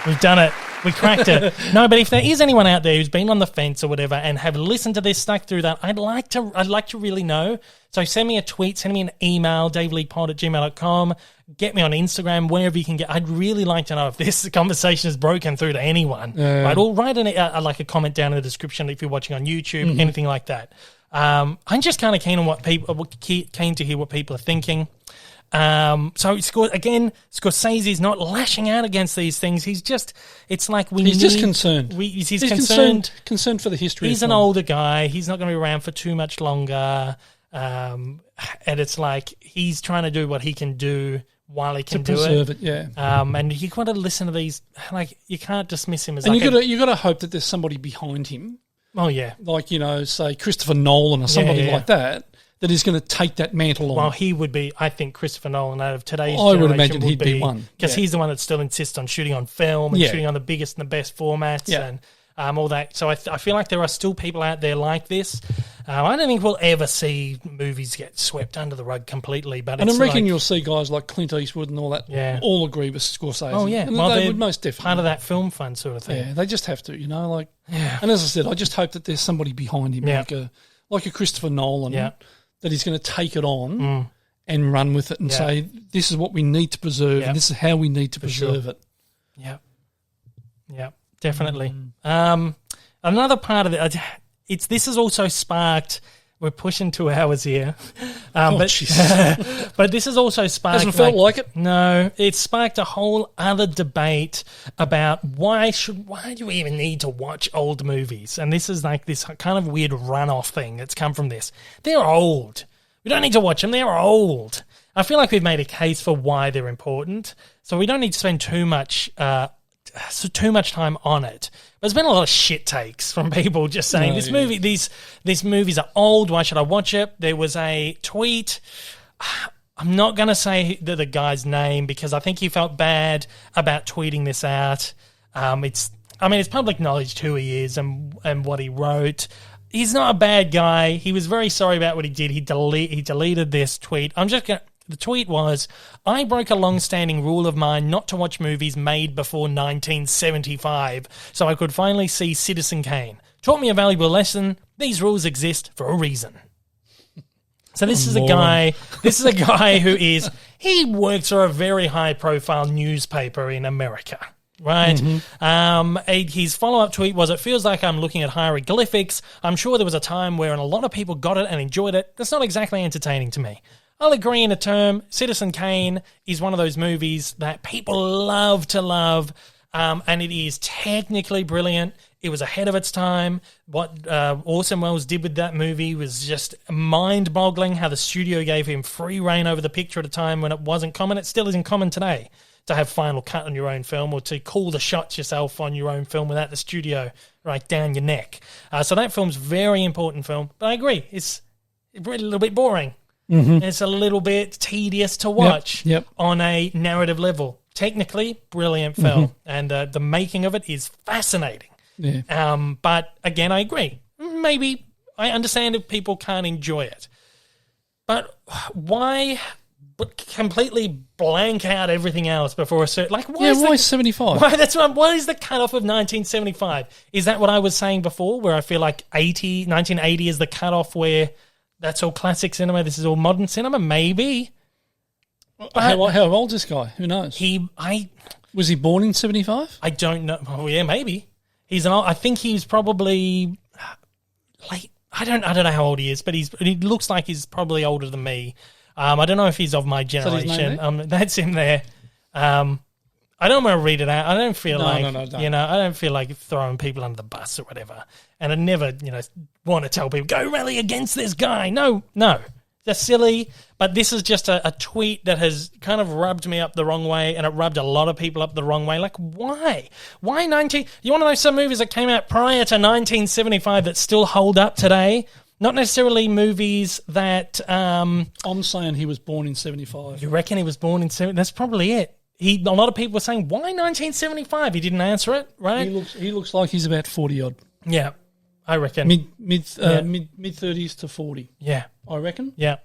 We've done it. We cracked it. No, but if there is anyone out there who's been on the fence or whatever and have listened to this, stuck through that, I'd like to really know. So send me a tweet, send me an email, daveleepod@gmail.com. Get me on Instagram, wherever you can get. I'd really like to know if this conversation has broken through to anyone. Right? Or write a comment down in the description if you're watching on YouTube, anything like that. I'm just kind of keen to hear what people are thinking. So Scorsese is not lashing out against these things. He's just concerned. He's concerned for the history. He's an older guy. He's not going to be around for too much longer. And it's like he's trying to do what he can do while he can do it. Yeah. And you got to listen to these. Like, you can't dismiss him as. And you got to hope that there's somebody behind him. Oh yeah. Like, say Christopher Nolan or somebody like that is going to take that mantle on. Well, he would be, I think, Christopher Nolan out of today's generation. I would imagine he'd be one. Because he's the one that still insists on shooting on film and shooting on the biggest and the best formats and all that. So I feel like there are still people out there like this. I don't think we'll ever see movies get swept under the rug completely. But I reckon you'll see guys like Clint Eastwood and all that all agree with Scorsese. Oh, yeah. And they would most definitely. Part of that film fund sort of thing. Yeah, they just have to, And as I said, I just hope that there's somebody behind him, like a Christopher Nolan, that he's going to take it on and run with it and say, this is what we need to preserve and this is how we need to preserve it. Yeah. Yeah, definitely. Another part of it, this has also sparked, we're pushing 2 hours here, but this has also sparked... Hasn't felt like it. No, it sparked a whole other debate about why do we even need to watch old movies? And this is like this kind of weird runoff thing that's come from this. They're old. We don't need to watch them. They're old. I feel like we've made a case for why they're important, so we don't need to spend too much time on it. There's been a lot of shit takes from people just saying these movies are old. Why should I watch it? There was a tweet. I'm not going to say the guy's name because I think he felt bad about tweeting this out. It's public knowledge who he is and what he wrote. He's not a bad guy. He was very sorry about what he did. He deleted this tweet. The tweet was, I broke a long-standing rule of mine not to watch movies made before 1975, so I could finally see Citizen Kane. Taught me a valuable lesson. These rules exist for a reason. So this is a guy who he works for a very high-profile newspaper in America. Right. His follow-up tweet was, it feels like I'm looking at hieroglyphics. I'm sure there was a time where a lot of people got it and enjoyed it. That's not exactly entertaining to me. I'll agree in a term. Citizen Kane is one of those movies that people love to love, and it is technically brilliant. It was ahead of its time. What Orson Welles did with that movie was just mind-boggling, how the studio gave him free reign over the picture at a time when it wasn't common. It still isn't common today to have final cut on your own film or to call the shots yourself on your own film without the studio right down your neck. So that film's a very important film. But I agree, it's a little bit boring. It's a little bit tedious to watch on a narrative level. Technically, brilliant film. And the making of it is fascinating. Yeah. But again, I agree. Maybe I understand if people can't enjoy it. But why completely blank out everything else before a certain... Like, why 75? What is the cutoff of 1975? Is that what I was saying before, where I feel like 1980 is the cutoff where that's all classic cinema, this is all modern cinema? Maybe. How old is this guy? Who knows? Was he born in 75? I don't know. Oh, yeah, maybe. I think he's probably late. I don't know how old he is, but he looks like he's probably older than me. I don't know if he's of my generation. That's him there. I don't want to read it out. I don't feel I don't feel like throwing people under the bus or whatever. And I never, want to tell people, go rally against this guy. No. That's silly. But this is just a tweet that has kind of rubbed me up the wrong way, and it rubbed a lot of people up the wrong way. Like, why? Why 19... You want to know some movies that came out prior to 1975 that still hold up today? Not necessarily movies that... I'm saying he was born in 75. You reckon he was born in 70? That's probably it. A lot of people were saying, why 1975? He didn't answer it, right? He looks like he's about 40-odd. Yeah, I reckon. Mid-30s to 40. Yeah. I reckon. Yeah,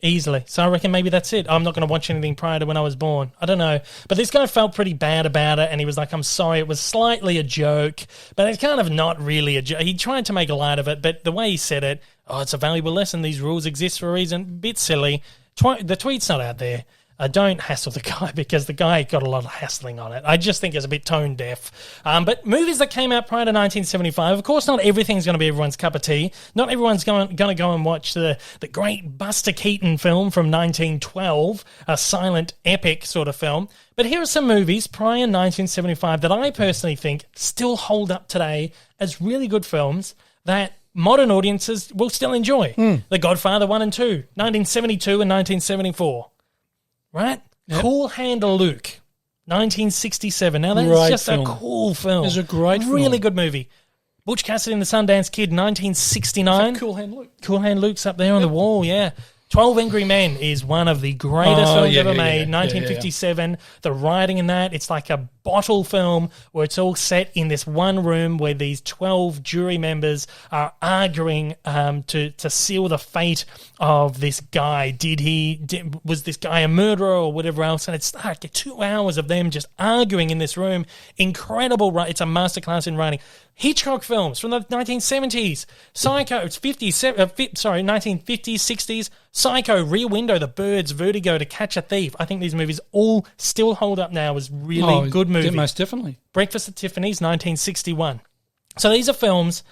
easily. So I reckon maybe that's it. I'm not going to watch anything prior to when I was born. I don't know. But this guy felt pretty bad about it, and he was like, I'm sorry, it was slightly a joke, but it's kind of not really a joke. He tried to make a light of it, but the way he said it, it's a valuable lesson. These rules exist for a reason. Bit silly. The tweet's not out there. Don't hassle the guy because the guy got a lot of hassling on it. I just think it's a bit tone deaf. But movies that came out prior to 1975, of course, not everything's going to be everyone's cup of tea. Not everyone's going to go and watch the great Buster Keaton film from 1912, a silent epic sort of film. But here are some movies prior to 1975 that I personally think still hold up today as really good films that modern audiences will still enjoy. The Godfather 1 and 2, 1972 and 1974. Right? Yep. Cool Hand Luke, 1967. Now, that's just a cool film. It's a great film. Really good movie. Butch Cassidy and the Sundance Kid, 1969. Cool Hand Luke. Cool Hand Luke's up there on the wall, yeah. 12 Angry Men is one of the greatest films ever made, 1957. The writing in that, it's like a bottle film where it's all set in this one room where these 12 jury members are arguing to seal the fate of this guy. Was this guy a murderer or whatever else? And it's like 2 hours of them just arguing in this room. Incredible. It's a masterclass in writing. Hitchcock films from the 1970s. Psycho, it's 1950s, 60s. Psycho, Rear Window, The Birds, Vertigo, To Catch a Thief. I think these movies all still hold up now as really good movies. Most definitely. Breakfast at Tiffany's, 1961. So these are films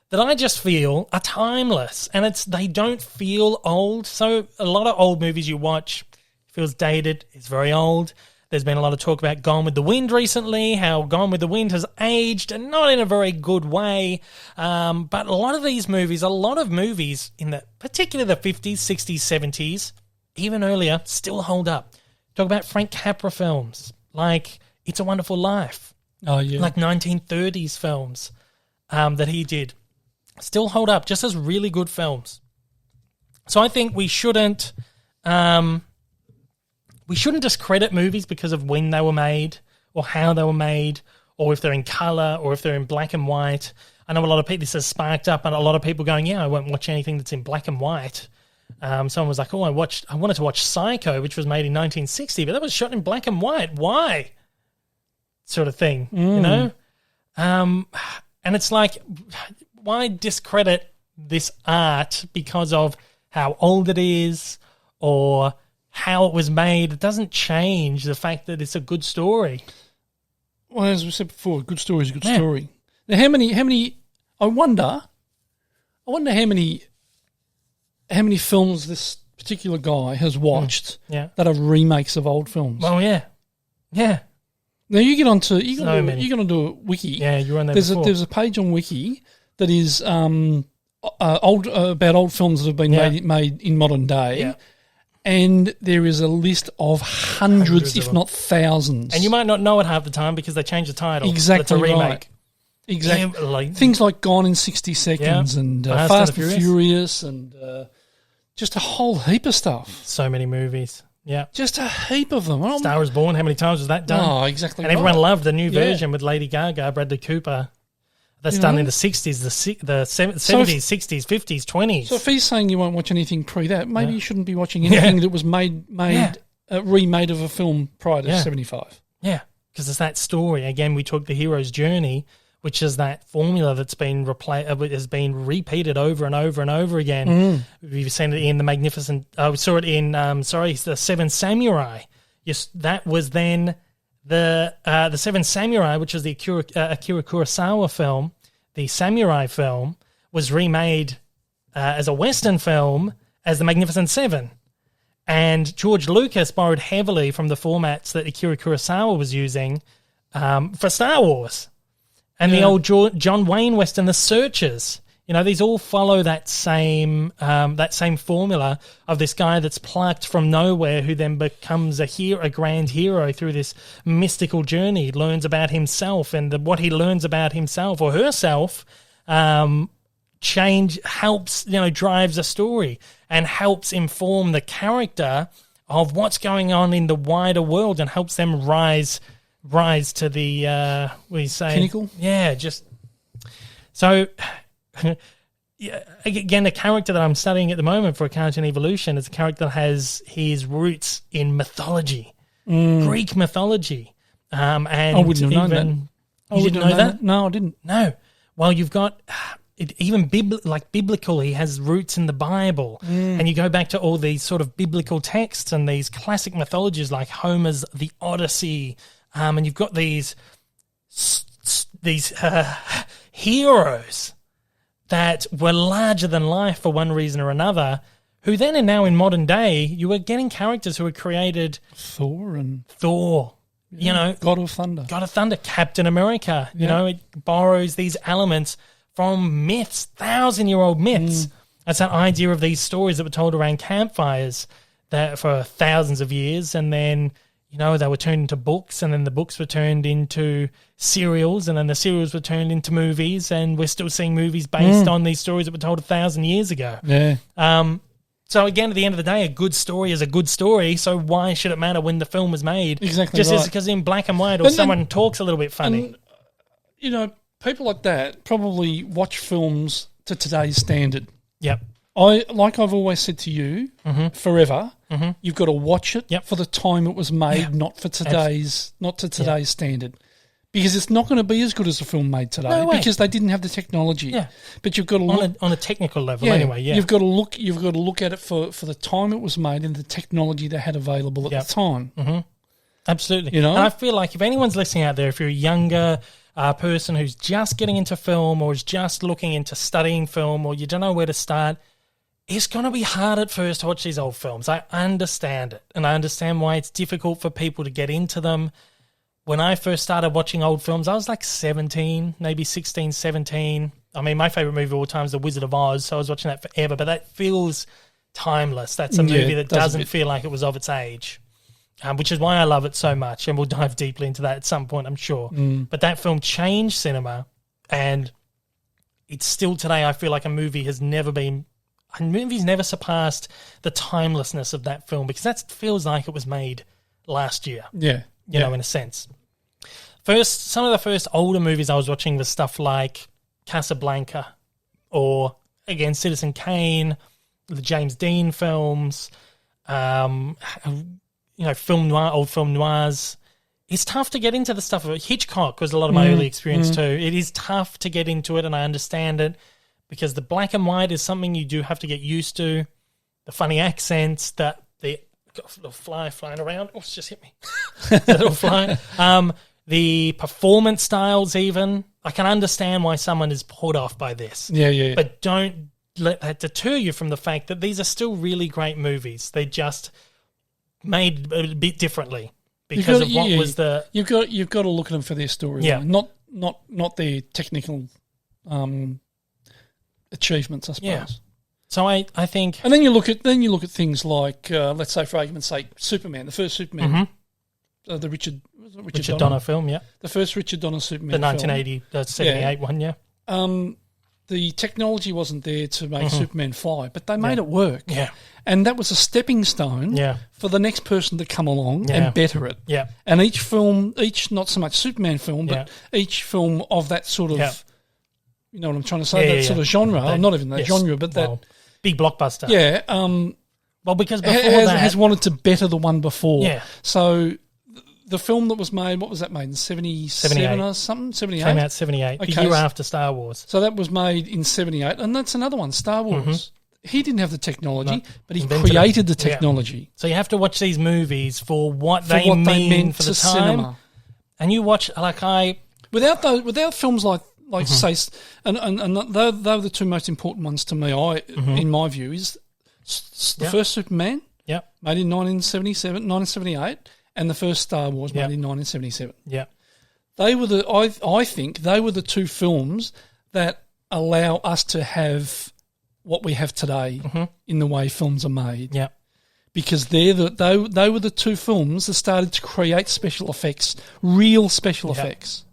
that I just feel are timeless, and they don't feel old. So a lot of old movies you watch feels dated, it's very old. There's been a lot of talk about Gone with the Wind recently, how Gone with the Wind has aged, and not in a very good way. But a lot of movies in particularly the 50s, 60s, 70s, even earlier, still hold up. Talk about Frank Capra films, like It's a Wonderful Life. Oh, yeah. Like 1930s films that he did. Still hold up, just as really good films. So I think we shouldn't discredit movies because of when they were made or how they were made or if they're in colour or if they're in black and white. I know a lot of people, this has sparked up and a lot of people going, yeah, I won't watch anything that's in black and white. Someone was like, I wanted to watch Psycho, which was made in 1960, but that was shot in black and white. Why? Sort of thing, you know? And it's like, why discredit this art because of how old it is or how it was made? It doesn't change the fact that it's a good story. Well, as we said before, a good story is a good story. Now, how many? I wonder how many films this particular guy has watched that are remakes of old films. Well, yeah. Now you get onto you got to do a wiki. Yeah, you're on there. There's a page on wiki that is about old films that have been made in modern day. Yeah. And there is a list of hundreds if not thousands. And you might not know it half the time because they changed the title. Exactly. It's a remake. Right. Exactly. Things like Gone in 60 Seconds and Fast and Furious and just a whole heap of stuff. So many movies. Yeah. Just a heap of them. Star is Born, how many times was that done? Oh, exactly. And everyone loved the new version with Lady Gaga, Bradley Cooper. That's done in the 60s, the 70s, 60s, 50s, 20s. So if he's saying you won't watch anything pre that, maybe you shouldn't be watching anything that was remade of a film prior to 75. Yeah, because it's that story. Again, we took the hero's journey, which is that formula that's been has been repeated over and over and over again. We've seen it in the Magnificent. We saw it in the Seven Samurai. Yes, that was then the Seven Samurai, which was the Akira Kurosawa film. The Samurai film was remade as a Western film as the Magnificent Seven. And George Lucas borrowed heavily from the formats that Akira Kurosawa was using for Star Wars. And the old John Wayne Western, The Searchers. You know, these all follow that same formula of this guy that's plucked from nowhere who then becomes a grand hero through this mystical journey, learns about himself, and what he learns about himself or herself helps, drives a story and helps inform the character of what's going on in the wider world and helps them rise to the what do you say? Pinnacle? Yeah, just so. Again, the character that I'm studying at the moment for A Cartoon Evolution is a character that has his roots in mythology, Greek mythology. And I wouldn't have known that. You didn't know that? No, I didn't. No. Well, you've got even biblical. He has roots in the Bible, and you go back to all these sort of biblical texts and these classic mythologies like Homer's The Odyssey, and you've got these heroes that were larger than life for one reason or another, who then are now in modern day, you are getting characters who are created. Thor, God of Thunder. Captain America, it borrows these elements from myths, 1,000-year-old myths. That's that idea of these stories that were told around campfires that for thousands of years, and then they were turned into books, and then the books were turned into serials, and then the serials were turned into movies, and we're still seeing movies based on these stories that were told 1,000 years ago. Yeah. So again, at the end of the day, a good story is a good story, so why should it matter when the film was made? Exactly just right. because in black and white or someone talks a little bit funny. And, people like that probably watch films to today's standard. Yep. I've always said to you, forever, you've got to watch it for the time it was made, not for today's standard. Because it's not going to be as good as a film made today. No way. Because they didn't have the technology. Yeah. But you've got to look on a technical level anyway, yeah. You've got to look at it for the time it was made and the technology they had available at the time. Mm-hmm. Absolutely. You know? And I feel like if anyone's listening out there, if you're a younger person who's just getting into film or is just looking into studying film or you don't know where to start, it's going to be hard at first to watch these old films. I understand it, and I understand why it's difficult for people to get into them. When I first started watching old films, I was like 17, maybe 16, 17. I mean, my favourite movie of all time is The Wizard of Oz, so I was watching that forever, but that feels timeless. That's a movie that doesn't feel like it was of its age, which is why I love it so much, and we'll dive deeply into that at some point, I'm sure. But that film changed cinema, and it's still today, I feel like movie's never surpassed the timelessness of that film, because that feels like it was made last year. Yeah. You know, in a sense. Some of the first older movies I was watching was stuff like Casablanca or, again, Citizen Kane, the James Dean films, film noir, old film noirs. It's tough to get into the stuff. Hitchcock was a lot of my early experience too. It is tough to get into it, and I understand it because the black and white is something you do have to get used to. The funny accents, got a little fly flying around. Oh, it's just hit me. A little fly. The performance styles even. I can understand why someone is put off by this. Yeah. But don't let that deter you from the fact that these are still really great movies. They just made a bit differently because of what was the... You've got to look at them for their story. Yeah. Not their technical achievements, I suppose. Yeah. So I think, and then you look at things like, let's say for argument's sake, Superman, the first Superman, the Richard Donner film, yeah, the first Richard Donner Superman, the 1980, 78 one, yeah. The technology wasn't there to make Superman fly, but they made it work, yeah, and that was a stepping stone, for the next person to come along and better it, yeah. And each not so much Superman film, but each film of that sort of, you know what I'm trying to say, sort of genre, not even that genre, but that. Big blockbuster. Yeah. Well, because before that... has wanted to better the one before. Yeah. So the film that was made, what was that made in 77 or something? 78? Came out 78, the year after Star Wars. So that was made in 78, and that's another one, Star Wars. He didn't have the technology, but he created the technology. Yeah. So you have to watch these movies for what they mean for the time. Cinema. And you watch, Without films like say, and they're the two most important ones to me. In my view, is the first Superman, made in 1978, and the first Star Wars made in 1977. Yeah, they were I think they were the two films that allow us to have what we have today in the way films are made. Yeah, because they were the two films that started to create special effects, real special effects.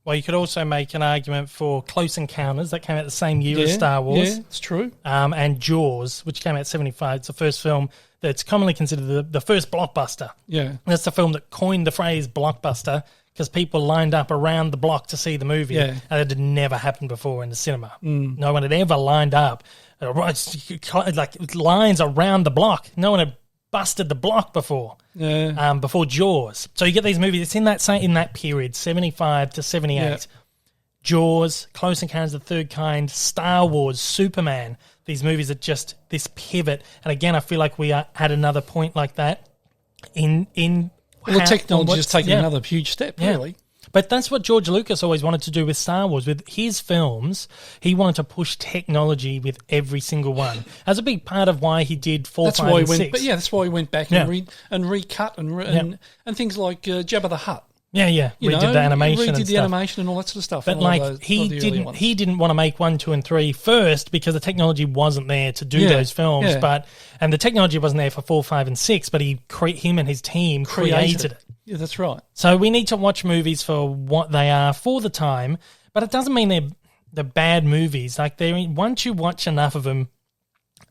Well, you could also make an argument for Close Encounters, that came out the same year as Star Wars. Yeah, it's true. And Jaws, which came out 75. It's the first film that's commonly considered the first blockbuster. Yeah. And that's the film that coined the phrase blockbuster because people lined up around the block to see the movie. Yeah. And it had never happened before in the cinema. No one had ever lined up, like lines around the block. No one had busted the block before. Before Jaws. So you get these movies, it's in that period, 75 to 78. Yeah. Jaws, Close Encounters of the Third Kind, Star Wars, Superman. These movies are just this pivot. And again, I feel like we are at another point like that the technology has taken another huge step, really. But that's what George Lucas always wanted to do with Star Wars. With his films, he wanted to push technology with every single one. That's a big part of why he did 4, 5, and 6. But that's why he went back and recut and things like Jabba the Hutt. Yeah. Redid the animation redid the animation and all that sort of stuff. But he didn't want to make 1, 2, and 3 first because the technology wasn't there to do those films. Yeah. And the technology wasn't there for 4, 5, and 6. But him and his team created it. Yeah, that's right. So we need to watch movies for what they are for the time, but it doesn't mean they're bad movies. Like once you watch enough of them,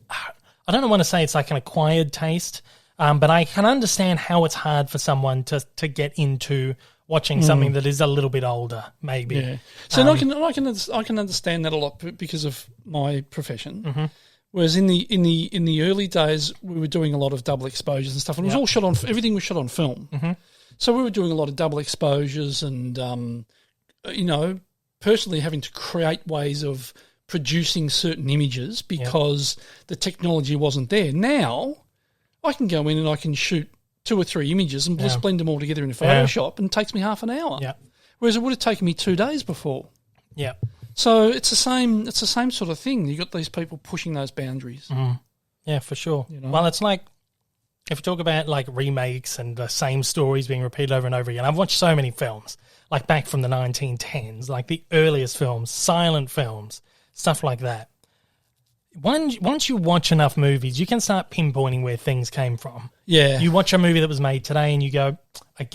I don't want to say it's like an acquired taste, but I can understand how it's hard for someone to get into watching something that is a little bit older, maybe. Yeah. So I can understand that a lot because of my profession. Whereas in the early days, we were doing a lot of double exposures and stuff, and it was all shot on. Everything was shot on film. So we were doing a lot of double exposures and, personally having to create ways of producing certain images because the technology wasn't there. Now I can go in and I can shoot 2 or 3 images and just blend them all together in Photoshop and it takes me half an hour. Yeah. Whereas it would have taken me 2 days before. Yeah. So it's the same sort of thing. You've got these people pushing those boundaries. Mm. Yeah, for sure. Well, it's like if you talk about like remakes and the same stories being repeated over and over again, I've watched so many films, like back from the 1910s, like the earliest films, silent films, stuff like that. Once you watch enough movies, you can start pinpointing where things came from. Yeah. You watch a movie that was made today and you go,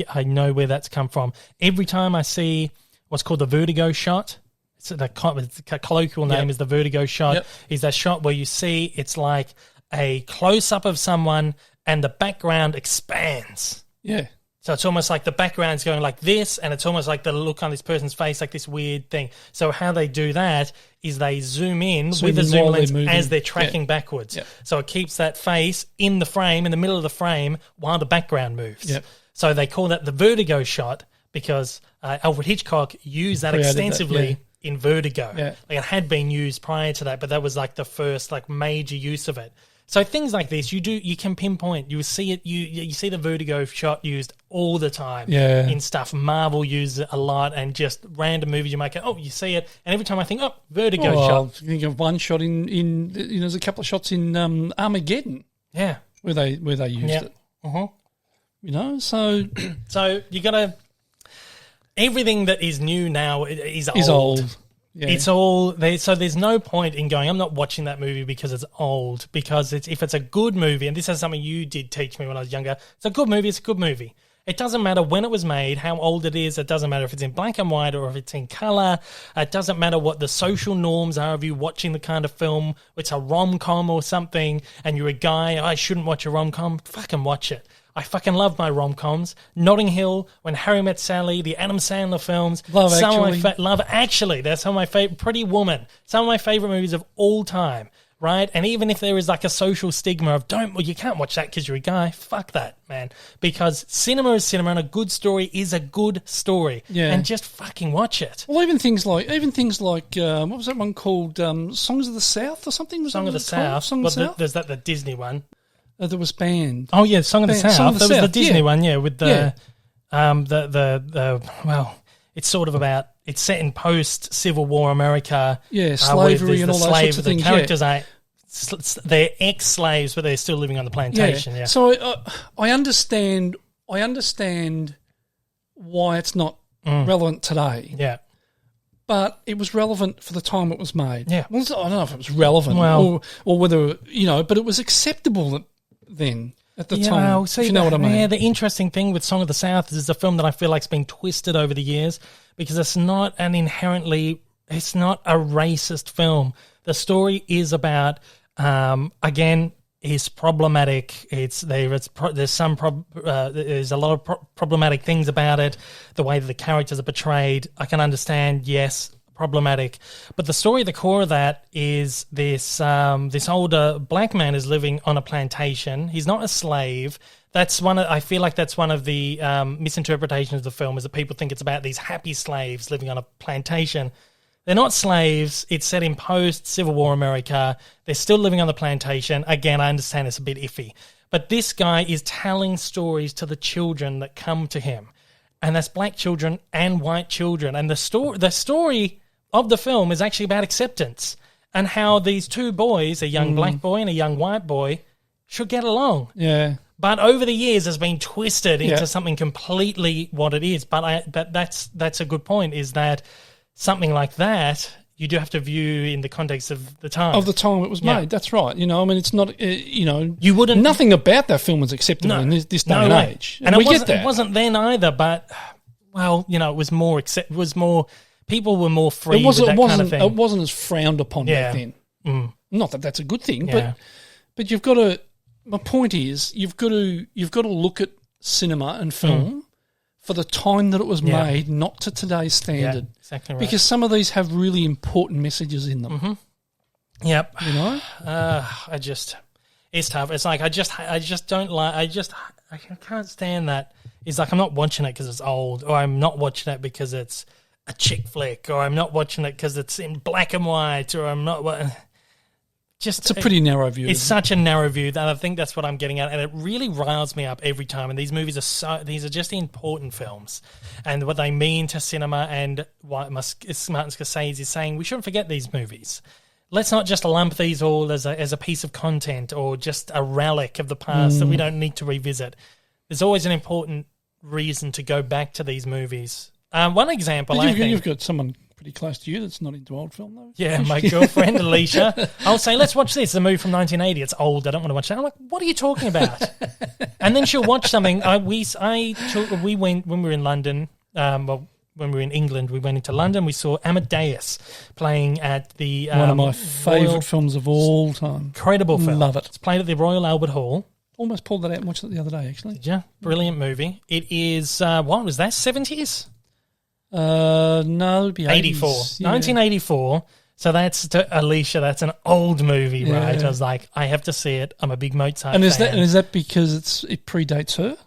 I know where that's come from. Every time I see what's called the vertigo shot, it's a colloquial name is the vertigo shot, is that shot where you see it's like a close-up of someone and the background expands. Yeah. So it's almost like the background's going like this, and it's almost like the look on this person's face, like this weird thing. So how they do that is they zoom in with a zoom lens as they're tracking backwards. Yep. So it keeps that face in the frame, in the middle of the frame, while the background moves. Yep. So they call that the vertigo shot because Alfred Hitchcock used that extensively in Vertigo. Yeah. Like it had been used prior to that, but that was like the first like major use of it. So things like this, you can pinpoint. You see it. You see the vertigo shot used all the time in stuff. Marvel uses it a lot, and just random movies you might go, oh, you see it, and every time I think, oh, vertigo shot. I think of one shot in there's a couple of shots in Armageddon. Yeah, where they used it. So you got to everything that is new now is old. Yeah. It's all so there's no point in going, I'm not watching that movie because it's old, because if it's a good movie, and this is something you did teach me when I was younger, it's a good movie, it's a good movie. It doesn't matter when it was made, how old it is, it doesn't matter if it's in black and white or if it's in colour, it doesn't matter what the social norms are of you watching the kind of film, it's a rom-com or something, and you're a guy, I shouldn't watch a rom-com, fucking watch it. I fucking love my rom-coms. Notting Hill, When Harry Met Sally, the Adam Sandler films. Love Actually. Love Actually. They're some of my favorite. Pretty Woman. Some of my favorite movies of all time, right? And even if there is like a social stigma of you can't watch that because you're a guy, fuck that, man. Because cinema is cinema and a good story is a good story. Yeah. And just fucking watch it. Well, even things like what was that one called? Songs of the South or something? Song of the South. There's the Disney one. That was banned. Oh yeah, Song of the South. That was the Disney one, with the it's sort of about, it's set in post Civil War America. Yeah, slavery and all those sorts of things. The characters are they're ex-slaves, but they're still living on the plantation. Yeah. So I understand why it's not relevant today. Yeah. But it was relevant for the time it was made. Yeah. Well, I don't know if it was relevant or whether, but it was acceptable then at the time. Well, see, you know what I mean? Yeah, the interesting thing with Song of the South is it's a film that I feel like's been twisted over the years because it's not a racist film. The story is about, again, is problematic. There's a lot of problematic things about it. The way that the characters are portrayed, I can understand. Yes, problematic. But the story at the core of that is this older black man is living on a plantation. He's not a slave. I feel like that's one of the misinterpretations of the film, is that people think it's about these happy slaves living on a plantation. They're not slaves. It's set in post-Civil War America. They're still living on the plantation. Again, I understand it's a bit iffy. But this guy is telling stories to the children that come to him. And that's black children and white children. And the story of the film is actually about acceptance and how these two boys, a young black boy and a young white boy, should get along. Yeah. But over the years has been twisted into something completely what it is. But that's a good point, is that something like that you do have to view in the context of the time. Of the time it was made, that's right. It's not, you wouldn't... Nothing about that film was acceptable in this day and age. And it wasn't then either, but, it was more... People were more free with that kind of thing. It wasn't as frowned upon back then. Mm. Not that that's a good thing, but you've got to... My point is, you've got to look at cinema and film for the time that it was made, not to today's standard. Yeah, exactly right. Because some of these have really important messages in them. Mm-hmm. Yep. It's tough. It's like I can't stand that is like, I'm not watching it because it's old, or I'm not watching it because it's a chick flick, or I'm not watching it because it's in black and white, or I'm not... It's a pretty narrow view. It's such a narrow view that I think that's what I'm getting at, and it really riles me up every time. And these movies these are just important films, and what they mean to cinema, and what Martin Scorsese is saying, we shouldn't forget these movies. Let's not just lump these all as a piece of content or just a relic of the past that we don't need to revisit. There's always an important reason to go back to these movies. One example, you've got someone pretty close to you that's not into old film, though. Yeah, my girlfriend, Alicia. I'll say, let's watch this. It's a movie from 1980. It's old. I don't want to watch that. I'm like, what are you talking about? And then she'll watch something. We went, when we were in London, when we were in England, we went into London. We saw Amadeus playing at the... one of my favourite films of all time. Incredible film. Love it. It's played at the Royal Albert Hall. Almost pulled that out and watched it the other day, actually. Did you? Brilliant movie. It is, what was that, 70s? No, it'd be 84. 1984. So that's, to Alicia, that's an old movie, right? I was like, I have to see it. I'm a big Mozart fan. Is that because it predates her?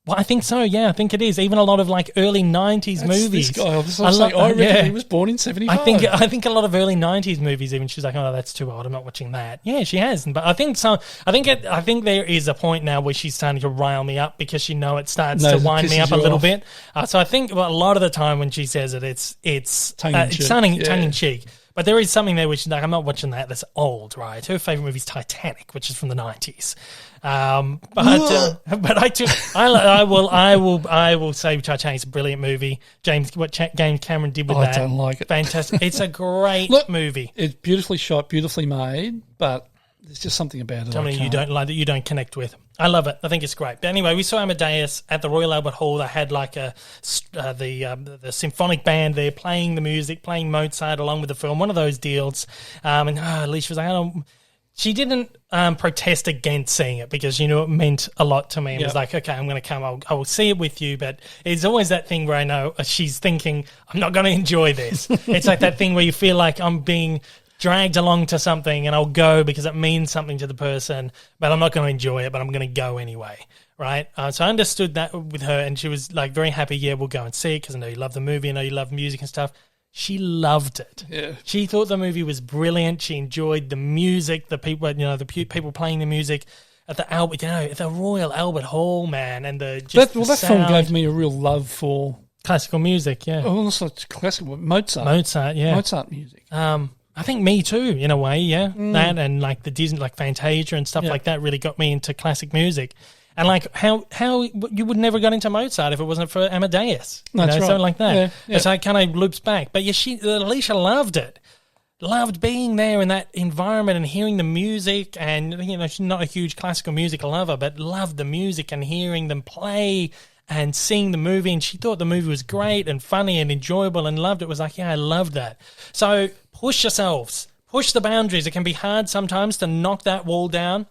Well, I think so, yeah. I think it is. Even a lot of like early 90s movies. This guy, I reckon he was born in 75. I think a lot of early 90s movies, even she's like, oh, that's too old. I'm not watching that. Yeah, she has. But I think so. I think there is a point now where she's starting to rile me up because she it starts to wind me up a little bit. So I think a lot of the time when she says it, it's tongue in cheek. But there is something there which she's like, I'm not watching that. That's old, right? Her favourite movie is Titanic, which is from the 90s. But I will say Titanic's a brilliant movie. James Cameron did with that. I don't like it. Fantastic. It's a great movie. It's beautifully shot, beautifully made, but there's just something about it. Something you don't like, that you don't connect with. I love it. I think it's great. But anyway, we saw Amadeus at the Royal Albert Hall. They had like the symphonic band there playing the music, playing Mozart along with the film. One of those deals. And Alicia was like, she didn't protest against seeing it because she knew it meant a lot to me. And was like, okay, I'm going to come. I will see it with you. But it's always that thing where I know she's thinking, I'm not going to enjoy this. It's like that thing where you feel like I'm being dragged along to something and I'll go because it means something to the person, but I'm not going to enjoy it, but I'm going to go anyway, right? So I understood that with her, and she was like very happy, yeah, we'll go and see it because I know you love the movie, I know you love music and stuff. She loved it. Yeah. She thought the movie was brilliant. She enjoyed the music, the people, people playing the music at the Royal Albert Hall, man, and that film gave me a real love for classical music, yeah. Oh, also classical Mozart, yeah, Mozart music. I think me too, in a way, yeah. That and like the Disney, like Fantasia and stuff like that really got me into classic music. And like how you would never got into Mozart if it wasn't for Amadeus. That's right. Something like that. Yeah. So it kind of loops back. But yeah, Alicia loved it. Loved being there in that environment and hearing the music. And, she's not a huge classical music lover, but loved the music and hearing them play and seeing the movie. And she thought the movie was great and funny and enjoyable and loved it. Was like, yeah, I loved that. So push yourselves. Push the boundaries. It can be hard sometimes to knock that wall down.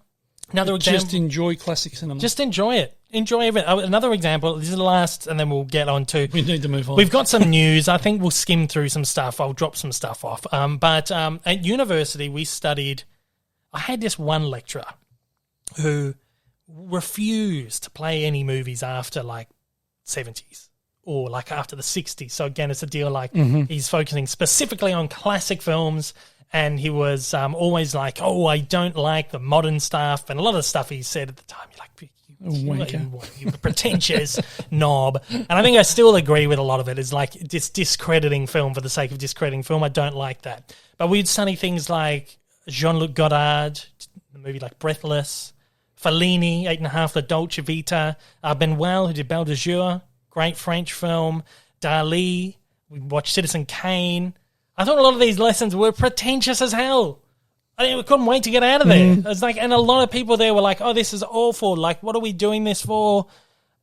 Another example. Just enjoy classic cinema. Just enjoy it. Enjoy everything. Another example, this is the last, and then we'll get on to... We need to move on. We've got some news. I think we'll skim through some stuff. I'll drop some stuff off. But at university, we studied... I had this one lecturer who refused to play any movies after, like, 70s or, like, after the 60s. So, again, it's a deal like he's focusing specifically on classic films. And he was always like, oh, I don't like the modern stuff. And a lot of the stuff he said at the time, you're like, you pretentious knob. And I think I still agree with a lot of it. Is like just discrediting film for the sake of discrediting film. I don't like that. But we'd study things like Jean-Luc Godard, the movie like Breathless, Fellini, 8.5, La Dolce Vita, Benoit, who did Belle de Jour, great French film, Dali, we watched Citizen Kane. I thought a lot of these lessons were pretentious as hell. We couldn't wait to get out of there. It was like, and a lot of people there were like, oh, this is awful. Like, what are we doing this for?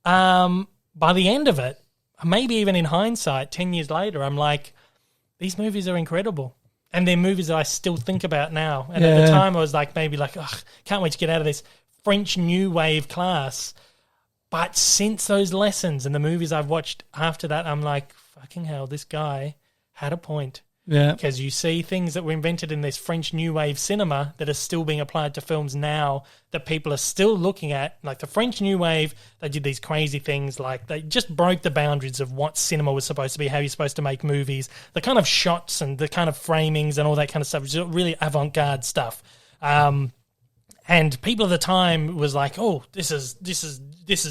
By the end of it, maybe even in hindsight, 10 years later, I'm like, these movies are incredible. And they're movies that I still think about now. And at the time, I was like, maybe like, ugh, can't wait to get out of this French New Wave class. But since those lessons and the movies I've watched after that, I'm like, fucking hell, this guy had a point. Yeah. Because you see things that were invented in this French New Wave cinema that are still being applied to films now that people are still looking at. Like the French New Wave, they did these crazy things. Like they just broke the boundaries of what cinema was supposed to be, how you're supposed to make movies, the kind of shots and the kind of framings and all that kind of stuff. It was really avant-garde stuff. And people at the time was like, "Oh, this is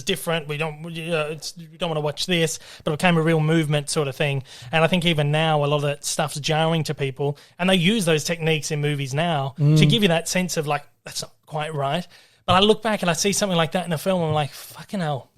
different. We don't want to watch this." But it became a real movement sort of thing. And I think even now, a lot of that stuff's jarring to people, and they use those techniques in movies now to give you that sense of like, that's not quite right. But I look back and I see something like that in a film, and I'm like, fucking hell.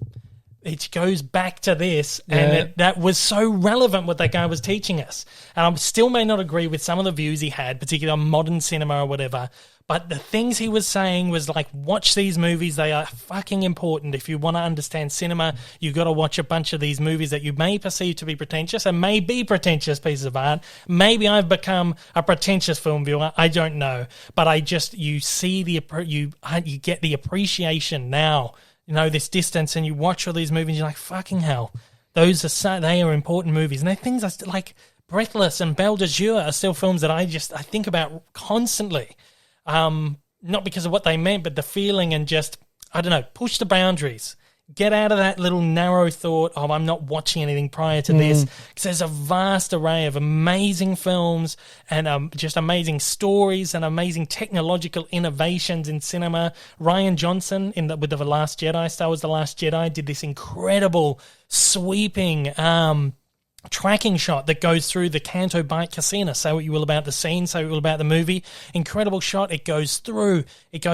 It goes back to this, and that was so relevant what that guy was teaching us. And I still may not agree with some of the views he had, particularly on modern cinema or whatever, but the things he was saying was like, watch these movies. They are fucking important. If you want to understand cinema, you've got to watch a bunch of these movies that you may perceive to be pretentious and may be pretentious pieces of art. Maybe I've become a pretentious film viewer. I don't know. But you see you get the appreciation now. You know, this distance, and you watch all these movies, you're like, fucking hell, they are important movies. And they're things like Breathless and Belle de Jour are still films that I think about constantly. Not because of what they meant, but the feeling and just, I don't know, push the boundaries. Get out of that little narrow thought of I'm not watching anything prior to this, because there's a vast array of amazing films and just amazing stories and amazing technological innovations in cinema. Rian Johnson with The Last Jedi, Star Wars The Last Jedi, did this incredible sweeping tracking shot that goes through the Canto Bight Casino. Say what you will about the scene, say what you will about the movie. Incredible shot. It goes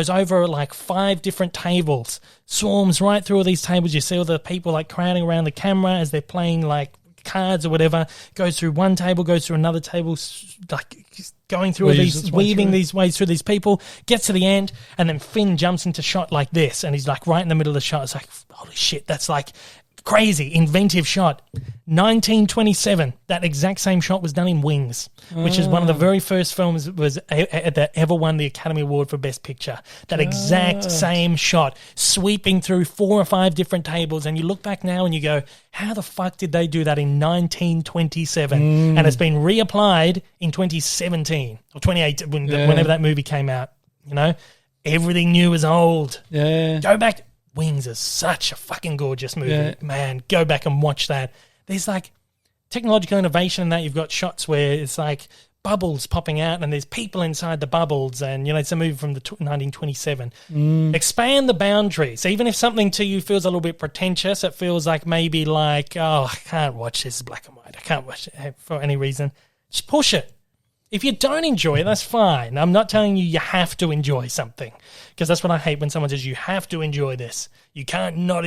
over like 5 different tables, swarms right through all these tables. You see all the people like crowding around the camera as they're playing like cards or whatever. Goes through one table, goes through another table, like going through all these, weaving these ways through these people, gets to the end, and then Finn jumps into shot like this, and he's like right in the middle of the shot. It's like, holy shit, that's like crazy, inventive shot. 1927, that exact same shot was done in Wings, which is one of the very first films that ever won the Academy Award for Best Picture. That exact same shot, sweeping through 4 or 5 different tables, and you look back now and you go, how the fuck did they do that in 1927? And it's been reapplied in 2017 or 2018, whenever that movie came out. You know, everything new is old. Yeah. Go back. Wings is such a fucking gorgeous movie. Yeah. Man, go back and watch that. There's like technological innovation in that. You've got shots where it's like bubbles popping out and there's people inside the bubbles, and you know, it's a movie from 1927. Expand the boundaries. Even if something to you feels a little bit pretentious, it feels like maybe like, oh, I can't watch this black and white. I can't watch it for any reason. Just push it. If you don't enjoy it, that's fine. I'm not telling you have to enjoy something, because that's what I hate when someone says you have to enjoy this. You can't not.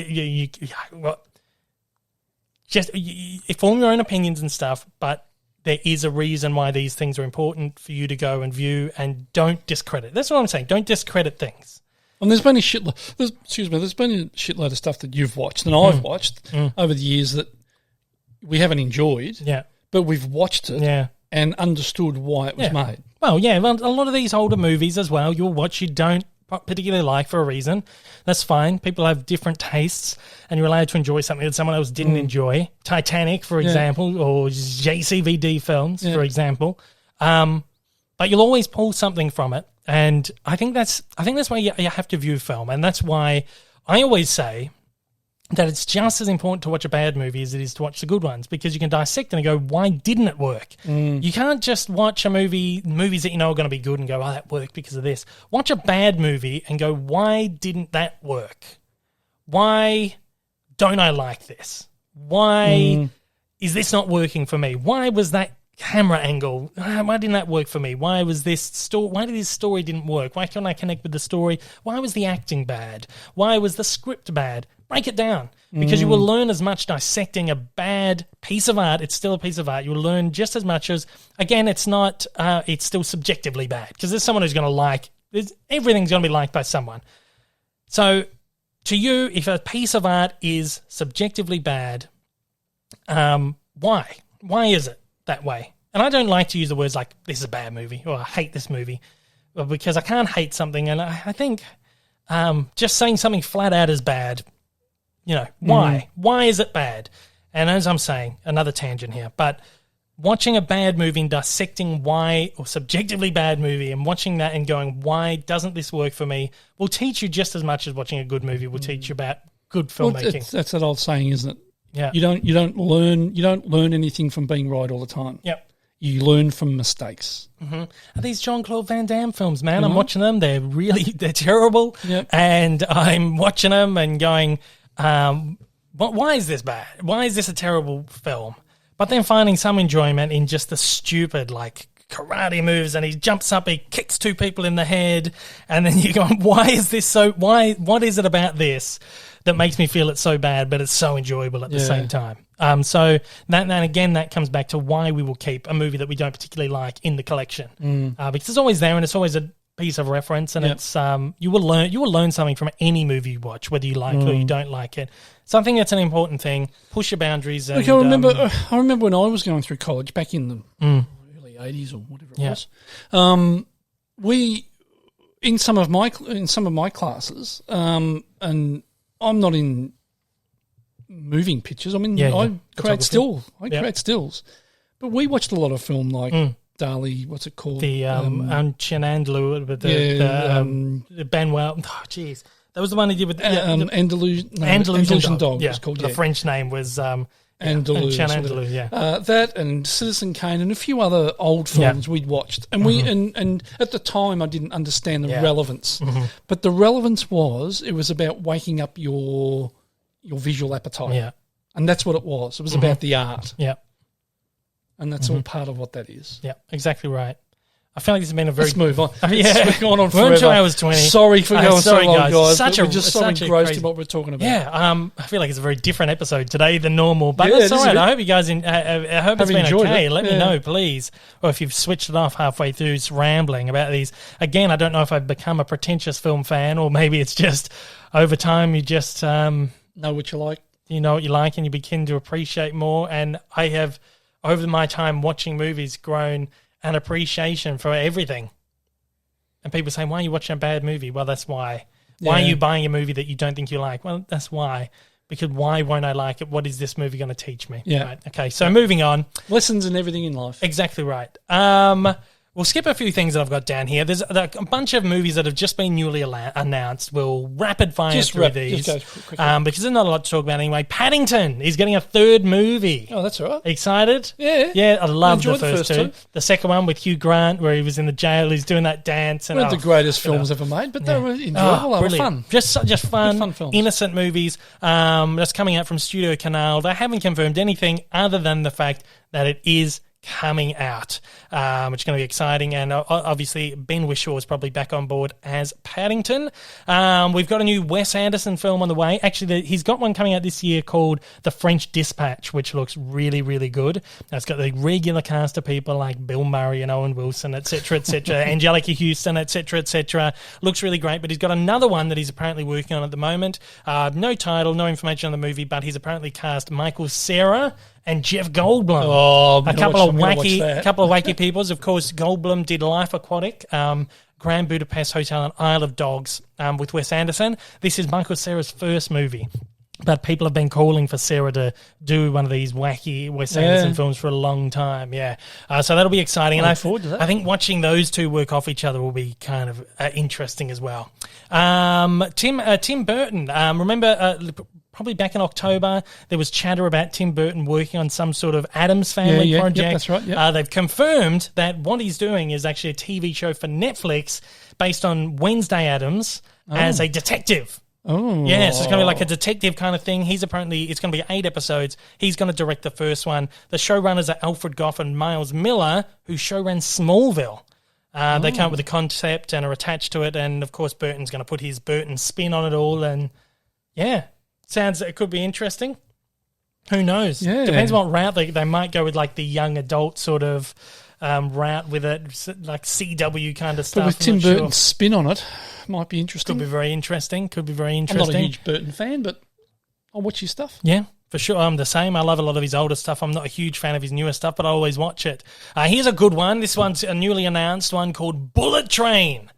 Form your own opinions and stuff, but there is a reason why these things are important for you to go and view, and don't discredit. That's what I'm saying. Don't discredit things. And there's been a shitload. There's been a shitload of stuff that you've watched and I've watched over the years that we haven't enjoyed. Yeah, but we've watched it. Yeah. And understood why it was made. Well, yeah, a lot of these older movies as well, you'll watch, you don't particularly like for a reason. That's fine. People have different tastes, and you're allowed to enjoy something that someone else didn't enjoy. Titanic, for example, or JCVD films, for example. But you'll always pull something from it, and I think that's why you have to view film, and that's why I always say that it's just as important to watch a bad movie as it is to watch the good ones, because you can dissect and go, why didn't it work? You can't just watch movies that you know are going to be good and go, oh, that worked because of this. Watch a bad movie and go, why didn't that work? Why don't I like this? Why is this not working for me? Why was that camera angle, why didn't that work for me? Why did this story didn't work? Why couldn't I connect with the story? Why was the acting bad? Why was the script bad? Break it down, because you will learn as much dissecting a bad piece of art. It's still a piece of art. You'll learn just as much as, again, it's not, it's still subjectively bad, because there's someone who's going to like, everything's going to be liked by someone. So to you, if a piece of art is subjectively bad, why? Why is it that way? And I don't like to use the words like, this is a bad movie, or I hate this movie, because I can't hate something. And I think just saying something flat out is bad. You know, why? Why is it bad? And as I'm saying, another tangent here, but watching a bad movie and dissecting why, or subjectively bad movie, and watching that and going, why doesn't this work for me, will teach you just as much as watching a good movie will teach you about good filmmaking. Well, that's that old saying, isn't it? Yeah. You don't learn anything from being right all the time. Yep. You learn from mistakes. Mm-hmm. Are these Jean-Claude Van Damme films, man? I'm watching them. They're terrible. Yep. And I'm watching them and going, why is this bad? Why is this a terrible film? But then finding some enjoyment in just the stupid, like, karate moves, and he jumps up, he kicks two people in the head, and then you go, why is this so, what is it about this that makes me feel it's so bad, but it's so enjoyable at the same time? So that comes back to why we will keep a movie that we don't particularly like in the collection, because it's always there and it's always a piece of reference, and it's you will learn something from any movie you watch, whether you like it or you don't like it. So I think that's an important thing. Push your boundaries. And, I remember when I was going through college back in the early 80s or whatever it was. We in some of my classes, and I'm not in moving pictures. I mean, I create stills. Create stills. But we watched a lot of film like Dali, what's it called? The Chenandlu, but the Benwell. Oh, jeez. That was the one he did with Andalusian Dog. Yeah, it was called, the French name was Andalou, that and Citizen Kane and a few other old films we'd watched. And we and at the time I didn't understand the relevance. But the relevance was it was about waking up your visual appetite. Yeah. And that's what it was. It was about the art. Yeah. And that's all part of what that is. Yeah, exactly right. I feel like this has been a very... Let's move on. It's gone on forever. We're 2 hours 20. Sorry for going so long, guys. We're just so engrossed in what we're talking about. Yeah, I feel like it's a very different episode today than normal, but that's all right. I hope you guys... I hope it's been okay. Let me know, please. Or if you've switched it off halfway through rambling about these. Again, I don't know if I've become a pretentious film fan, or maybe it's just over time you just... know what you like. You know what you like and you begin to appreciate more. And I have, over my time watching movies, grown an appreciation for everything. And people say, why are you watching a bad movie? Well, that's why. Why are you buying a movie that you don't think you like? Well, that's why. Because why won't I like it? What is this movie going to teach me? Yeah. Right. Okay, so moving on. Lessons in everything in life. Exactly right. We'll skip a few things that I've got down here. There's a bunch of movies that have just been newly announced. We'll rapid fire through these because there's not a lot to talk about anyway. Paddington is getting a third movie. Oh, that's all right. Excited? Yeah. Yeah, I loved the first two. The second one with Hugh Grant where he was in the jail, he's doing that dance. And the greatest films ever made, but they were enjoyable. They were fun. Just fun films. Innocent movies. That's coming out from Studio Canal. They haven't confirmed anything other than the fact that it is coming out, which is going to be exciting. And obviously Ben Whishaw is probably back on board as Paddington. We've got a new Wes Anderson film on the way. Actually, he's got one coming out this year called The French Dispatch, which looks really, really good. It's got the regular cast of people like Bill Murray and Owen Wilson, etc., Angelica Houston, etc. Looks really great, but he's got another one that he's apparently working on at the moment. No title, no information on the movie, but he's apparently cast Michael Cera and Jeff Goldblum. A couple of wacky peoples. Of course, Goldblum did Life Aquatic, Grand Budapest Hotel and Isle of Dogs with Wes Anderson. This is Michael Cera's first movie. But people have been calling for Cera to do one of these wacky Wes Anderson films for a long time. Yeah. So that'll be exciting. And I look forward to that. I think watching those two work off each other will be kind of interesting as well. Tim Burton. Remember... probably back in October, there was chatter about Tim Burton working on some sort of Addams Family project. Yep, that's right. Yep. They've confirmed that what he's doing is actually a TV show for Netflix based on Wednesday Addams as a detective. Oh. Yeah, so it's going to be like a detective kind of thing. It's going to be 8 episodes. He's going to direct the first one. The showrunners are Alfred Gough and Miles Miller, who showran Smallville. They come up with a concept and are attached to it. And, of course, Burton's going to put his Burton spin on it all. And, yeah. Sounds it could be interesting. Who knows? Yeah. Depends what route they might go with, like the young adult sort of route with it, like CW kind of stuff. But with Tim Burton's spin on it, might be interesting. Could be very interesting. I'm not a huge Burton fan, but I'll watch his stuff. Yeah, for sure. I'm the same. I love a lot of his older stuff. I'm not a huge fan of his newer stuff, but I always watch it. Here's a good one. This one's a newly announced one called Bullet Train.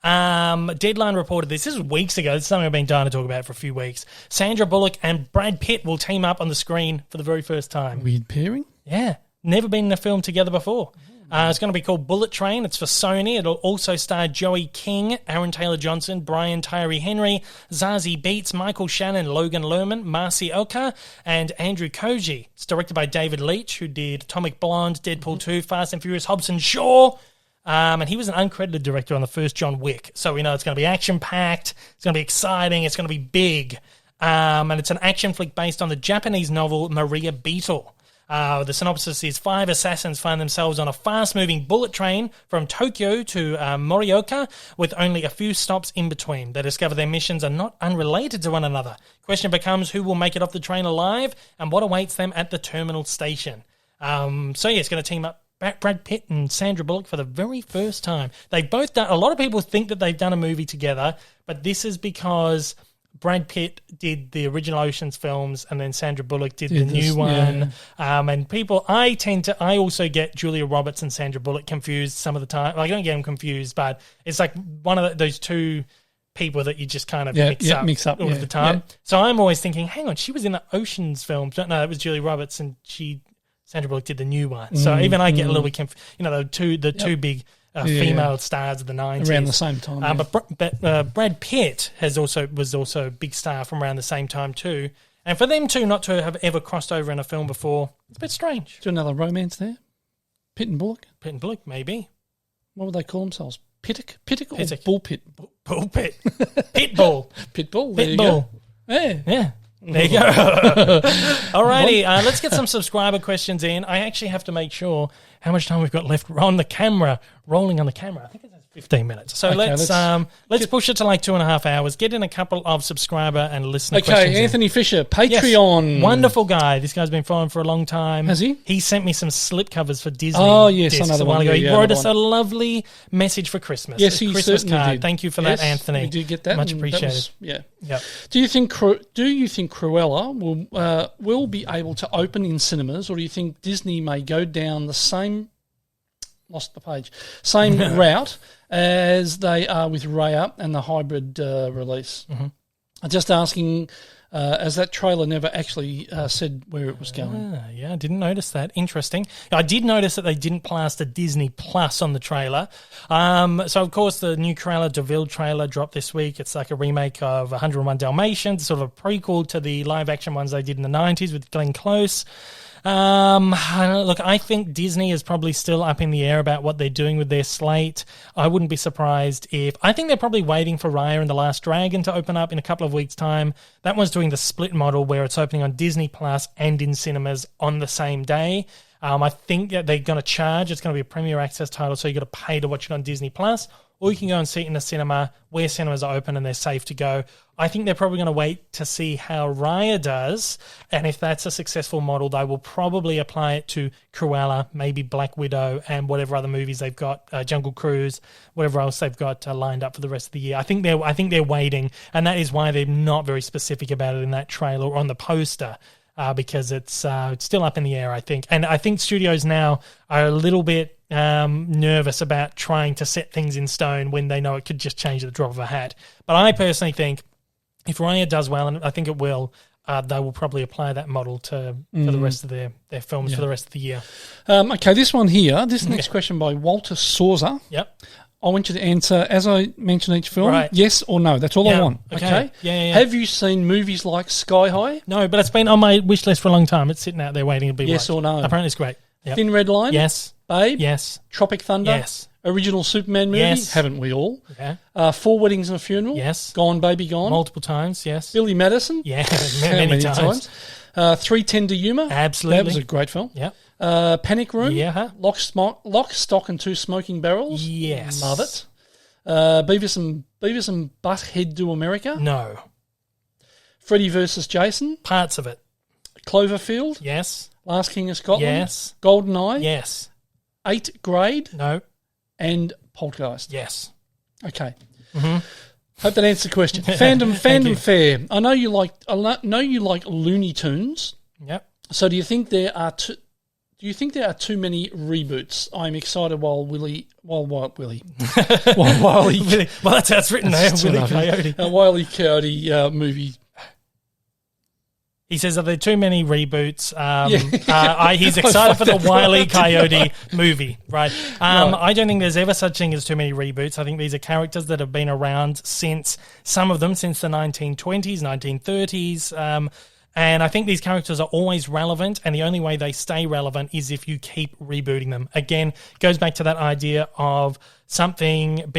Deadline reported this is weeks ago. This is something I've been dying to talk about for a few weeks. Sandra Bullock and Brad Pitt will team up on the screen for the very first time. Weird pairing? Yeah. never been in a film together before. It's going to be called Bullet Train. It's for Sony. It'll also star Joey King, Aaron Taylor-Johnson, Brian Tyree Henry, Zazie Beetz, Michael Shannon, Logan Lerman, Marcy Elka, and Andrew Koji. It's directed by David Leitch, who did Atomic Blonde, Deadpool 2, Fast and Furious, Hobbs and Shaw. And he was an uncredited director on the first John Wick. So we know it's going to be action-packed, it's going to be exciting, it's going to be big. And it's an action flick based on the Japanese novel Maria Beetle. The synopsis is 5 assassins find themselves on a fast-moving bullet train from Tokyo to Morioka with only a few stops in between. They discover their missions are not unrelated to one another. Question becomes who will make it off the train alive and what awaits them at the terminal station. It's going to team up Brad Pitt and Sandra Bullock for the very first time. They've both done... A lot of people think that they've done a movie together, but this is because... Brad Pitt did the original Ocean's films, and then Sandra Bullock did the new one. Yeah. And people, I also get Julia Roberts and Sandra Bullock confused some of the time. Like, I don't get them confused, but it's like one of those two people that you just kind of mix up all the time. Yeah. So I'm always thinking, hang on, she was in the Ocean's films. No, it was Julia Roberts, and Sandra Bullock did the new one. So even I get a little bit confused. You know, the two big... female stars of the 90s. Around the same time. But Brad Pitt was also a big star from around the same time too. And for them two not to have ever crossed over in a film before, it's a bit strange. Is there another romance there? Pitt and Bullock? Pitt and Bullock, maybe. What would they call themselves? Pittock or Bull Pitt? Bull Pitt. Pitbull. Pitbull. Pitbull. Yeah. There you go. Alrighty, let's get some subscriber questions in. I actually have to make sure how much time we've got left on the camera, rolling on the camera. I think it's 15 minutes. So let's push it to like 2.5 hours. Get in a couple of subscriber and listener questions. Okay, Anthony Fisher, Patreon. Yes, wonderful guy. This guy's been following for a long time. Has he? He sent me some slip covers for Disney. Oh, yes, discs another a while one. ago. He wrote us a lovely message for Christmas. Yes, he Christmas certainly card. did. Thank you for that, Anthony. We did get that. Much appreciated. Yeah. Do you think Cruella will be able to open in cinemas, or do you think Disney may go down the same route as they are with Raya and the hybrid release? Mm-hmm. I'm just asking, as that trailer never actually said where it was going. Yeah, I didn't notice that. Interesting. I did notice that they didn't plaster Disney Plus on the trailer. So, of course, the new Cruella de Vil trailer dropped this week. It's like a remake of 101 Dalmatians, sort of a prequel to the live-action ones they did in the 90s with Glenn Close. Look, I think Disney is probably still up in the air about what they're doing with their slate. I wouldn't be surprised I think they're probably waiting for Raya and the Last Dragon to open up in a couple of weeks' time. That one's doing the split model where it's opening on Disney Plus and in cinemas on the same day. I think that they're going to charge. It's going to be a Premier Access title, so you've got to pay to watch it on Disney Plus, or you can go and see it in the cinema where cinemas are open and they're safe to go. I think they're probably going to wait to see how Raya does, and if that's a successful model, they will probably apply it to Cruella, maybe Black Widow, and whatever other movies they've got, Jungle Cruise, whatever else they've got lined up for the rest of the year. I think they're waiting, and that is why they're not very specific about it in that trailer or on the poster. Because it's still up in the air, I think. And I think studios now are a little bit nervous about trying to set things in stone when they know it could just change at the drop of a hat. But I personally think if Raya does well, and I think it will, they will probably apply that model for the rest of their films for the rest of the year. Okay, this one here, this next question by Walter Sauzer. Yep. I want you to answer, as I mention each film, yes or no. That's all I want. Okay? Yeah. Have you seen movies like Sky High? No, but it's been on my wish list for a long time. It's sitting out there waiting to be yes watched. Or no? Apparently it's great. Yep. Thin Red Line? Yes. Babe? Yes. Tropic Thunder? Yes. Original Superman movie? Yes. Haven't we all? Yeah. 4 Weddings and a Funeral? Yes. Gone Baby Gone? Multiple times, yes. Billy Madison? Yeah, many times. 3:10 to Yuma? Absolutely. That was a great film. Yeah. Panic Room? Yeah. Lock, Stock and Two Smoking Barrels? Yes. Love it. Beavis and Butthead Do America? No. Freddy versus Jason? Parts of it. Cloverfield? Yes. Last King of Scotland? Yes. GoldenEye? Yes. 8th Grade? No. And Poltergeist? Yes. Okay. Mm-hmm. Hope that answers the question. Fandom fair. I know you like Looney Tunes. Yep. So do you think there are too many reboots? I'm excited while Willie. Well, that's how it's written there. Willie Coyote. A Wile E. Coyote movie. He says, are there too many reboots? He's excited for the Wile E. Coyote movie, right? I don't think there's ever such thing as too many reboots. I think these are characters that have been around since the 1920s, 1930s. And I think these characters are always relevant, and the only way they stay relevant is if you keep rebooting them. Again, goes back to that idea of something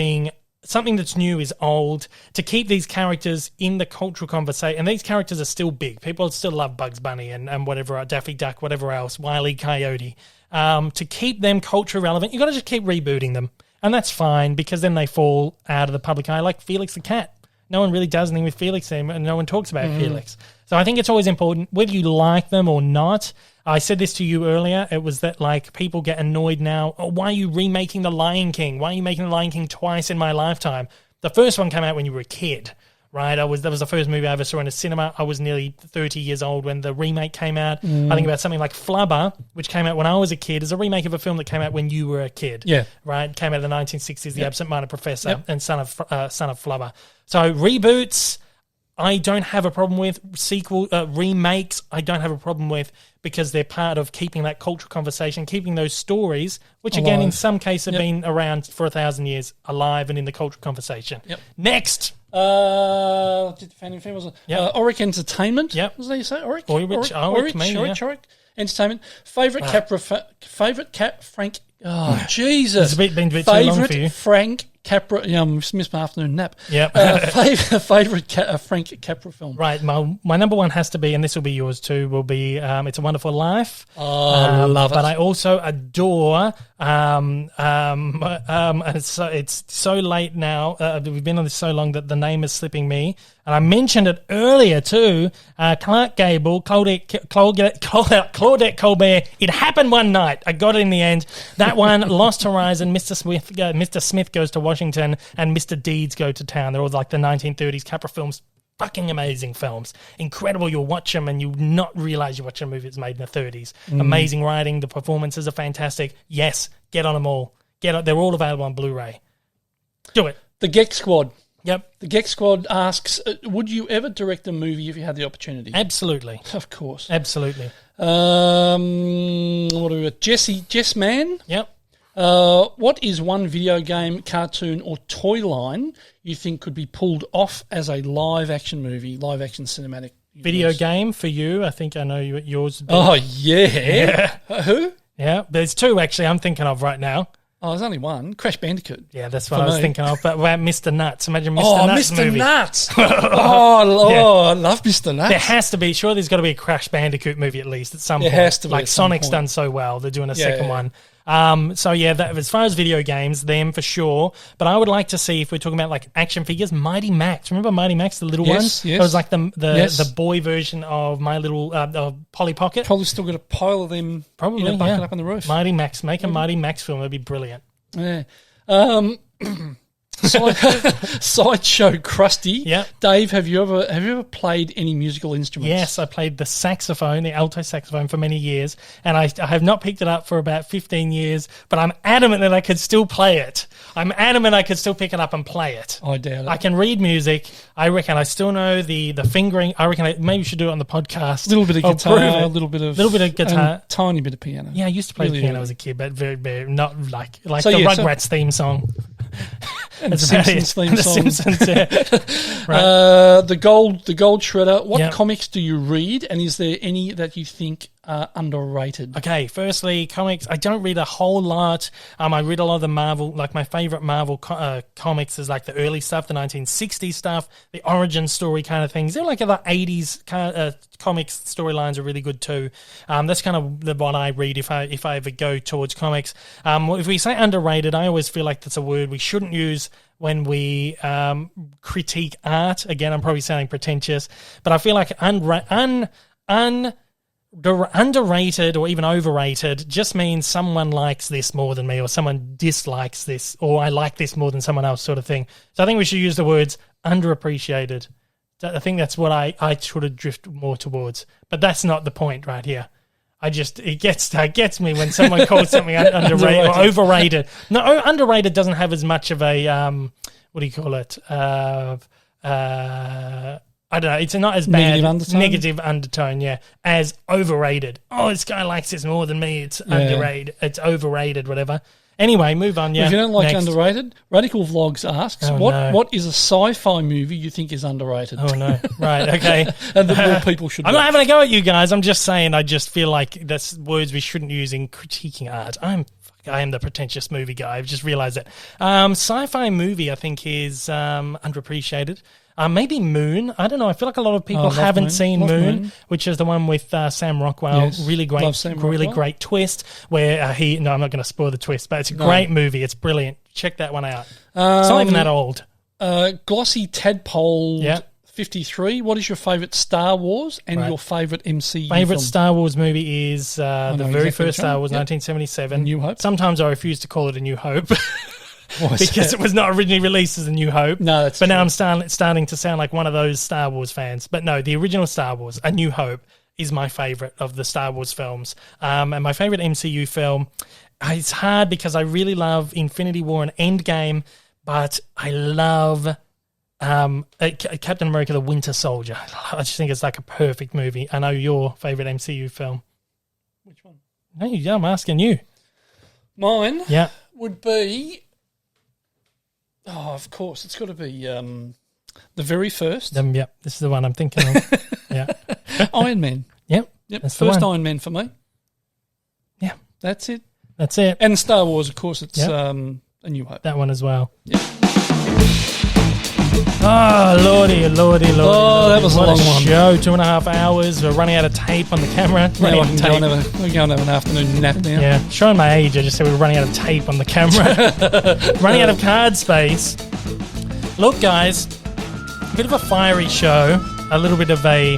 that's new is old, to keep these characters in the cultural conversation. And these characters are still big. People still love Bugs Bunny and whatever, Daffy Duck, whatever else, Wile E. Coyote. To keep them culturally relevant, you've got to just keep rebooting them. And that's fine, because then they fall out of the public eye, like Felix the Cat. No one really does anything with Felix, and no one talks about Felix. So I think it's always important, whether you like them or not. I said this to you earlier. It was that, like, people get annoyed now. Oh, why are you remaking The Lion King? Why are you making The Lion King twice in my lifetime? The first one came out when you were a kid, right? That was the first movie I ever saw in a cinema. I was nearly 30 years old when the remake came out. I think about something like Flubber, which came out when I was a kid, is a remake of a film that came out when you were a kid. Yeah. Right? It came out in the 1960s, The Absent-Minded Professor and Son of Flubber. So reboots, I don't have a problem with. Remakes, I don't have a problem with, because they're part of keeping that cultural conversation, keeping those stories, which again in some cases have been around for 1,000 years, alive and in the cultural conversation. Next. Auric Entertainment. Yep. What did you say? Auric? Auric Entertainment. Favourite cat Frank. Oh, Jesus. It's been a bit too long for you. Frank Capra. Yeah, I missed my afternoon nap. Yep. Favourite Frank Capra film. Right. My number one has to be, and this will be yours too, will be It's a Wonderful Life. Oh, I love it. But I also adore, and it's so late now, we've been on this so long that the name is slipping me, and I mentioned it earlier too, Clark Gable, Claudette Colbert, It Happened One Night. I got it in the end. That one, Lost Horizon, Mr. Smith Goes to Washington, and Mr. Deeds Go to Town. They're all like the 1930s Capra films. Fucking amazing films. Incredible. You'll watch them and you'll not realise you're watching a movie that's made in the 30s. Amazing writing. The performances are fantastic. Yes, get on them all. They're all available on Blu-ray. Do it. The Gex Squad. Yep. The Gex Squad asks, would you ever direct a movie if you had the opportunity? Absolutely. Of course. Absolutely. What do we got? Jess Man. Yep. What is one video game, cartoon, or toy line you think could be pulled off as a live-action movie, live-action cinematic universe? Video game for you. I think I know yours. Oh, yeah. Who? Yeah, there's two, actually, I'm thinking of right now. Oh, there's only one. Crash Bandicoot. Yeah, that's what I was thinking of. But about Mr. Nuts. Imagine Mr. Nuts Mr. movie. Nuts. I love Mr. Nuts. There has to be. Sure, there's got to be a Crash Bandicoot movie at least at some point. There has to be. Like Sonic's done so well. They're doing a second one. As far as video games, them for sure. But I would like to see, if we're talking about like action figures, Mighty Max. Remember Mighty Max, the little one? Yes. It was like the boy version of My Little Polly Pocket. Probably still got a pile of them. Probably, in a bucket up on the roof. Mighty Max. Make a Mighty Max film. That'd be brilliant. Yeah. Sideshow Krusty. Yep. Dave, have you ever played any musical instruments? Yes, I played the saxophone, the alto saxophone, for many years, and I have not picked it up for about 15 years, but I'm adamant that I could still play it. I'm adamant I could still pick it up and play it. I doubt it. I can read music. I reckon I still know the fingering. I reckon maybe we should do it on the podcast. A little bit of guitar, a little bit of guitar, tiny bit of piano. Yeah, I used to play piano as a kid, but very not like the Rugrats theme song. And the Simpsons theme song. The Simpsons, yeah. Right. The gold shredder. What comics do you read, and is there any that you think are underrated? Okay, firstly, comics. I don't read a whole lot. I read a lot of the Marvel, like my favourite Marvel comics is like the early stuff, the 1960s stuff, the origin story kind of things. They're like the 80s comics storylines are really good too. That's kind of the one I read if I ever go towards comics. If we say underrated, I always feel like that's a word we shouldn't use when we critique art. Again, I'm probably sounding pretentious, but I feel like underrated or even overrated just means someone likes this more than me, or someone dislikes this, or I like this more than someone else, sort of thing. So I think we should use the words underappreciated. I think that's what I should have drift more towards, but that's not the point right here. It gets me when someone calls something underrated or overrated. No, underrated doesn't have as much of a what do you call it? I don't know. It's not as bad. Negative undertone, yeah. As overrated. Oh, this guy likes this more than me. It's underrated. It's overrated, whatever. Anyway, move on, yeah. If you don't like underrated, Radical Vlogs asks, what is a sci-fi movie you think is underrated? Oh, no. Right, okay. And that more people should I'm not having a go at you guys. I'm just saying I just feel like that's words we shouldn't use in critiquing art. I am the pretentious movie guy. I've just realised it. Sci-fi movie, I think, is underappreciated. Maybe Moon. I don't know. I feel like a lot of people haven't seen Moon, which is the one with Sam Rockwell. Yes. Really great twist where I'm not going to spoil the twist, but it's a great movie. It's brilliant. Check that one out. It's not even that old. Glossy Tadpole 53. What is your favourite Star Wars and your favourite MCU Favourite Star Wars movie is the very first Star Wars, 1977. New Hope. Sometimes I refuse to call it A New Hope. Because it was not originally released as A New Hope. No, that's But now I'm starting to sound like one of those Star Wars fans. But no, the original Star Wars, A New Hope, is my favourite of the Star Wars films. And my favourite MCU film, it's hard because I really love Infinity War and Endgame, but I love Captain America: The Winter Soldier. I just think it's like a perfect movie. I know your favourite MCU film. Which one? No, I'm asking you. Mine would be... Oh, of course. It's got to be the very first. This is the one I'm thinking of. Iron Man. Yep. That's first Iron Man for me. Yeah. That's it. And Star Wars, of course, it's A New Hope. That one as well. Yeah. Oh, lordy. Oh, that was what a long one. Show, 2.5 hours. We're running out of tape on the camera. We're going to have an afternoon nap now. Yeah, showing my age, I just said we're running out of tape on the camera. Running out of card space. Look, guys, a bit of a fiery show, a little bit of a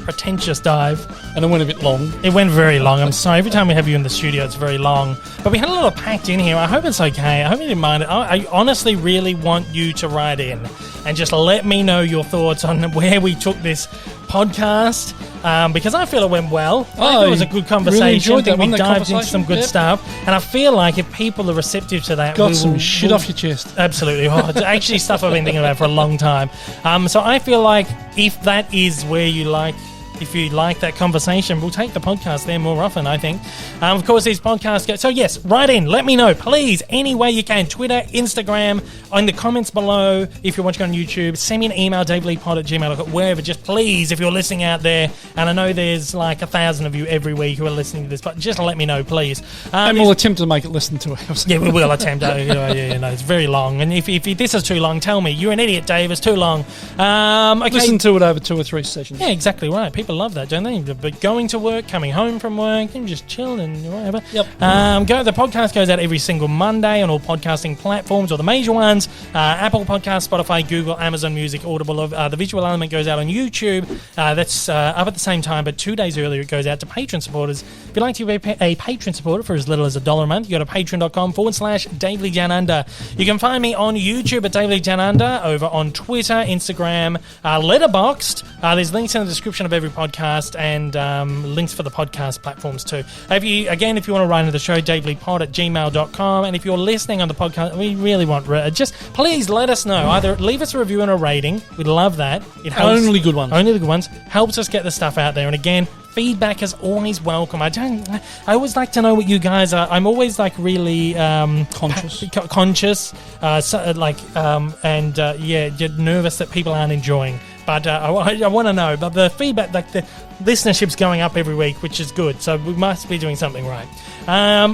pretentious dive. And it went a bit long. It went very long. I'm sorry. Every time we have you in the studio, it's very long. But we had a little packed in here. I hope it's okay. I hope you didn't mind it. I honestly really want you to write in and just let me know your thoughts on where we took this podcast, because I feel it went well. I think it was a good conversation. Really we dived into some good stuff. And I feel like if people are receptive to that... Got some shit off your chest. Absolutely. It's actually stuff I've been thinking about for a long time. So I feel like if that is where you like... If you like that conversation, we'll take the podcast there more often, I think. Of course, these podcasts go... So, yes, write in. Let me know, please, any way you can. Twitter, Instagram, in the comments below. If you're watching on YouTube, send me an email, daveleepod@gmail.com, wherever. Just please, if you're listening out there, and I know there's like 1,000 of you every week who are listening to this, but just let me know, please. And we'll attempt to make it less than 2 hours. Yeah, we will attempt. It's very long. And if this is too long, tell me. You're an idiot, Dave. It's too long. Okay. Listen to it over 2 or 3 sessions. Yeah, exactly right. People love that, don't they? But going to work, coming home from work, and just chill and whatever. Yep. The podcast goes out every single Monday on all podcasting platforms, or the major ones: Apple Podcasts, Spotify, Google, Amazon Music, Audible. The visual element goes out on YouTube. That's up at the same time, but 2 days earlier it goes out to Patreon supporters. If you'd like to be a Patreon supporter for as little as $1 a month, you go to patreon.com/DaveLeeDownUnder. You can find me on YouTube at Dave Lee Down Under, over on Twitter, Instagram, Letterboxd. There's links in the description of every podcast, and links for the podcast platforms too. If you want to write into the show, daveleepod@gmail.com. And if you're listening on the podcast, we really want just please let us know. Either leave us a review and a rating. We'd love that. It helps. Only good ones. Only the good ones. Helps us get the stuff out there. And again, feedback is always welcome. I always like to know what you guys are. I'm always like really conscious, you're nervous that people aren't enjoying. But I want to know. But the feedback, like the listenership's going up every week, which is good. So we must be doing something right. And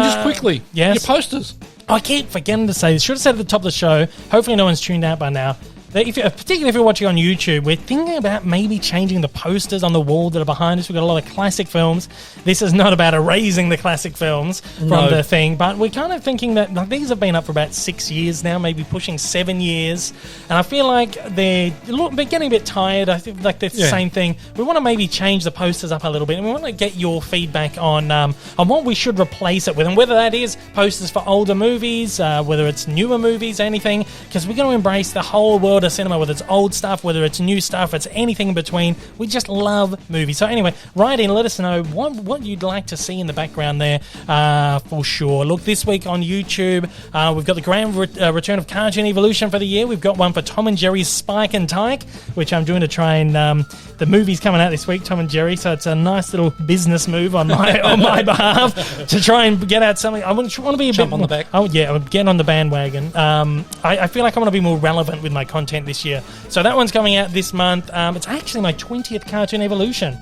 just quickly, yes, your posters. I keep forgetting to say this. Should have said at the top of the show. Hopefully no one's tuned out by now. Particularly if you're watching on YouTube, we're thinking about maybe changing the posters on the wall that are behind us. We've got a lot of classic films. This is not about erasing the classic films from the thing, but we're kind of thinking that these have been up for about 6 years now, maybe pushing 7 years, and I feel like they're getting a bit tired. I think like the same thing. We want to maybe change the posters up a little bit, and we want to get your feedback on what we should replace it with, and whether that is posters for older movies, whether it's newer movies, anything, because we're going to embrace the whole world to cinema, whether it's old stuff, whether it's new stuff, it's anything in between. We just love movies. So anyway, write in, let us know what you'd like to see in the background there for sure. Look, this week on YouTube, we've got the grand return of Cartoon Evolution for the year. We've got one for Tom and Jerry's Spike and Tyke, which I'm doing to try and the movie's coming out this week, Tom and Jerry, so it's a nice little business move on my behalf to try and get out something. I want to be a Jump bit on the back. Oh yeah, I'm getting on the bandwagon. I feel like I want to be more relevant with my content this year. So that one's coming out this month. It's actually my 20th Cartoon Evolution.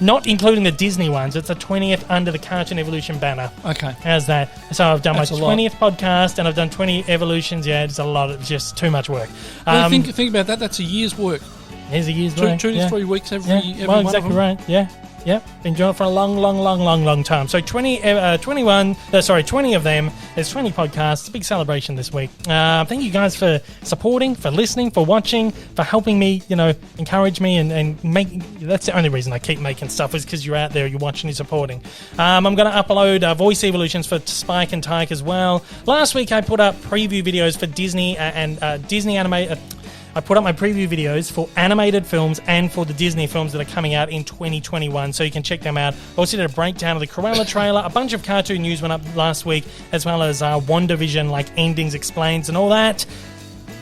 Not including the Disney ones. It's the 20th under the Cartoon Evolution banner. Okay. How's that? So I've done That's my a lot. 20th podcast and I've done 20 evolutions. Yeah, it's a lot. It's just too much work. Well, think about that. That's a year's work. Here's a year's 2 work. to 3 weeks every Well, one exactly of them. right. Yeah. Yep, been doing it for a long time. So 20 of them. There's 20 podcasts. It's a big celebration this week. Thank you guys for supporting, for listening, for watching, for helping me, encourage me and make. That's the only reason I keep making stuff is because you're out there, you're watching, you're supporting. I'm going to upload voice evolutions for Spike and Tyke as well. Last week I put up preview videos for Disney and Disney animated. I put up my preview videos for animated films and for the Disney films that are coming out in 2021, so you can check them out. I also did a breakdown of the Cruella trailer. A bunch of cartoon news went up last week, as well as WandaVision, like endings explains and all that.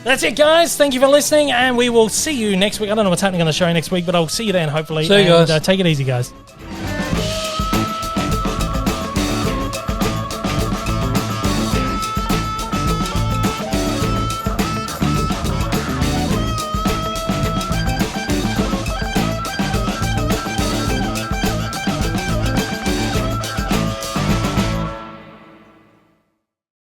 That's it, guys. Thank you for listening, and we will see you next week. I don't know what's happening on the show next week, but I'll see you then, hopefully. See you guys. Take it easy, guys.